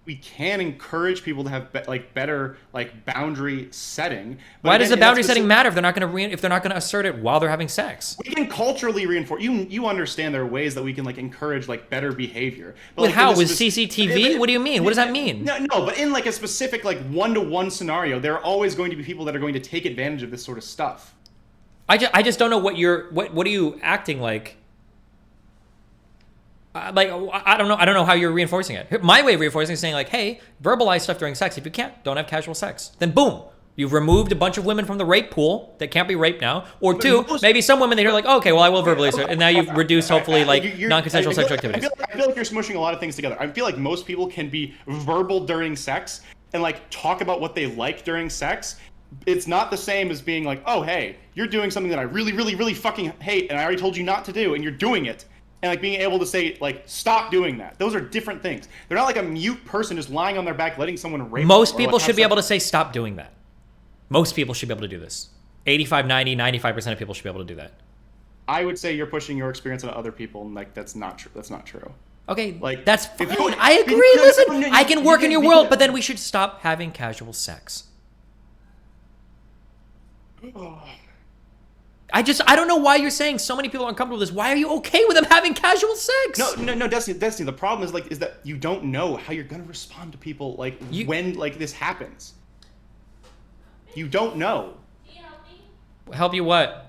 Speaker 18: We can encourage people to have better boundary setting.
Speaker 4: Why does the boundary setting matter if they're not going to assert it while they're having sex?
Speaker 18: We can culturally reinforce. You understand there are ways that we can encourage better behavior.
Speaker 4: But how? With CCTV? What do you mean? What does that mean?
Speaker 18: No. But in a specific one-to-one scenario, there are always going to be people that are going to take advantage of this sort of stuff.
Speaker 4: I just don't know what are you acting like? I don't know how you're reinforcing it. My way of reinforcing it is saying hey, verbalize stuff during sex. If you can't, don't have casual sex. Then boom, you've removed a bunch of women from the rape pool that can't be raped now. Or two, maybe some women they hear okay, well I will verbalize it, and now you've reduced hopefully non-consensual sexual activities.
Speaker 18: I feel like you're smushing a lot of things together. I feel like most people can be verbal during sex and talk about what they like during sex. It's not the same as being oh hey, you're doing something that I really, really, really fucking hate, and I already told you not to do, and you're doing it. And being able to say stop doing that. Those are different things. They're not like a mute person just lying on their back letting someone rape them.
Speaker 4: Most people should be able to say stop doing that. Most people should be able to do this. 85, 90, 95% of people should be able to do that.
Speaker 18: I would say you're pushing your experience on other people, and that's not true. That's not true.
Speaker 4: Okay, that's fine. I agree. Listen, I can work in your world, but then we should stop having casual sex. I don't know why you're saying so many people are uncomfortable with this. Why are you okay with them having casual sex?
Speaker 18: No, Destiny. The problem is that you don't know how you're gonna respond to people when this happens. You don't know.
Speaker 4: Help you what?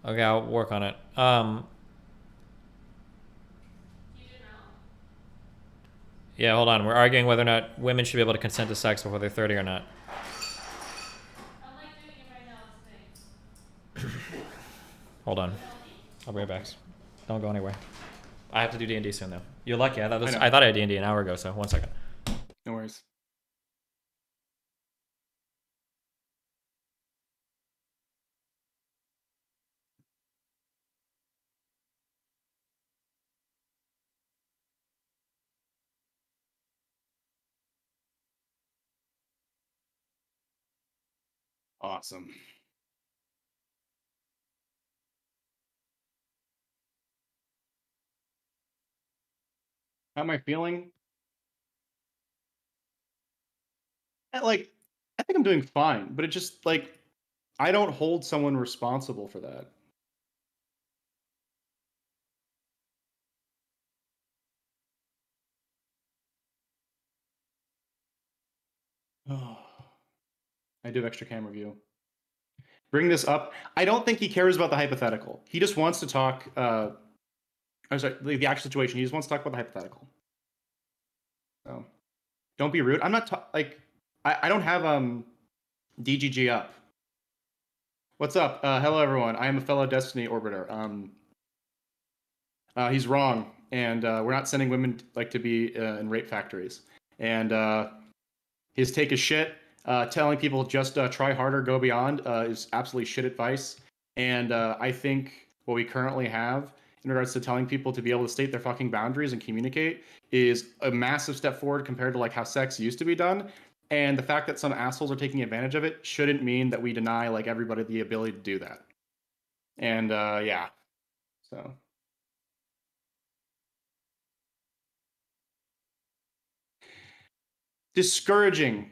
Speaker 4: Okay, I'll work on it. Yeah, hold on. We're arguing whether or not women should be able to consent to sex before they're 30 or not. Hold on. I'll bring it back. Don't go anywhere. I have to do D&D soon, though. You're lucky. I thought I had D&D an hour ago, so 1 second.
Speaker 18: No worries. Awesome. How am I feeling? I think I'm doing fine, but it just I don't hold someone responsible for that. Oh, I do have extra camera view. Bring this up. I don't think he cares about the hypothetical. He just wants to talk. I'm sorry, the actual situation. He just wants to talk about the hypothetical. So, don't be rude. I'm not I don't have DGG up. What's up? Hello everyone. I am a fellow Destiny orbiter. He's wrong, and we're not sending women to be in rape factories. And his take is shit. Telling people just try harder, go beyond is absolutely shit advice. And I think what we currently have in regards to telling people to be able to state their fucking boundaries and communicate is a massive step forward compared to how sex used to be done. And the fact that some assholes are taking advantage of it shouldn't mean that we deny everybody the ability to do that. And yeah, so. Discouraging.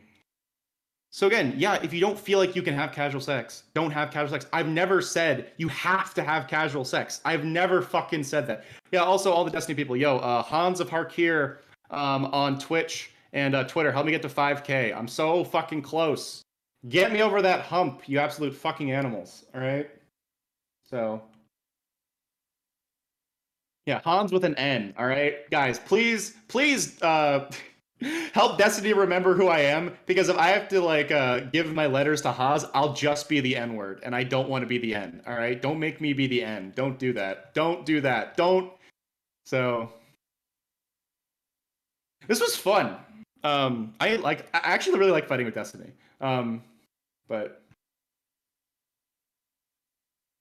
Speaker 18: So again, yeah, if you don't feel like you can have casual sex, don't have casual sex. I've never said you have to have casual sex. I've never fucking said that. Yeah, also all the Destiny people, Hans of Harkir on Twitch and Twitter, help me get to 5K. I'm so fucking close. Get me over that hump, you absolute fucking animals, all right? So, yeah, Hans with an N, all right? Guys, please, help Destiny remember who I am, because if I have to give my letters to Haas, I'll just be the N word, and I don't want to be the N. All right, don't make me be the N. Don't do that. Don't do that. Don't. So this was fun. I actually really like fighting with Destiny. But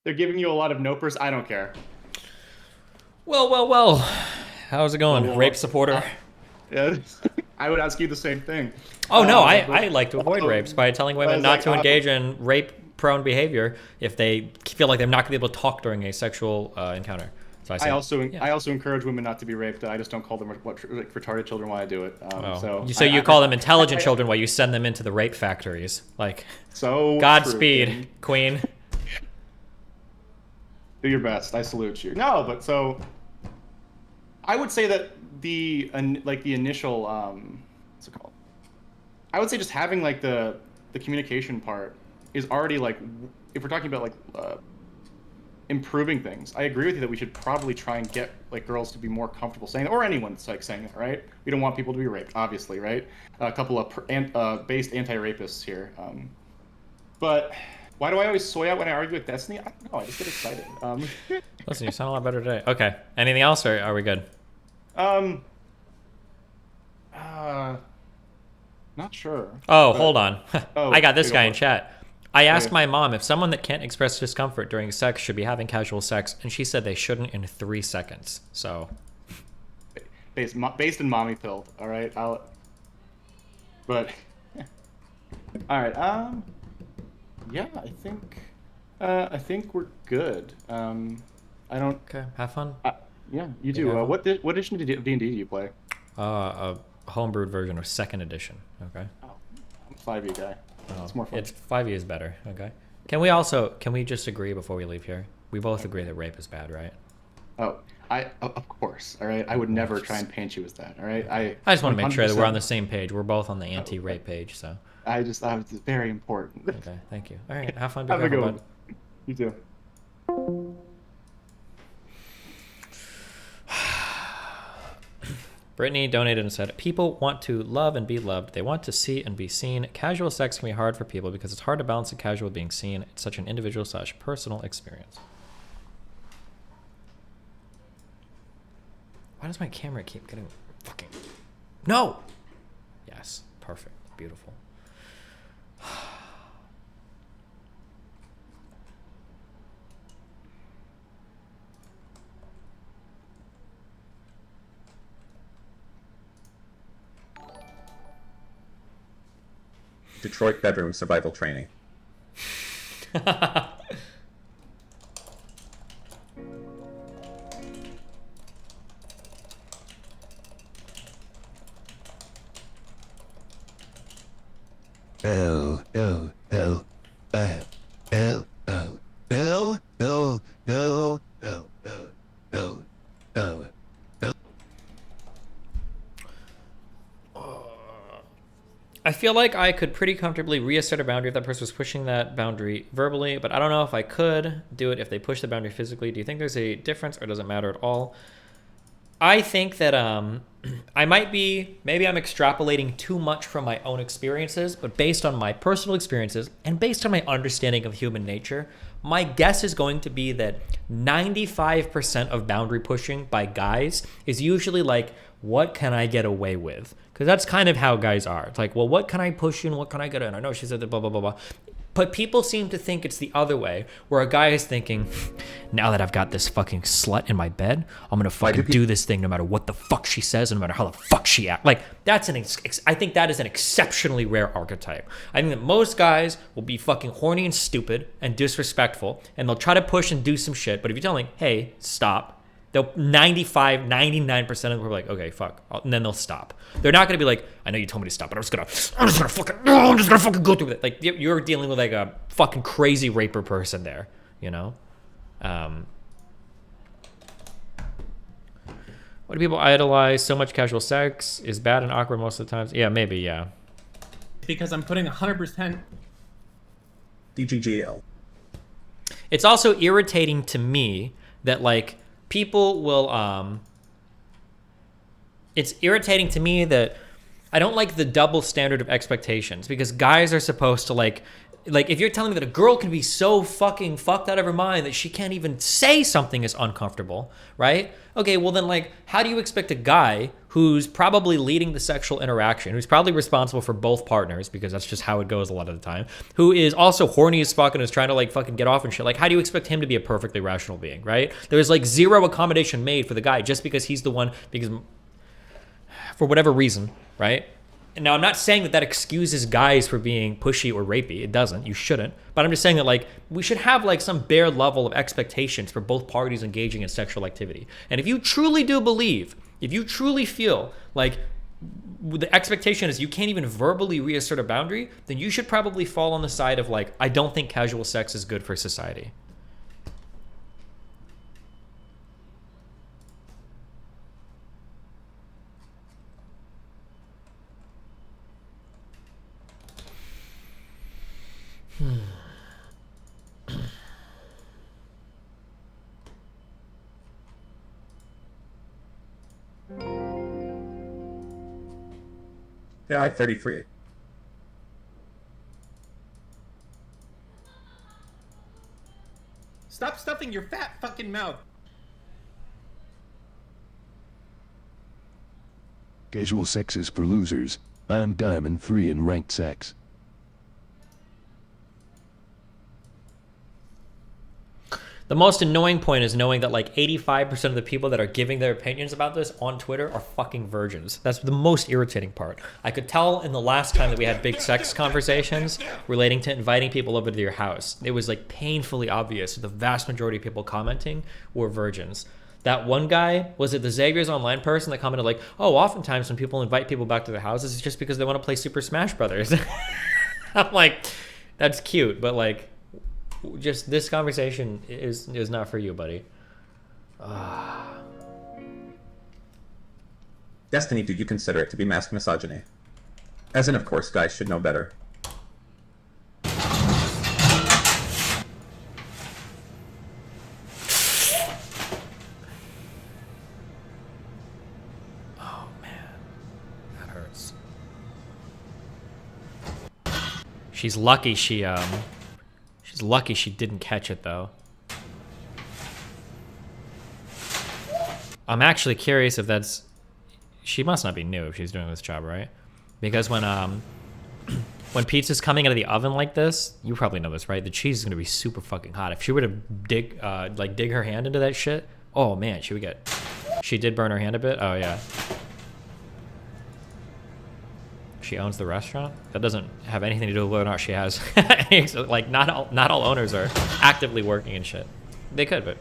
Speaker 18: they're giving you a lot of nopers. I don't care.
Speaker 4: Well. How's it going, rape supporter?
Speaker 18: Yeah. I would ask you the same thing.
Speaker 4: Oh no, I like to avoid rapes by telling women not to engage in rape-prone behavior if they feel like they're not going to be able to talk during a sexual encounter. So I
Speaker 18: also encourage women not to be raped. I just don't call them retarded children while I do it.
Speaker 4: So you call them intelligent children while you send them into the rape factories.
Speaker 18: So
Speaker 4: Godspeed, Queen.
Speaker 18: Do your best. I salute you. No, but so I would say that the initial what's it called? I would say just having the communication part is already if we're talking about improving things. I agree with you that we should probably try and get girls to be more comfortable saying that, or anyone saying that, right? We don't want people to be raped, obviously, right? A couple of based anti-rapists here. But why do I always soy out when I argue with Destiny? I don't know. I just get excited.
Speaker 4: Listen, you sound a lot better today. Okay. Anything else, or are we good?
Speaker 18: Not sure.
Speaker 4: Oh, hold on. I got this guy in
Speaker 18: for it.
Speaker 4: chat. I asked my mom if someone that can't express discomfort during sex should be having casual sex, and she said they shouldn't in 3 seconds. So,
Speaker 18: based in mommy pilled. All right. But all right. Yeah, I think we're good. I don't.
Speaker 4: Okay. Have fun.
Speaker 18: Yeah, you do. What edition of D&D do you play?
Speaker 4: A homebrewed version of 2nd edition. Okay.
Speaker 18: Oh, I'm a 5e guy. It's more fun.
Speaker 4: It's 5e is better. Okay. Can we just agree before we leave here? We both agree that rape is bad, right?
Speaker 18: Oh, of course. All right. I would never try and paint you as that. All right. I
Speaker 4: just want to make sure that we're on the same page. We're both on the anti-rape page, so.
Speaker 18: It's very important.
Speaker 4: Okay, thank you. All right, have fun.
Speaker 18: Have a good
Speaker 4: bud.
Speaker 18: one. You too.
Speaker 4: Brittany donated and said, people want to love and be loved. They want to see and be seen. Casual sex can be hard for people because it's hard to balance the casual with being seen. It's such an individual / personal experience. Why does my camera keep getting fucking... No! Yes, perfect, beautiful.
Speaker 7: Detroit bedroom survival training.
Speaker 19: L L L L L L L L L L L L L.
Speaker 4: I feel like I could pretty comfortably reassert a boundary if that person was pushing that boundary verbally, but I don't know if I could do it if they push the boundary physically. Do you think there's a difference or does it matter at all? I think that I maybe I'm extrapolating too much from my own experiences, but based on my personal experiences and based on my understanding of human nature, my guess is going to be that 95% of boundary pushing by guys is usually like, what can I get away with? Because that's kind of how guys are. It's like, well, what can I push in? What can I get in? I know she said that, blah, blah, blah, blah. But people seem to think it's the other way, where a guy is thinking, now that I've got this fucking slut in my bed, I'm going to fucking do this thing no matter what the fuck she says and no matter how the fuck she acts. Like, that's I think that is an exceptionally rare archetype. I think that most guys will be fucking horny and stupid and disrespectful, and they'll try to push and do some shit. But if you tell them, hey, stop, they'll 99% of them are like, okay, fuck, and then they'll stop. They're not gonna be like, I know you told me to stop, but I'm just gonna fucking go through it. Like, you're dealing with like a fucking crazy raper person there, you know. What do people idolize? So much casual sex is bad and awkward most of the times. Yeah, maybe, yeah.
Speaker 1: Because I'm putting 100%.
Speaker 7: DGGL.
Speaker 4: It's also irritating to me that like people will it's irritating to me that I don't like the double standard of expectations, because guys are supposed to like if you're telling me that a girl can be so fucking fucked out of her mind that she can't even say something is uncomfortable, right? Okay, well then like how do you expect a guy who's probably leading the sexual interaction, who's probably responsible for both partners, because that's just how it goes a lot of the time, who is also horny as fuck and is trying to like fucking get off and shit, like how do you expect him to be a perfectly rational being, right? There's like zero accommodation made for the guy just because he's the one, because for whatever reason, right? And now I'm not saying that excuses guys for being pushy or rapey. It doesn't. You shouldn't. But I'm just saying that like we should have like some bare level of expectations for both parties engaging in sexual activity. And if you truly do believe, if you truly feel like the expectation is you can't even verbally reassert a boundary, then you should probably fall on the side of like, I don't think casual sex is good for society.
Speaker 7: Yeah, I-33.
Speaker 1: Stop stuffing your fat fucking mouth.
Speaker 19: Casual sex is for losers. I'm diamond free in ranked sex.
Speaker 4: The most annoying point is knowing that like 85% of the people that are giving their opinions about this on Twitter are fucking virgins. That's the most irritating part. I could tell in the last time that we had big sex conversations relating to inviting people over to your house, it was like painfully obvious that the vast majority of people commenting were virgins. That one guy, was it the Xavier's Online person that commented like, oh, oftentimes when people invite people back to their houses, it's just because they want to play Super Smash Brothers. I'm like, that's cute, but like, just this conversation is not for you, buddy.
Speaker 7: Destiny, do you consider it to be masked misogyny? As in, of course, guys should know better.
Speaker 4: Oh man, that hurts. She's lucky she didn't catch it though. I'm actually curious if that's... She must not be new if she's doing this job, right? Because when pizza's coming out of the oven like this, you probably know this, right? The cheese is gonna be super fucking hot. If she were to dig her hand into that shit, oh man, she would get... She did burn her hand a bit? Oh yeah. She owns the restaurant? That doesn't have anything to do with whether or not she has... like, not all owners are actively working and shit. They could, but...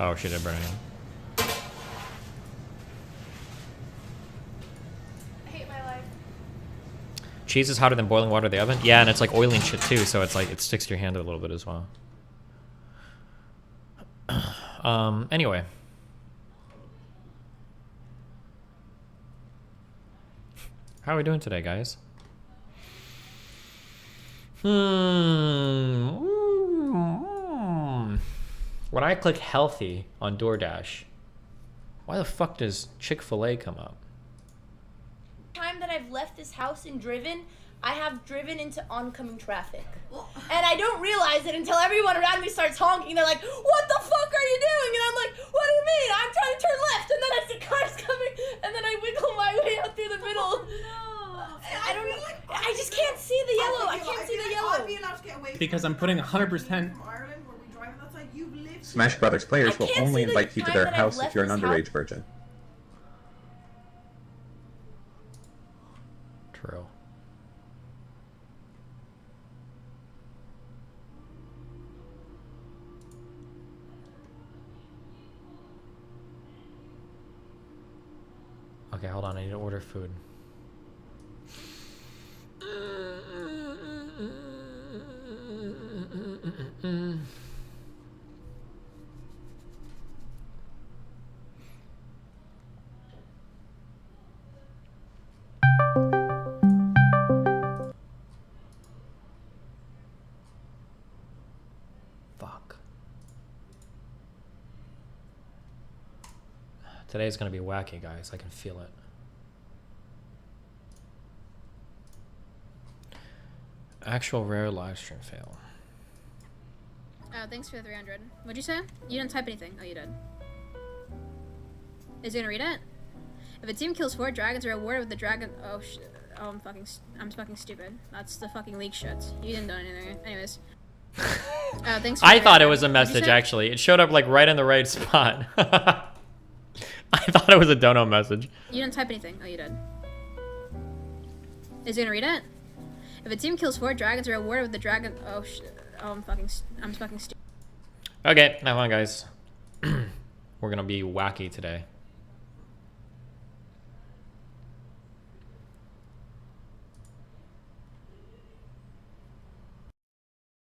Speaker 4: Oh, she did burn it.
Speaker 5: I hate my life.
Speaker 4: Cheese is hotter than boiling water in the oven? Yeah, and it's like oily and shit too, so it's like, it sticks to your hand a little bit as well. Anyway. How are we doing today, guys? When I click healthy on DoorDash, why the fuck does Chick-fil-A come up?
Speaker 20: Time that I've left this house and driven, I have driven into oncoming traffic. And I don't realize it until everyone around me starts honking. They're like, what the fuck are you doing? And I'm like, what do you mean? I'm trying to turn left. And then I see cars coming. And then I wiggle my way out through the middle. I don't know. I just can't see the yellow. I can't see the yellow.
Speaker 1: Because I'm putting 100%.
Speaker 7: Smash Brothers players will only invite you to their
Speaker 20: that I've
Speaker 7: house if
Speaker 20: left
Speaker 7: you're an
Speaker 20: this
Speaker 7: underage virgin.
Speaker 4: True. Okay, hold on. I need to order food. Fuck. Today's gonna be wacky, guys. I can feel it. Actual rare live stream fail.
Speaker 21: Thanks for the 300. What'd you say? You didn't type anything. Oh, you did. Is he gonna read it? If a team kills 4 dragons, are rewarded with the dragon. Oh shit. Oh, I'm fucking stupid. That's the fucking leak shit. You didn't do anything. Anyways. Thanks. For
Speaker 4: I
Speaker 21: the
Speaker 4: thought it
Speaker 21: 300.
Speaker 4: was a
Speaker 21: What'd you
Speaker 4: message
Speaker 21: say?
Speaker 4: actually. It showed up like right in the right spot. I thought it was a dono message.
Speaker 21: You didn't type anything. Oh, you did. Is he gonna read it? If a team kills 4 dragons, are rewarded with the dragon. Oh shit. Oh, I'm fucking stupid.
Speaker 4: Okay, have fun, guys. We're gonna be wacky today.